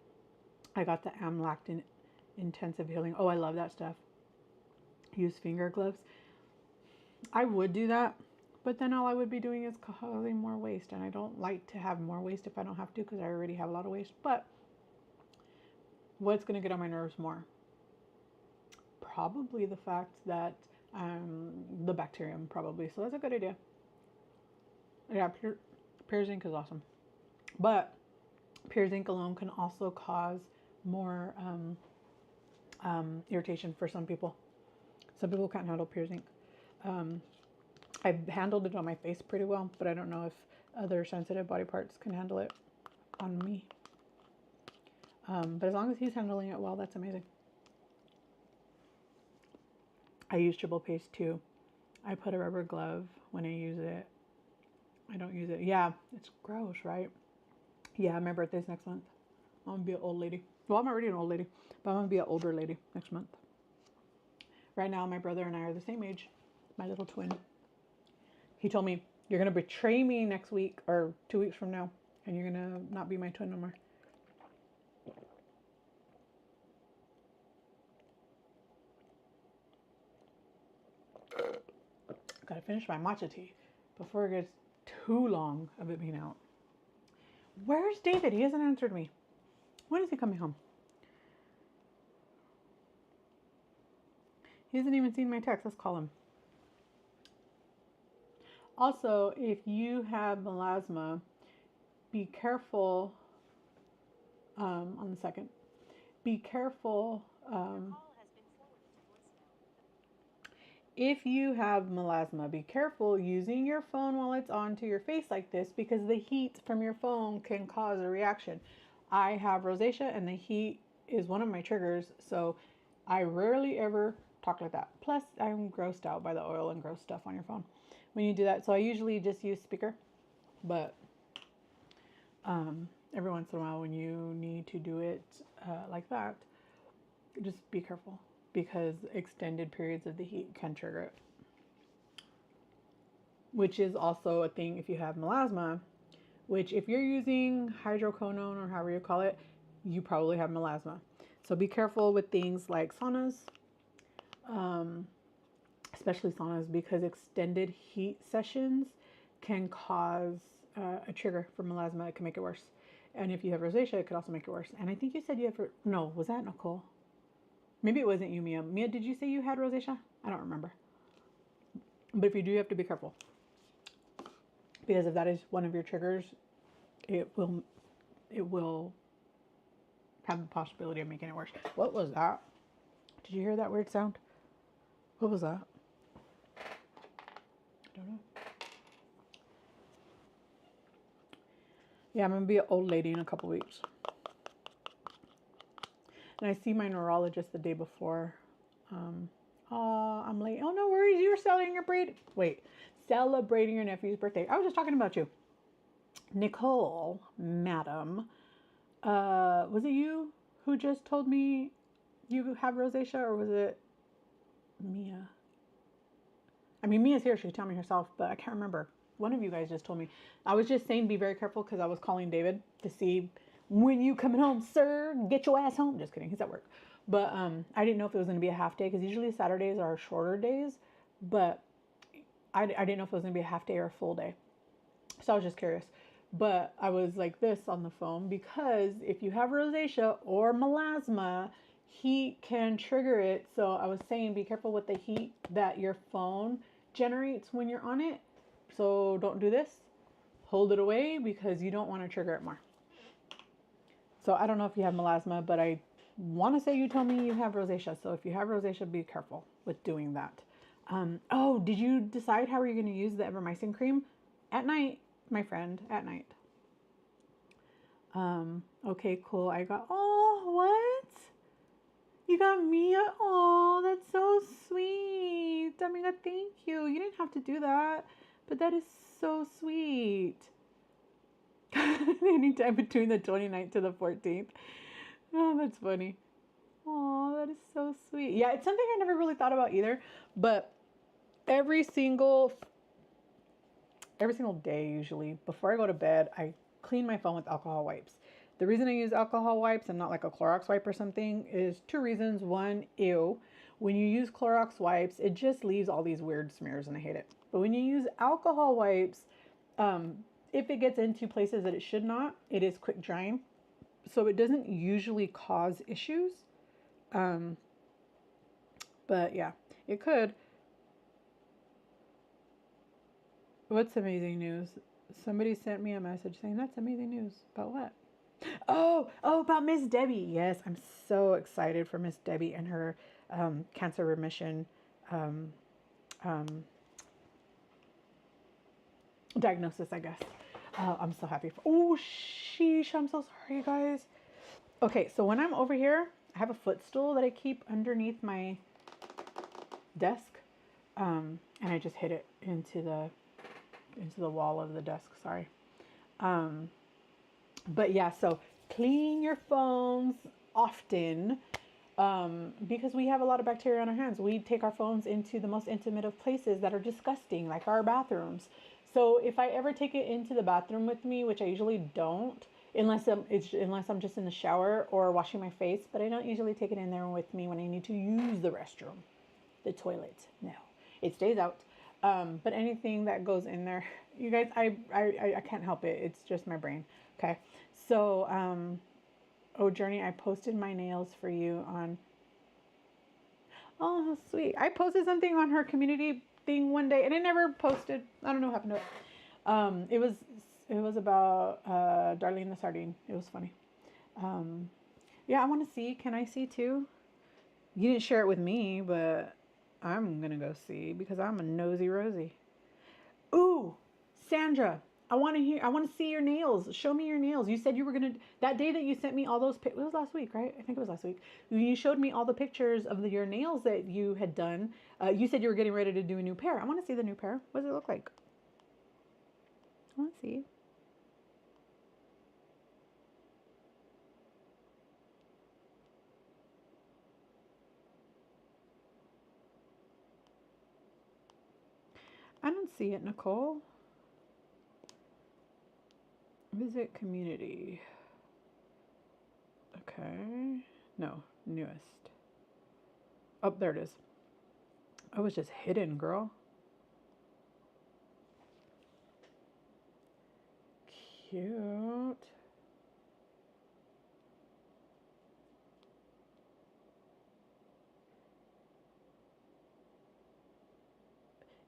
I got the Amlactin Intensive Healing. Oh, I love that stuff. Use finger gloves. I would do that, but then all I would be doing is causing more waste, and I don't like to have more waste if I don't have to, because I already have a lot of waste. But what's going to get on my nerves more? Probably the fact that the bacterium, probably. So that's a good idea. Yeah, pure zinc is awesome. But pure zinc alone can also cause more irritation for some people. Some people can't handle pure zinc. I've handled it on my face pretty well, but I don't know if other sensitive body parts can handle it on me. But as long as he's handling it well, that's amazing. I use triple paste too. I put a rubber glove when I use it. I don't use it. Yeah, it's gross, right? Yeah, my birthday's next month. I'm gonna be an old lady. Well, I'm already an old lady, but I'm gonna be an older lady next month. Right now, my brother and I are the same age. My little twin. He told me, you're gonna betray me next week or 2 weeks from now, and you're gonna not be my twin no more. Gotta finish my matcha tea before it gets too long of it being out. Where's David? He hasn't answered me. When is he coming home? He hasn't even seen my text. Let's call him. Also, if you have melasma, be careful. On the second, be careful. If you have melasma, be careful using your phone while it's on to your face like this, because the heat from your phone can cause a reaction. I have rosacea, and the heat is one of my triggers, so I rarely ever talk like that. Plus, I'm grossed out by the oil and gross stuff on your phone when you do that. So I usually just use speaker, but every once in a while when you need to do it like that, just be careful, because extended periods of the heat can trigger it. Which is also a thing if you have melasma, which if you're using hydroquinone or however you call it, you probably have melasma. So be careful with things like saunas, especially saunas, because extended heat sessions can cause a trigger for melasma. It can make it worse. And if you have rosacea, it could also make it worse. And I think you said you have, no, was that Nicole? Maybe it wasn't you, Mia. Mia, did you say you had rosacea? I don't remember. But if you do, you have to be careful. Because if that is one of your triggers, it will have the possibility of making it worse. What was that? Did you hear that weird sound? What was that? I don't know. Yeah, I'm going to be an old lady in a couple weeks. And I see my neurologist the day before. Oh, I'm late. Oh, no worries. You're celebrating your nephew's birthday. I was just talking about you. Nicole, madam, was it you who just told me you have rosacea, or was it Mia? I mean, Mia's here. She could tell me herself, but I can't remember. One of you guys just told me. I was just saying be very careful, because I was calling David to see when you coming home, sir. Get your ass home. Just kidding. He's at work. But I didn't know if it was going to be a half day, because usually Saturdays are shorter days. But I didn't know if it was going to be a half day or a full day. So I was just curious. But I was like this on the phone, because if you have rosacea or melasma, heat can trigger it. So I was saying be careful with the heat that your phone generates when you're on it. So don't do this. Hold it away, because you don't want to trigger it more. So I don't know if you have melasma, but I want to say you told me you have rosacea. So if you have rosacea, be careful with doing that. Oh, did you decide how are you going to use the Evermycin cream? At night, my friend, at night. Okay, cool. I got, oh, what? You got me? Oh, that's so sweet. Amiga, thank you. You didn't have to do that, but that is so sweet. Anytime between the 29th to the 14th. Oh, that's funny. Oh, that is so sweet. Yeah, it's something I never really thought about either, but every single day usually before I go to bed, I clean my phone with alcohol wipes. The reason I use alcohol wipes and not like a Clorox wipe or something is two reasons. One, ew. When you use Clorox wipes, it just leaves all these weird smears and I hate it. But when you use alcohol wipes, if it gets into places that it should not, it is quick drying. So it doesn't usually cause issues. But yeah, it could. What's amazing news? Somebody sent me a message saying that's amazing news. About what? Oh, about Miss Debbie. Yes, I'm so excited for Miss Debbie and her cancer remission um, um, diagnosis, I guess. I'm so happy for. Oh, sheesh! I'm so sorry, guys. Okay, so when I'm over here, I have a footstool that I keep underneath my desk, and I just hit it into the wall of the desk. Sorry. But yeah, so clean your phones often, because we have a lot of bacteria on our hands. We take our phones into the most intimate of places that are disgusting, like our bathrooms. So if I ever take it into the bathroom with me, which I usually don't, unless I'm just in the shower or washing my face, but I don't usually take it in there with me when I need to use the restroom, the toilet. No, it stays out. But anything that goes in there, you guys, I can't help it. It's just my brain. Okay. So, oh, Journey, I posted my nails for you on. Oh, how sweet. I posted something on her community thing one day and it never posted. I don't know what happened to it. It was about Darlene the Sardine. It was funny. Yeah, I want to see. Can I see too? You didn't share it with me, but I'm gonna go see because I'm a nosy Rosie. Ooh, Sandra, I want to see your nails. Show me your nails. You said you were going to, that day that you sent me all those, it was last week, right? I think it was last week. You showed me all the pictures of your nails that you had done. You said you were getting ready to do a new pair. I want to see the new pair. What does it look like? I want to see. I don't see it, Nicole. Visit community. Okay. No, newest. Oh, there it is. Oh, it was just hidden, girl. Cute.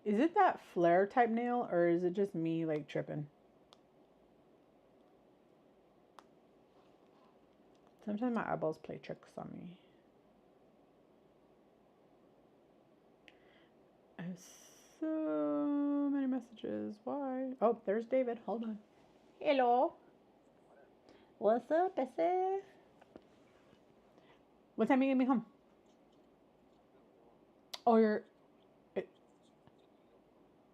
Is it that flare type nail or is it just me like tripping? Sometimes my eyeballs play tricks on me. I have so many messages. Why? Oh, there's David. Hold on. Hello. What's up, SF? What time are you gonna be home? Oh,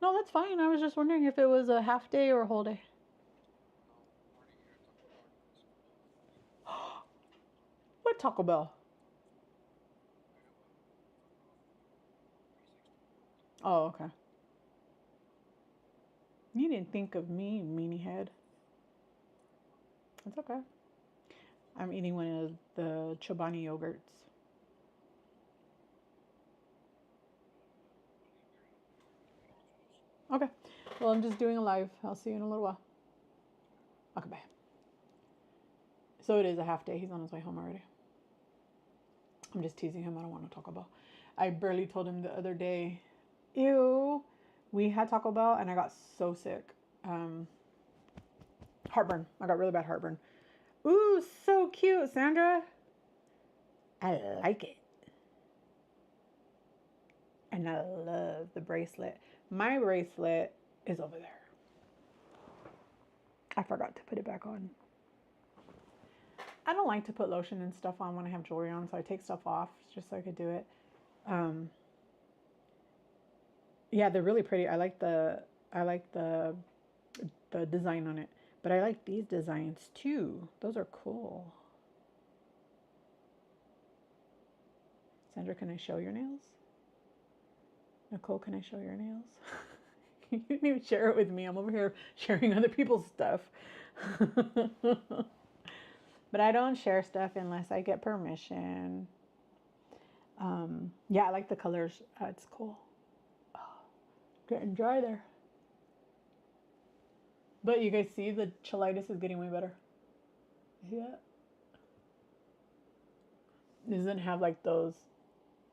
no, that's fine. I was just wondering if it was a half day or a whole day. What Taco Bell? Oh, okay. You didn't think of me, meanie head. It's okay. I'm eating one of the Chobani yogurts. Okay. Well, I'm just doing a live. I'll see you in a little while. Okay, bye. So it is a half day. He's on his way home already. I'm just teasing him. I don't want to Taco Bell. I barely told him the other day, ew, we had Taco Bell and I got so sick. Heartburn. I got really bad heartburn. Ooh, so cute, Sandra. I like it. And I love the bracelet. My bracelet is over there. I forgot to put it back on. I don't like to put lotion and stuff on when I have jewelry on, so I take stuff off just so I could do it. Yeah, they're really pretty. I like the design on it, but I like these designs too. Those are cool. Sandra, can I show your nails? Nicole, can I show your nails? You didn't even share it with me. I'm over here sharing other people's stuff. But I don't share stuff unless I get permission. Yeah, I like the colors. It's cool. Oh, getting dry there. But you guys see the cheilitis is getting way better. See that? It doesn't have like those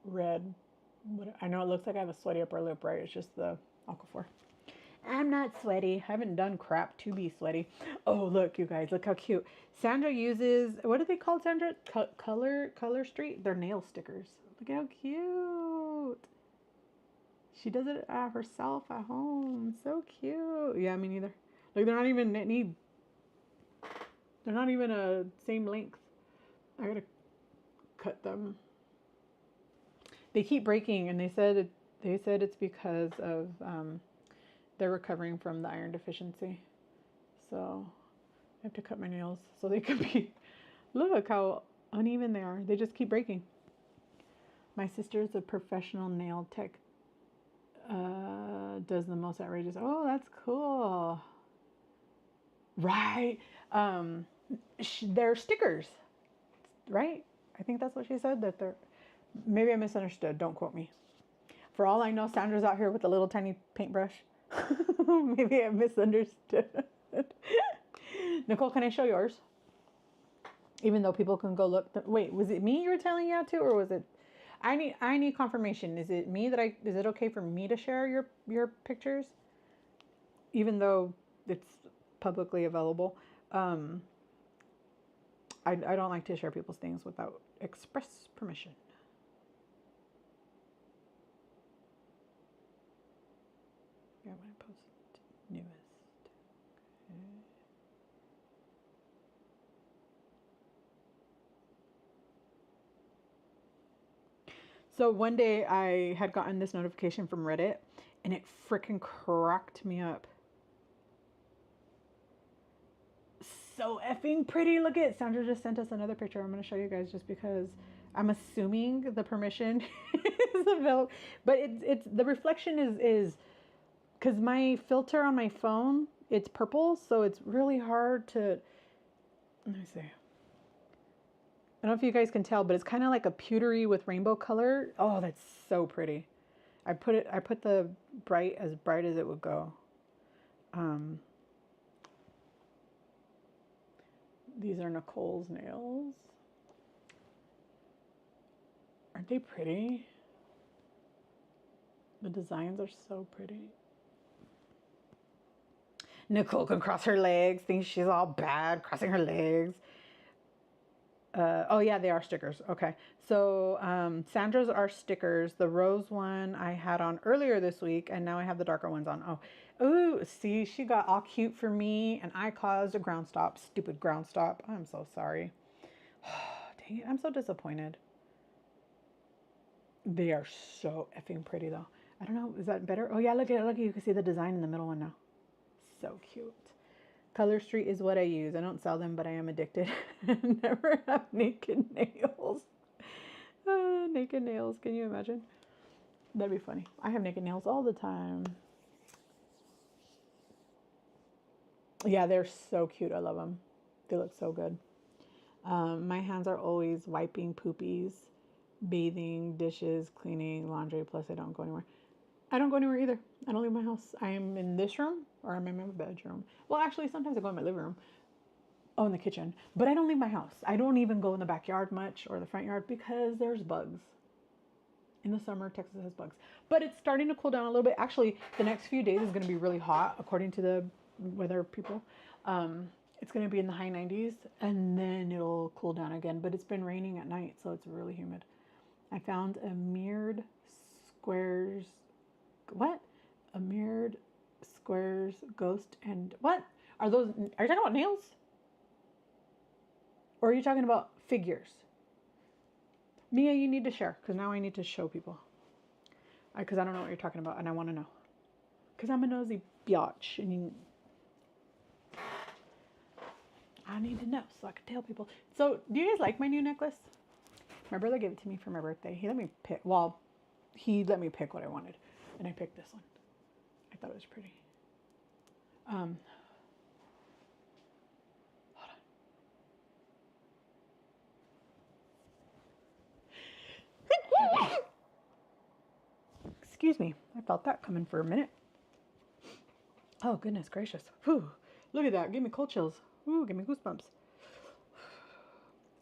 red. I know it looks like I have a sweaty upper lip, right? It's just the Aquaphor. I'm not sweaty. I haven't done crap to be sweaty. Oh, look, you guys, look how cute. Sandra uses, what are they called, Sandra? Color Street? They're nail stickers. Look how cute. She does it herself at home. So cute. Yeah, me neither. Like, they're not even they're not even a same length. I gotta cut them. They keep breaking, and they said it's because of they're recovering from the iron deficiency. So I have to cut my nails so they can be. Look how uneven they are. They just keep breaking. My sister is a professional nail tech. Does the most outrageous. Oh, that's cool. Right. They're stickers, right? I think that's what she said, that they're, maybe I misunderstood. Don't quote me. For all I know, Sandra's out here with a little tiny paintbrush. Maybe I misunderstood. Nicole, can I show yours? Even though people can go look. Wait, was it me you were telling you how to, or was it? I need confirmation. Is it me is it okay for me to share your pictures? Even though it's publicly available. I don't like to share people's things without express permission. Yeah, I'm going to post newest. Okay. So one day I had gotten this notification from Reddit, and it freaking cracked me up. So effing pretty. Look at it. Sandra just sent us another picture. I'm going to show you guys just because I'm assuming the permission is available. But it's the reflection is because my filter on my phone, it's purple, so it's really hard to, let me see. I don't know if you guys can tell, but it's kind of like a pewtery with rainbow color. Oh, that's so pretty. I put the bright as it would go. These are Nicole's nails. Aren't they pretty? The designs are so pretty. Nicole can cross her legs, thinks she's all bad, crossing her legs. Oh yeah, they are stickers. Okay. So Sandra's are stickers. The rose one I had on earlier this week, and now I have the darker ones on. Oh, ooh, see, she got all cute for me, and I caused a ground stop. Stupid ground stop. I'm so sorry. Dang it, I'm so disappointed. They are so effing pretty though. I don't know, is that better? Oh yeah, look at it, look at it. You can see the design in the middle one now. So cute. Color Street is what I use. I don't sell them, but I am addicted. Never have naked nails. Naked nails, can you imagine? That'd be funny. I have naked nails all the time. Yeah, they're so cute. I love them. They look so good. My hands are always wiping poopies, bathing, dishes, cleaning, laundry. Plus, I don't go anywhere. I don't go anywhere either. I don't leave my house. I am in this room or I'm in my bedroom. Well, actually, sometimes I go in my living room. Oh, in the kitchen. But I don't leave my house. I don't even go in the backyard much or the front yard because there's bugs. In the summer, Texas has bugs. But it's starting to cool down a little bit. Actually, the next few days is going to be really hot, according to the weather people. It's going to be in the high 90s and then it'll cool down again. But it's been raining at night, so it's really humid. I found a mirrored squares. What? A mirrored squares ghost and what? Are those? Are you talking about nails? Or are you talking about figures? Mia, you need to share because now I need to show people. Because I don't know what you're talking about and I want to know. Because I'm a nosy biatch and I need to know so I can tell people. So, do you guys like my new necklace? My brother gave it to me for my birthday. He let me pick. Well, he let me pick what I wanted, and I picked this one. I thought it was pretty. Hold on. Excuse me. I felt that coming for a minute. Oh, goodness gracious. Whew. Look at that. Give me cold chills. Ooh, give me goosebumps.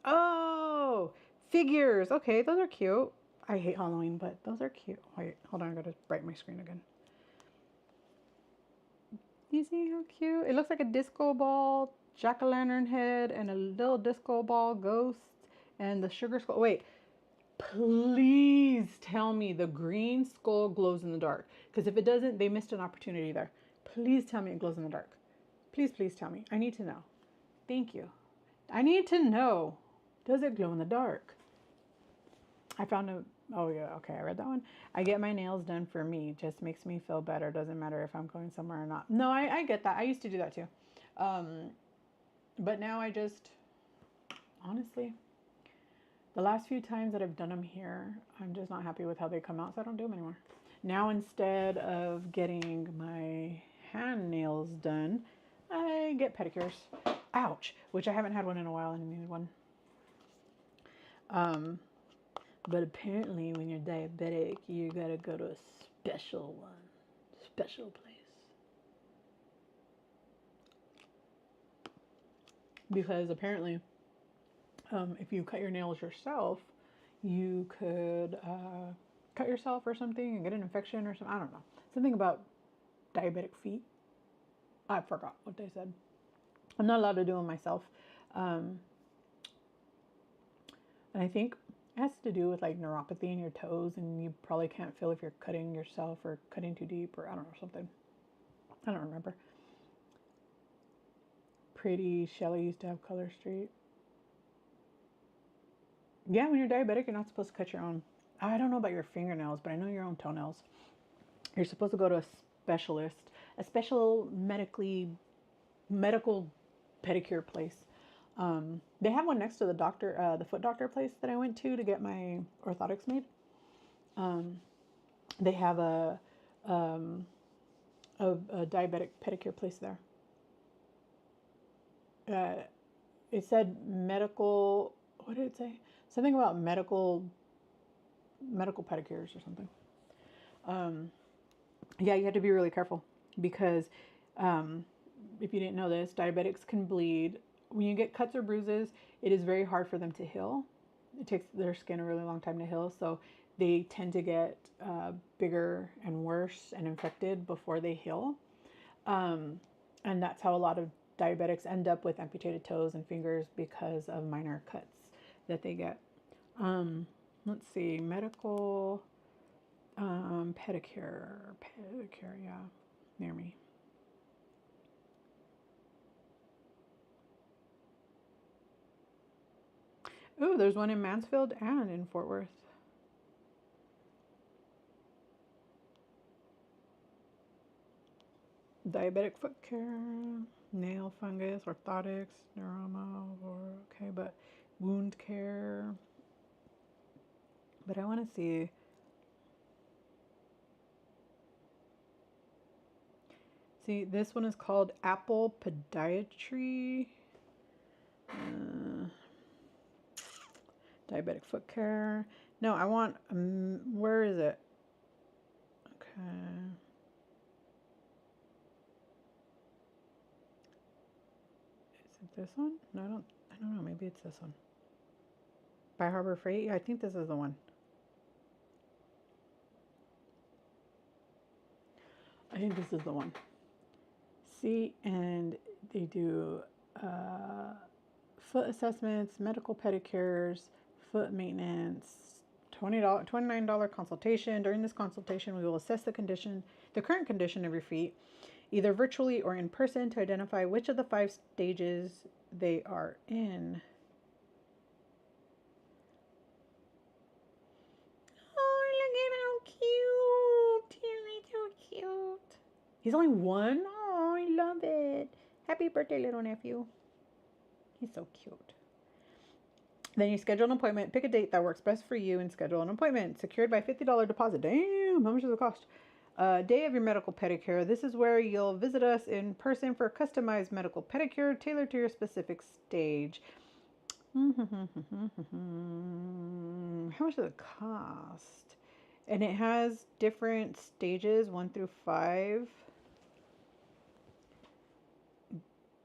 Oh, figures. Okay, those are cute. I hate Halloween, but those are cute. Wait, hold on. I gotta brighten my screen again. You see how cute? It looks like a disco ball, jack-o'-lantern head, and a little disco ball ghost, and the sugar skull. Wait, please tell me the green skull glows in the dark. Because if it doesn't, they missed an opportunity there. Please tell me it glows in the dark. Please, please tell me. I need to know. Thank you. I need to know. Does it glow in the dark? I found a... Oh, yeah. Okay, I read that one. I get my nails done for me. Just makes me feel better. Doesn't matter if I'm going somewhere or not. No, I get that. I used to do that too. But now I just... Honestly, the last few times that I've done them here, I'm just not happy with how they come out, so I don't do them anymore. Now, instead of getting my hand nails done, I get pedicures. Ouch! Which I haven't had one in a while and I need one. But apparently when you're diabetic, you gotta go to a special one. Special place. Because apparently, if you cut your nails yourself, you could cut yourself or something and get an infection or something. I don't know. Something about diabetic feet. I forgot what they said. I'm not allowed to do them myself. And I think it has to do with like neuropathy in your toes, and you probably can't feel if you're cutting yourself or cutting too deep, or I don't know, something. I don't remember. Pretty Shelly used to have Color Street. Yeah, when you're diabetic, you're not supposed to cut your own. I don't know about your fingernails, but I know your own toenails. You're supposed to go to a specialist, a special medical pedicure place. They have one next to the doctor, the foot doctor place that I went to get my orthotics made. They have a diabetic pedicure place there. It said medical. What did it say? Something about medical pedicures or something. Yeah, you have to be really careful because if you didn't know this, diabetics can bleed. When you get cuts or bruises, it is very hard for them to heal. It takes their skin a really long time to heal, so they tend to get bigger and worse and infected before they heal. And that's how a lot of diabetics end up with amputated toes and fingers because of minor cuts that they get. Let's see, medical pedicure, yeah, near me. Ooh, there's one in Mansfield and in Fort Worth. Diabetic foot care, nail fungus, orthotics, neuroma, okay, but wound care. But I want to see. See, this one is called Apple Podiatry. Diabetic foot care. No, I want, where is it? Okay. Is it this one? No, I don't know. Maybe it's this one. By Harbor Freight? Yeah, I think this is the one. I think this is the one. See, and they do uh, foot assessments, medical pedicures, foot maintenance, $29 consultation. During this consultation, we will assess the current condition of your feet, either virtually or in person, to identify which of the 5 stages they are in. Oh, look at how cute. He's so cute. He's only 1. Oh, I love it. Happy birthday, little nephew. He's so cute. Then you schedule an appointment, pick a date that works best for you, and schedule an appointment. Secured by $50 deposit. Damn, how much does it cost? Day of your medical pedicure. This is where you'll visit us in person for a customized medical pedicure tailored to your specific stage. How much does it cost? And it has different stages, 1 through 5.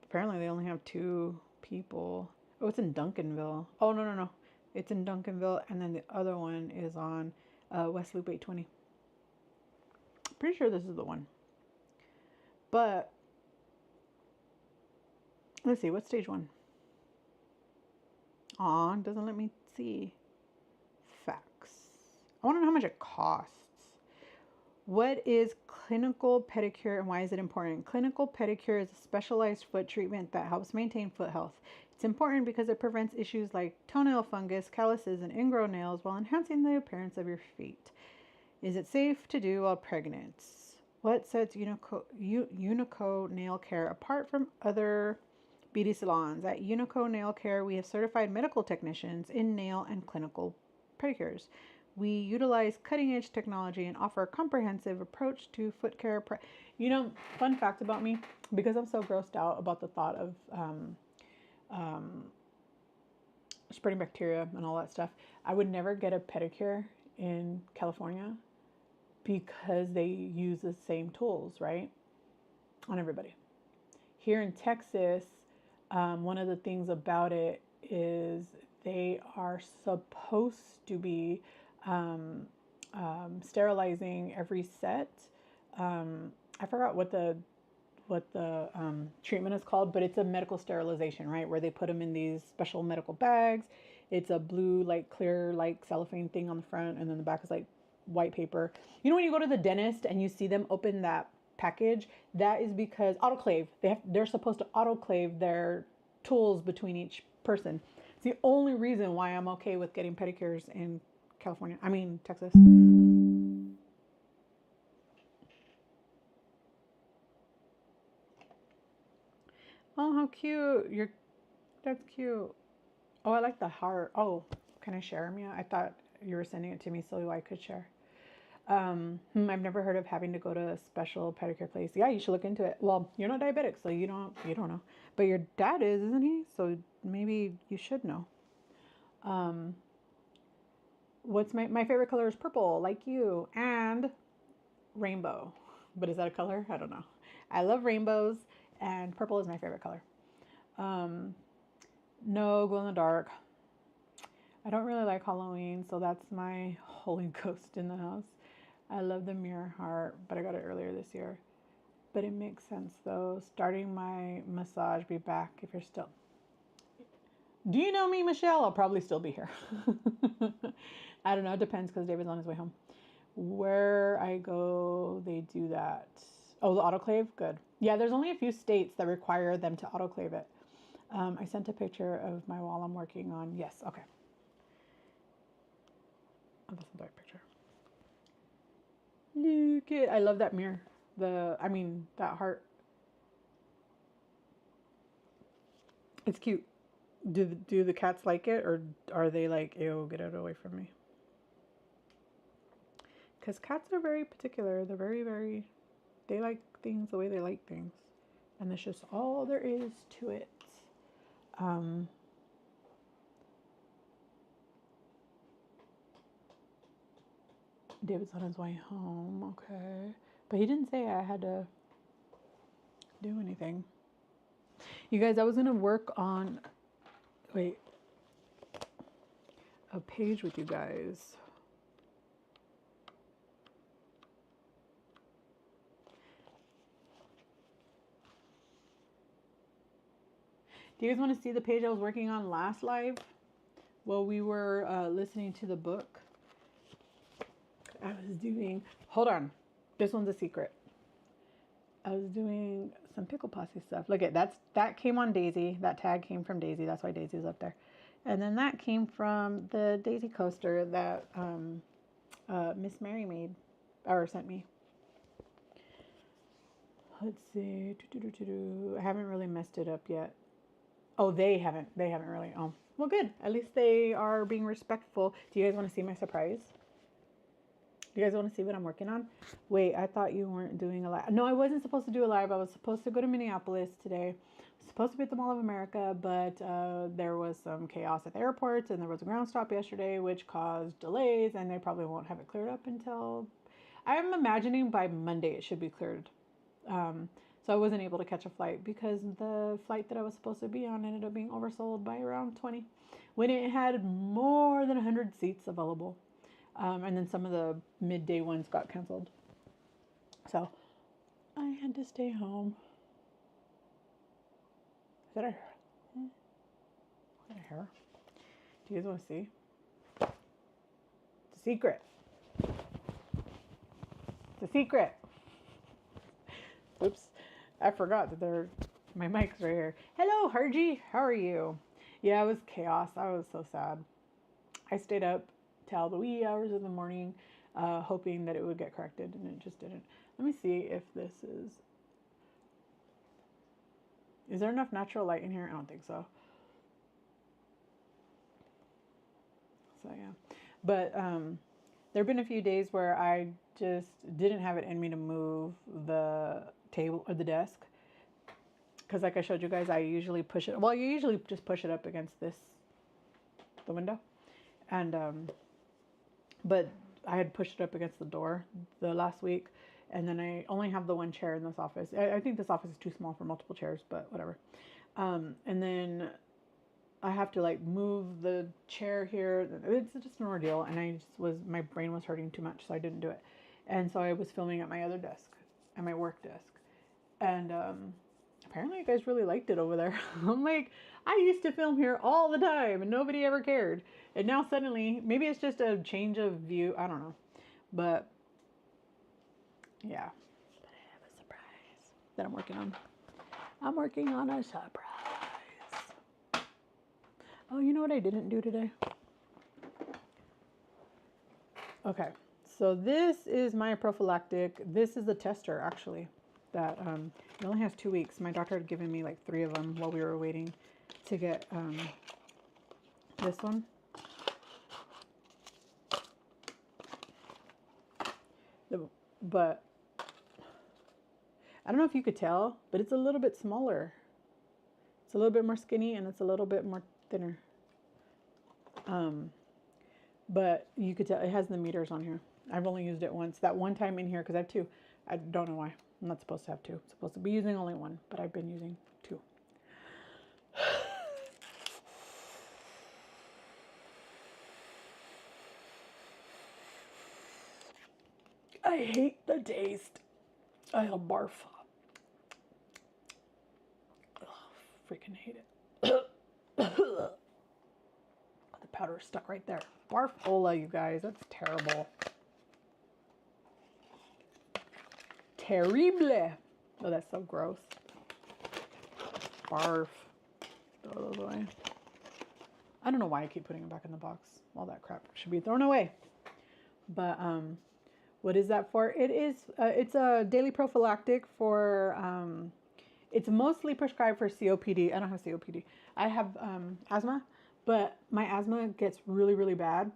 Apparently they only have 2 people. Oh, it's in Duncanville. Oh, no. It's in Duncanville, and then the other one is on West Loop 820. Pretty sure this is the one. But let's see, what's stage 1? Aw, doesn't let me see. Facts. I want to know how much it costs. What is clinical pedicure and why is it important? Clinical pedicure is a specialized foot treatment that helps maintain foot health. It's important because it prevents issues like toenail fungus, calluses, and ingrown nails while enhancing the appearance of your feet. Is it safe to do while pregnant? What sets Unico Nail Care apart from other beauty salons? At Unico Nail Care, we have certified medical technicians in nail and clinical pedicures. We utilize cutting-edge technology and offer a comprehensive approach to foot care. Fun fact about me, because I'm so grossed out about the thought of spreading bacteria and all that stuff, I would never get a pedicure in California because they use the same tools, right, on everybody. Here in Texas, one of the things about it is they are supposed to be sterilizing every set. I forgot what the treatment is called, but it's a medical sterilization, right? Where they put them in these special medical bags. It's a blue, like clear, like cellophane thing on the front, and then the back is like white paper. You know when you go to the dentist and you see them open that package, that is because autoclave. They're supposed to autoclave their tools between each person. It's the only reason why I'm okay with getting pedicures in Texas. Oh, how cute. That's cute. Oh, I like the heart. Oh, can I share them? Yeah, I thought you were sending it to me so I could share. I've never heard of having to go to a special pedicure place. Yeah, you should look into it. Well, you're not diabetic, so you don't know. But your dad is, isn't he? So maybe you should know. What's my favorite color is purple, like you, and rainbow. But is that a color? I don't know. I love rainbows, and purple is my favorite color. No glow in the dark. I don't really like Halloween, so that's my holy ghost in the house. I love the mirror heart, but I got it earlier this year. But it makes sense though. Starting my massage, be back if you're still. Do you know me, Michelle? I'll probably still be here. I don't know. It depends because David's on his way home. Where I go, they do that. Oh, the autoclave? Good. Yeah, there's only a few states that require them to autoclave it. I sent a picture of my wall I'm working on. Yes, okay. Oh, that's a dark picture. Look it. I love that mirror. That heart. It's cute. Do the cats like it, or are they like, ew, get it away from me? Because cats are very particular. They're very, very, they like things the way they like things. And that's just all there is to it. David's on his way home, okay. But he didn't say I had to do anything. You guys, I was going to work on, a page with you guys. Do you guys want to see the page I was working on last live while we were listening to the book? I was doing, hold on, this one's a secret. I was doing some Pickle Posse stuff. Look at that came on Daisy. That tag came from Daisy. That's why Daisy's up there. And then that came from the Daisy coaster that Miss Mary made or sent me. Let's see. I haven't really messed it up yet. Oh, they haven't really. Oh, well, good. At least they are being respectful. Do you guys want to see my surprise? Do you guys want to see what I'm working on? Wait, I thought you weren't doing a live. No, I wasn't supposed to do a live. I was supposed to go to Minneapolis today. I was supposed to be at the Mall of America, but there was some chaos at the airports, and there was a ground stop yesterday, which caused delays, and they probably won't have it cleared up until, I'm imagining by Monday it should be cleared. So I wasn't able to catch a flight because the flight that I was supposed to be on ended up being oversold by around 20 when it had more than 100 seats available. And then some of the midday ones got canceled. So I had to stay home. Is that a hair? Is that a hair? Do you guys want to see? It's a secret. It's a secret. Oops. I forgot that my mic's right here. Hello, Harji. How are you? Yeah, it was chaos. I was so sad. I stayed up till the wee hours of the morning, hoping that it would get corrected, and it just didn't. Let me see if this is... Is there enough natural light in here? I don't think so. So, yeah. But there have been a few days where I just didn't have it in me to move the table or the desk. Because like I showed you guys, I usually push it... Well, you usually just push it up against the window. And... but I had pushed it up against the door the last week, and then I only have the one chair in this office. I think this office is too small for multiple chairs, but whatever. And then I have to like move the chair here. It's just an ordeal, and my brain was hurting too much, so I didn't do it. And so I was filming at my other desk, at my work desk, and apparently you guys really liked it over there. I'm like, I used to film here all the time, and nobody ever cared. And now suddenly, maybe it's just a change of view. I don't know. But, yeah. But I have a surprise that I'm working on. I'm working on a surprise. Oh, you know what I didn't do today? Okay. So this is my prophylactic. This is the tester, actually. That it only has 2 weeks. My doctor had given me like 3 of them while we were waiting to get this one. But I don't know if you could tell, but it's a little bit smaller. It's a little bit more skinny, and it's a little bit more thinner. But you could tell it has the meters on here. I've only used it once. That one time in here, because I have 2. I don't know why. I'm not supposed to have 2. I'm supposed to be using only 1, but I've been using 2. I hate the taste. I'll barf. Ugh, freaking hate it. The powder is stuck right there. Barfola, you guys. That's terrible. Terrible. Oh, that's so gross. Barf. Throw those away. I don't know why I keep putting them back in the box. All that crap should be thrown away. But, what is that for? It is, it's a daily prophylactic for, it's mostly prescribed for COPD. I don't have COPD. I have asthma, but my asthma gets really, really bad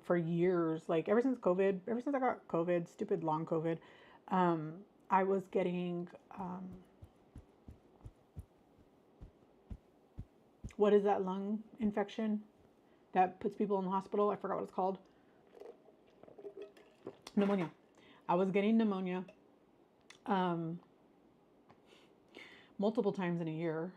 for years. Like ever since I got COVID, stupid long COVID, I was getting, what is that lung infection that puts people in the hospital? I forgot what it's called. Pneumonia. I was getting pneumonia multiple times in a year,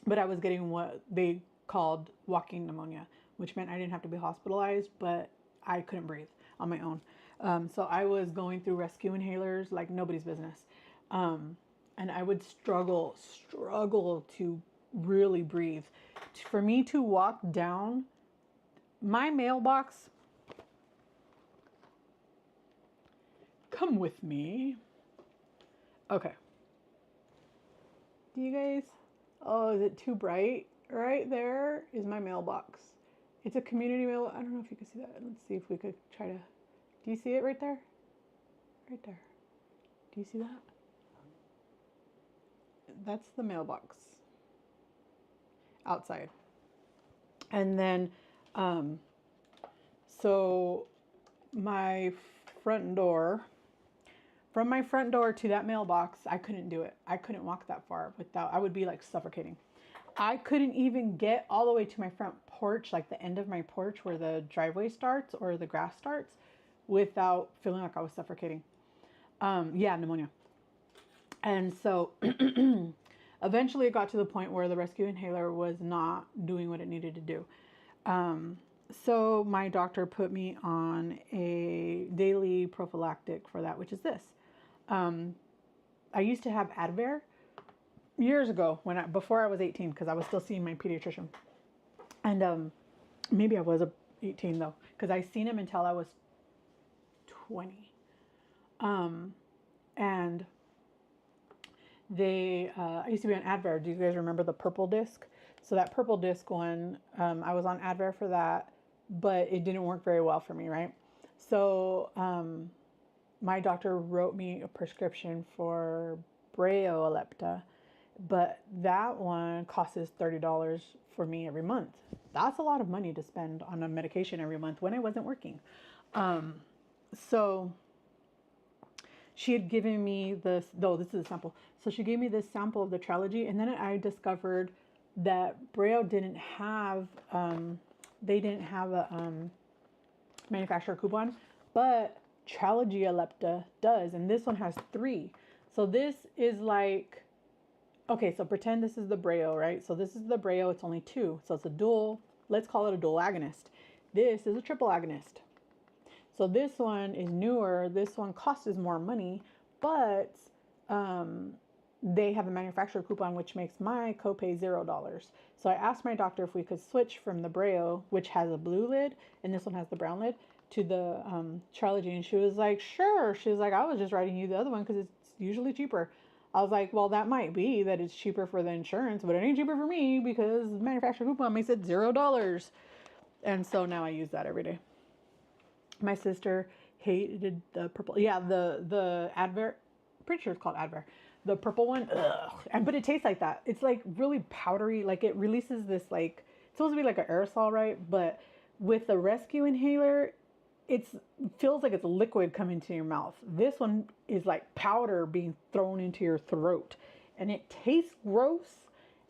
but I was getting what they called walking pneumonia, which meant I didn't have to be hospitalized, but I couldn't breathe on my own. So I was going through rescue inhalers like nobody's business. And and I would struggle to really breathe. For me to walk down my mailbox, come with me. Okay. Do you guys, oh, is it too bright? Right there is my mailbox. It's a community mail. I don't know if you can see that. Let's see if we could try to, do you see it right there? Right there. Do you see that? That's the mailbox outside. And then, so my front door, from my front door to that mailbox, I couldn't do it. I couldn't walk that far without, I would be like suffocating. I couldn't even get all the way to my front porch, like the end of my porch where the driveway starts or the grass starts, without feeling like I was suffocating. Yeah, pneumonia. And so eventually it got to the point where the rescue inhaler was not doing what it needed to do. So my doctor put me on a daily prophylactic for that, which is this. I used to have Advair years ago before I was 18, because I was still seeing my pediatrician. And maybe I was 18 though, because I seen him until I was 20. And I used to be on Advair. Do you guys remember the purple disc? So that purple disc one, I was on Advair for that, but it didn't work very well for me, right? So my doctor wrote me a prescription for Breolepta, but that one costs $30 for me every month. That's a lot of money to spend on a medication every month when I wasn't working. So she had given me this, though this is a sample. So she gave me this sample of the Trelegy, and then I discovered that Breo didn't have, they didn't have a manufacturer coupon, but Trelegy does, and this one has 3. So this is like, okay, so pretend this is the Breo, right? So this is the Breo, it's only 2. So it's a dual, let's call it a dual agonist. This is a triple agonist. So this one is newer. This one costs more money, but they have a manufacturer coupon, which makes my copay $0. So I asked my doctor if we could switch from the Breo, which has a blue lid, and this one has the brown lid, to the Trelegy. And she was like, sure. She was like, I was just writing you the other one because it's usually cheaper. I was like, well, that might be that it's cheaper for the insurance, but it ain't cheaper for me because the manufacturer coupon makes it $0. And so now I use that every day. My sister hated the purple. Yeah, the Advair, pretty sure it's called Advair. The purple one, ugh. But it tastes like that. It's like really powdery. Like it releases this, like, it's supposed to be like an aerosol, right? But with the rescue inhaler, it feels like it's liquid coming to your mouth. This one is like powder being thrown into your throat. And it tastes gross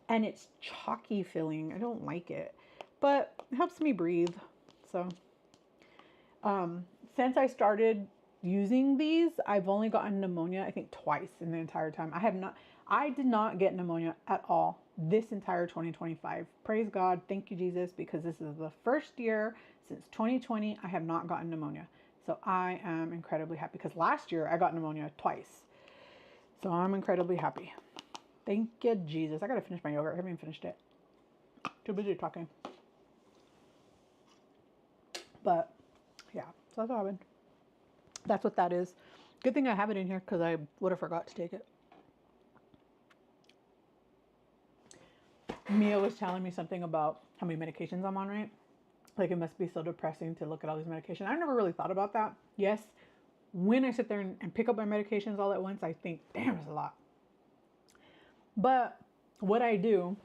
and it's chalky feeling. I don't like it. But it helps me breathe. So since I started using these, I've only gotten pneumonia, I think twice in the entire time. I did not get pneumonia at all this entire 2025. Praise God. Thank you, Jesus, because this is the first year since 2020 I have not gotten pneumonia. So I am incredibly happy because last year I got pneumonia twice. So I'm incredibly happy. Thank you, Jesus. I got to finish my yogurt. I haven't even finished it. Too busy talking. But yeah, so that's what happened. That's what that is. Good thing I have it in here because I would have forgot to take it. Mia was telling me something about how many medications I'm on, right? Like it must be so depressing to look at all these medications. I never really thought about that. Yes, when I sit there and pick up my medications all at once, I think, damn, it's a lot. But what I do,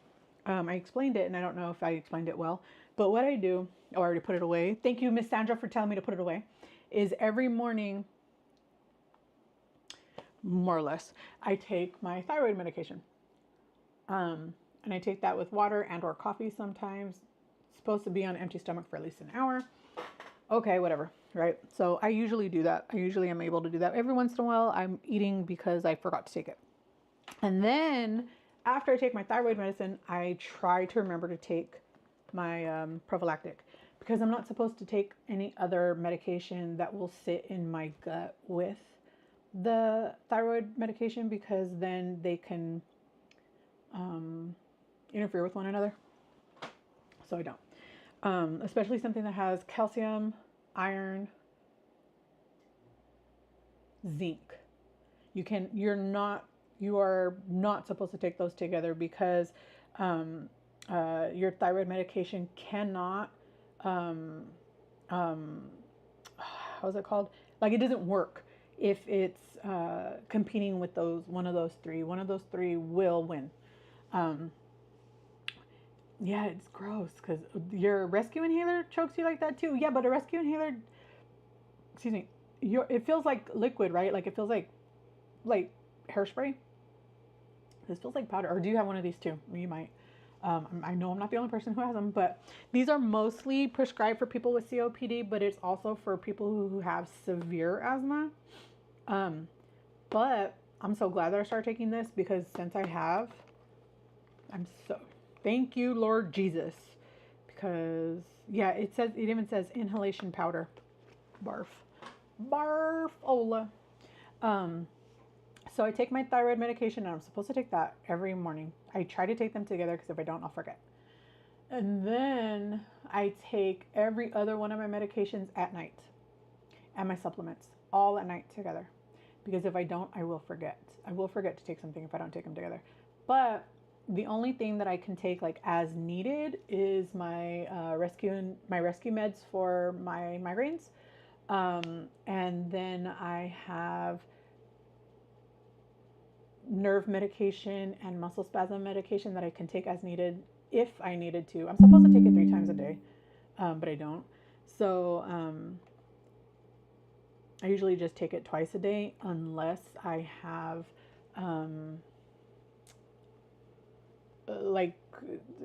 I explained it, and I don't know if I explained it well, but what I do, I already put it away. Thank you, Miss Sandra, for telling me to put it away. Is every morning, more or less, I take my thyroid medication. And I take that with water and or coffee sometimes. It's supposed to be on an empty stomach for at least an hour. Okay, whatever, right? So I usually do that. I usually am able to do that. Every once in a while, I'm eating because I forgot to take it. And then after I take my thyroid medicine, I try to remember to take my prophylactic, because I'm not supposed to take any other medication that will sit in my gut with the thyroid medication because then they can um, interfere with one another. So I don't. Especially something that has calcium, iron, zinc. You are not supposed to take those together because um, your thyroid medication cannot, um, um, how's it called? Like it doesn't work if it's competing with those one of those three. One of those three will win. Um, yeah, it's gross because your rescue inhaler chokes you like that too. Yeah, but a rescue inhaler, excuse me, it feels like liquid, right? Like it feels like hairspray. This feels like powder. Or do you have one of these too? You might. I know I'm not the only person who has them, but these are mostly prescribed for people with COPD, but it's also for people who have severe asthma. Um, but I'm so glad that I started taking this because since I have, I'm so thank you, Lord Jesus, because yeah, it even says inhalation powder. Barf, barf, Ola. Um, So I take my thyroid medication and I'm supposed to take that every morning. I try to take them together because if I don't, I'll forget. And then I take every other one of my medications at night and my supplements all at night together. Because if I don't, I will forget. I will forget to take something if I don't take them together. But the only thing that I can take like as needed is my rescue meds for my migraines. And then I have nerve medication and muscle spasm medication that I can take as needed if I needed to. I'm supposed to take it 3 times a day, but I don't. So I usually just take it twice a day unless I have um, like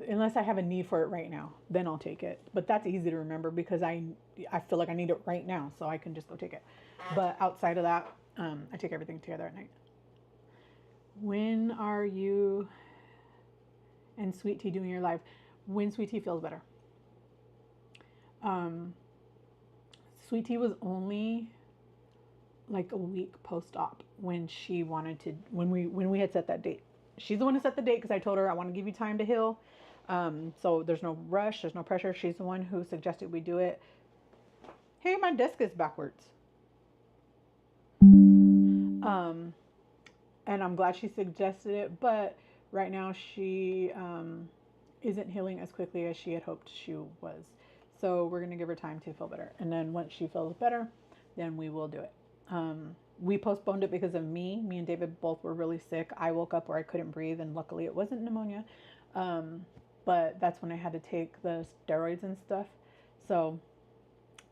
unless I have a need for it right now, then I'll take it. But that's easy to remember because I feel like I need it right now, so I can just go take it. But outside of that, I take everything together at night. When are you and Sweet Tea doing your live? When Sweet Tea feels better. Um, Sweet Tea was only like a week post-op when she wanted to when we had set that date. She's the one who set the date because I told her I want to give you time to heal. So there's no rush, there's no pressure. She's the one who suggested we do it. Hey, my desk is backwards. And I'm glad she suggested it, but right now she isn't healing as quickly as she had hoped she was. So we're gonna give her time to feel better, and then once she feels better, then we will do it. We postponed it because of me. Me and David both were really sick. I woke up where I couldn't breathe, and luckily it wasn't pneumonia. Um, but that's when I had to take the steroids and stuff. So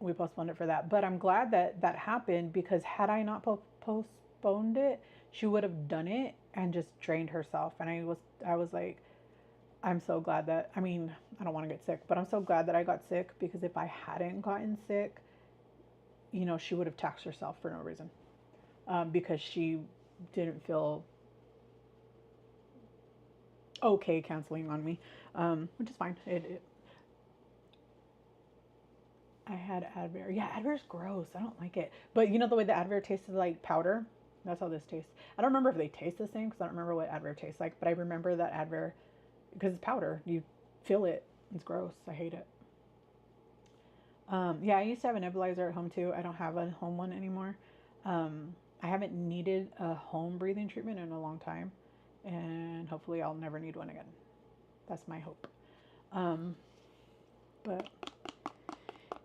we postponed it for that. But I'm glad that that happened because had I not postponed it, she would have done it and just drained herself. And I was like, I'm so glad that I mean, I don't want to get sick, but I'm so glad that I got sick because if I hadn't gotten sick, you know, she would have taxed herself for no reason. Because she didn't feel okay canceling on me, which is fine. I had Advair. Yeah, Advair's gross. I don't like it. But you know the way the Advair tasted like powder? That's how this tastes. I don't remember if they taste the same because I don't remember what Advair tastes like. But I remember that Advair, because it's powder, you feel it. It's gross. I hate it. Yeah, I used to have a nebulizer at home too. I don't have a home one anymore. I haven't needed a home breathing treatment in a long time. And hopefully I'll never need one again. That's my hope. Um, but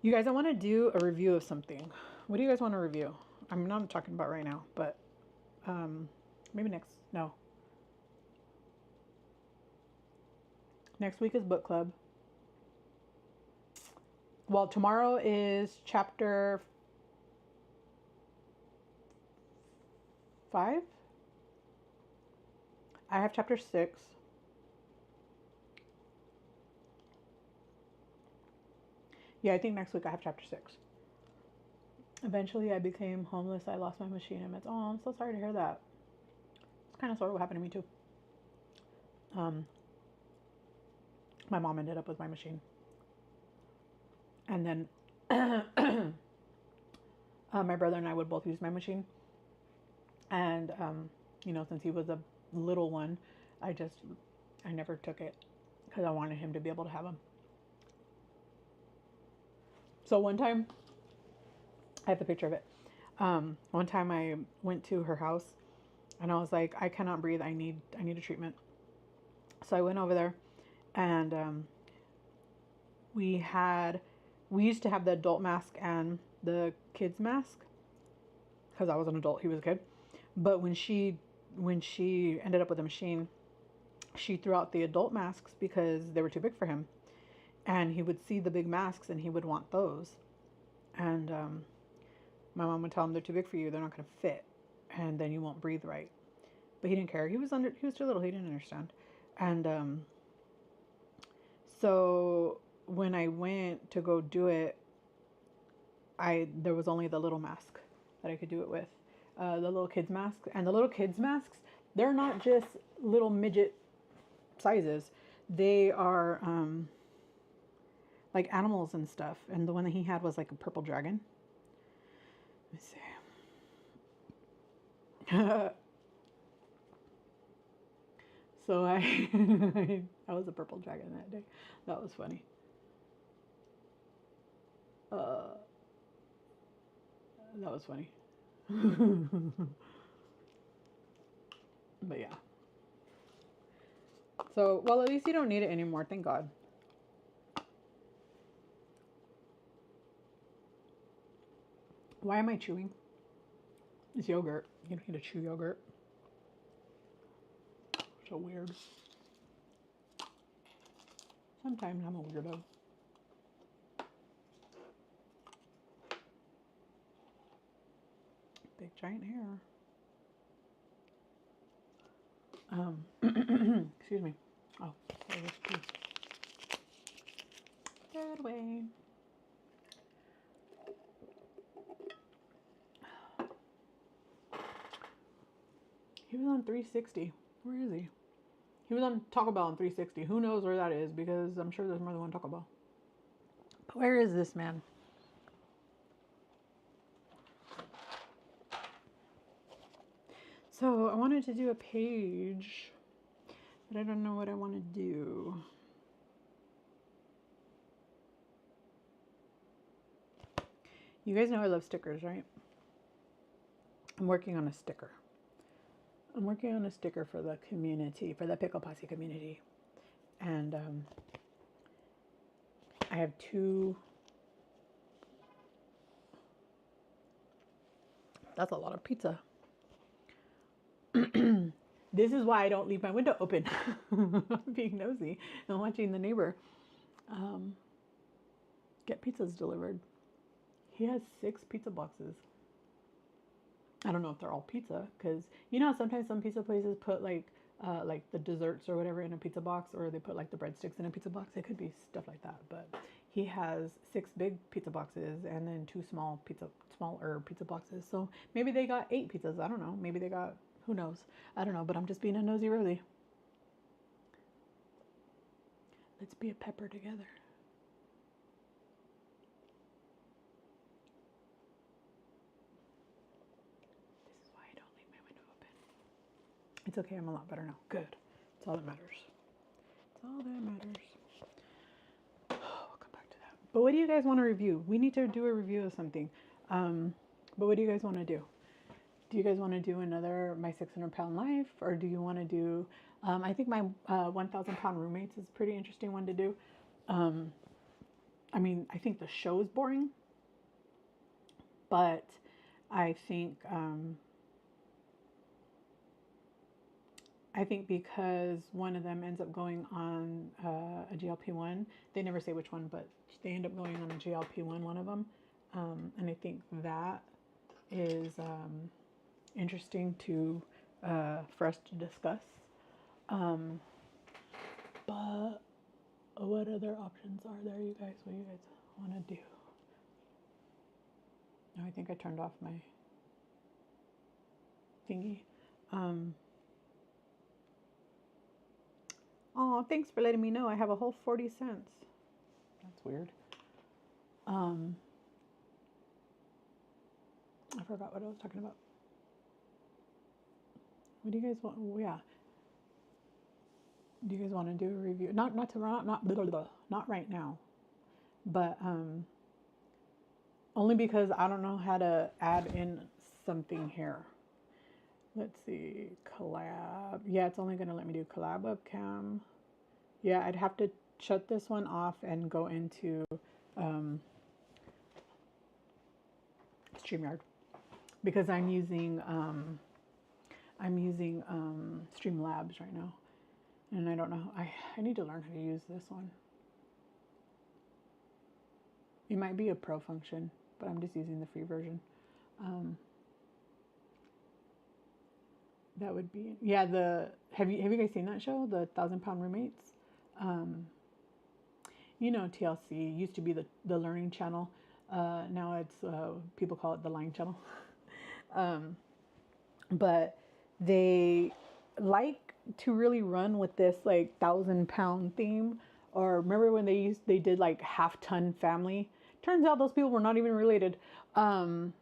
you guys, I want to do a review of something. What do you guys want to review? I'm not talking about right now, but maybe next week is book club. Well, tomorrow is chapter 5. I have chapter 6. Yeah, I think next week I have chapter 6. Eventually, I became homeless. I lost my machine and meds. Oh, I'm so sorry to hear that. It's kind of sort of what happened to me too. Um, my mom ended up with my machine, and then my brother and I would both use my machine. And, you know, since he was a little one, I just, I never took it because I wanted him to be able to have them. So one time, I have the picture of it. One time I went to her house and I was like, I cannot breathe. I need a treatment. So I went over there and we had, we used to have the adult mask and the kids mask because I was an adult, he was a kid. But when she ended up with a machine, she threw out the adult masks because they were too big for him. And he would see the big masks and he would want those. And my mom would tell him they're too big for you. They're not going to fit, and then you won't breathe right. But he didn't care. He was too little. He didn't understand. And so when I went to go do it, there was only the little mask that I could do it with, the little kids mask. And the little kids masks, they're not just little midget sizes. They are like animals and stuff. And the one that he had was like a purple dragon. Let me see. So I was a purple dragon that day. That was funny. That was funny. But yeah. So, well, at least you don't need it anymore. Thank God. Why am I chewing? It's yogurt. You don't need to chew yogurt. So weird. Sometimes I'm a weirdo. Big giant hair. Excuse me. Oh, sorry, throw it away. He was on 360. Where is he? He was on Taco Bell on 360. Who knows where that is, because I'm sure there's more than one Taco Bell. But where is this man? So I wanted to do a page, but I don't know what I want to do. You guys know I love stickers, right? I'm working on a sticker. I'm working on a sticker for the community, for the Pickle Posse community. And I have two. That's a lot of pizza. This is why I don't leave my window open. I'm being nosy and watching the neighbor get pizzas delivered. He has 6 pizza boxes. I don't know if they're all pizza, because you know sometimes some pizza places put like the desserts or whatever in a pizza box, or they put like the breadsticks in a pizza box. It could be stuff like that, but he has 6 big pizza boxes and then 2 smaller pizza boxes. So maybe they got 8 pizzas. I don't know. Maybe they got, who knows? I don't know, but I'm just being a nosy Rosie. Let's be a pepper together. It's okay, I'm a lot better now. Good. That's all that matters. That's all that matters. We'll come back to that. But what do you guys want to review? We need to do a review of something. But what do you guys want to do? Do you guys want to do another My 600-Pound Life? Or do you want to do, I think my 1,000-Pound Roommates is a pretty interesting one to do. I mean, I think the show is boring. But I think because one of them ends up going on a GLP-1. They never say which one, but they end up going on a GLP-1, one of them. And I think that is interesting for us to discuss. But what other options are there, you guys? What do you guys want to do? Oh, I think I turned off my thingy. Oh, thanks for letting me know. I have a whole 40 cents. That's weird. I forgot what I was talking about. What do you guys want? Oh, yeah. Do you guys want to do a review? Not blah, blah, blah, not right now, but only because I don't know how to add in something here. Let's see, collab. Yeah, it's only gonna let me do collab webcam. Yeah, I'd have to shut this one off and go into StreamYard because I'm using Streamlabs right now, and I don't know. I need to learn how to use this one. It might be a pro function, but I'm just using the free version. That would be, yeah. Have you guys seen that show, the 1,000 Pound Roommates? You know, TLC used to be the learning channel. Now it's people call it the lying channel. But they like to really run with this like 1,000 pound theme. Or remember when they did like half-ton family? Turns out those people were not even related. And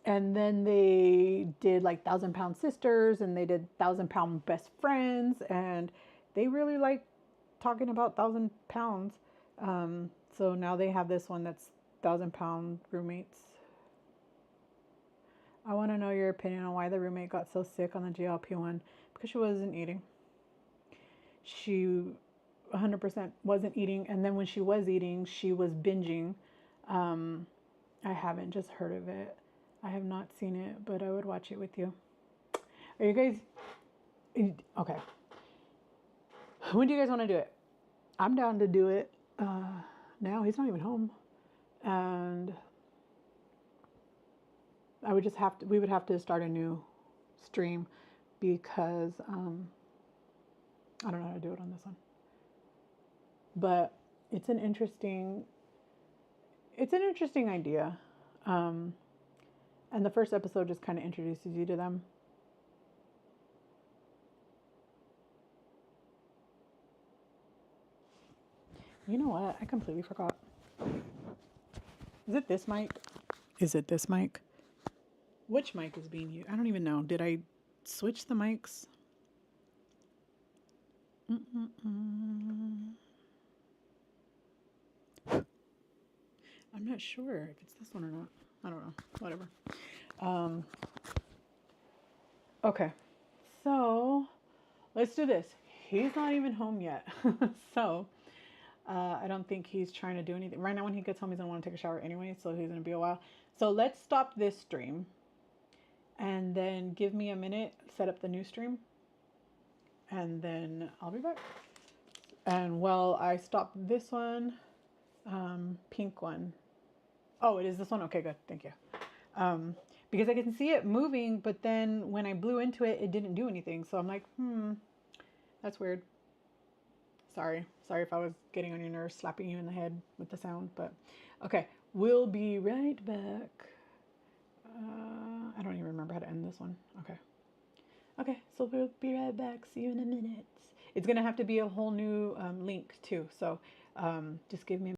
then they did like 1,000 pound sisters, and they did 1,000 pound best friends, and they really like talking about 1,000 pounds. So now they have this one that's 1,000 pound roommates. I want to know your opinion on why the roommate got so sick on the GLP-1. Because she wasn't eating. She 100% wasn't eating, and then when she was eating, she was binging. I haven't just heard of it. I have not seen it, but I would watch it with you. Are you guys okay? When do you guys want to do it? I'm down to do it now. He's not even home, and we would have to start a new stream because I don't know how to do it on this one. But it's an interesting idea. And the first episode just kind of introduces you to them. You know what? I completely forgot. Is it this mic? Is it this mic? Which mic is being used? I don't even know. Did I switch the mics? I'm not sure if it's this one or not. I don't know. Whatever. Okay. So let's do this. He's not even home yet. So I don't think he's trying to do anything. Right now when he gets home, he's going to want to take a shower anyway. So he's going to be a while. So let's stop this stream. And then give me a minute, set up the new stream. And then I'll be back. And while I stop this one, pink one. Oh, it is this one? Okay, good. Thank you. Because I can see it moving, but then when I blew into it, it didn't do anything. So I'm like, that's weird. Sorry if I was getting on your nerves, slapping you in the head with the sound, but okay. We'll be right back. I don't even remember how to end this one. Okay, so we'll be right back. See you in a minute. It's gonna have to be a whole new link too, so just give me a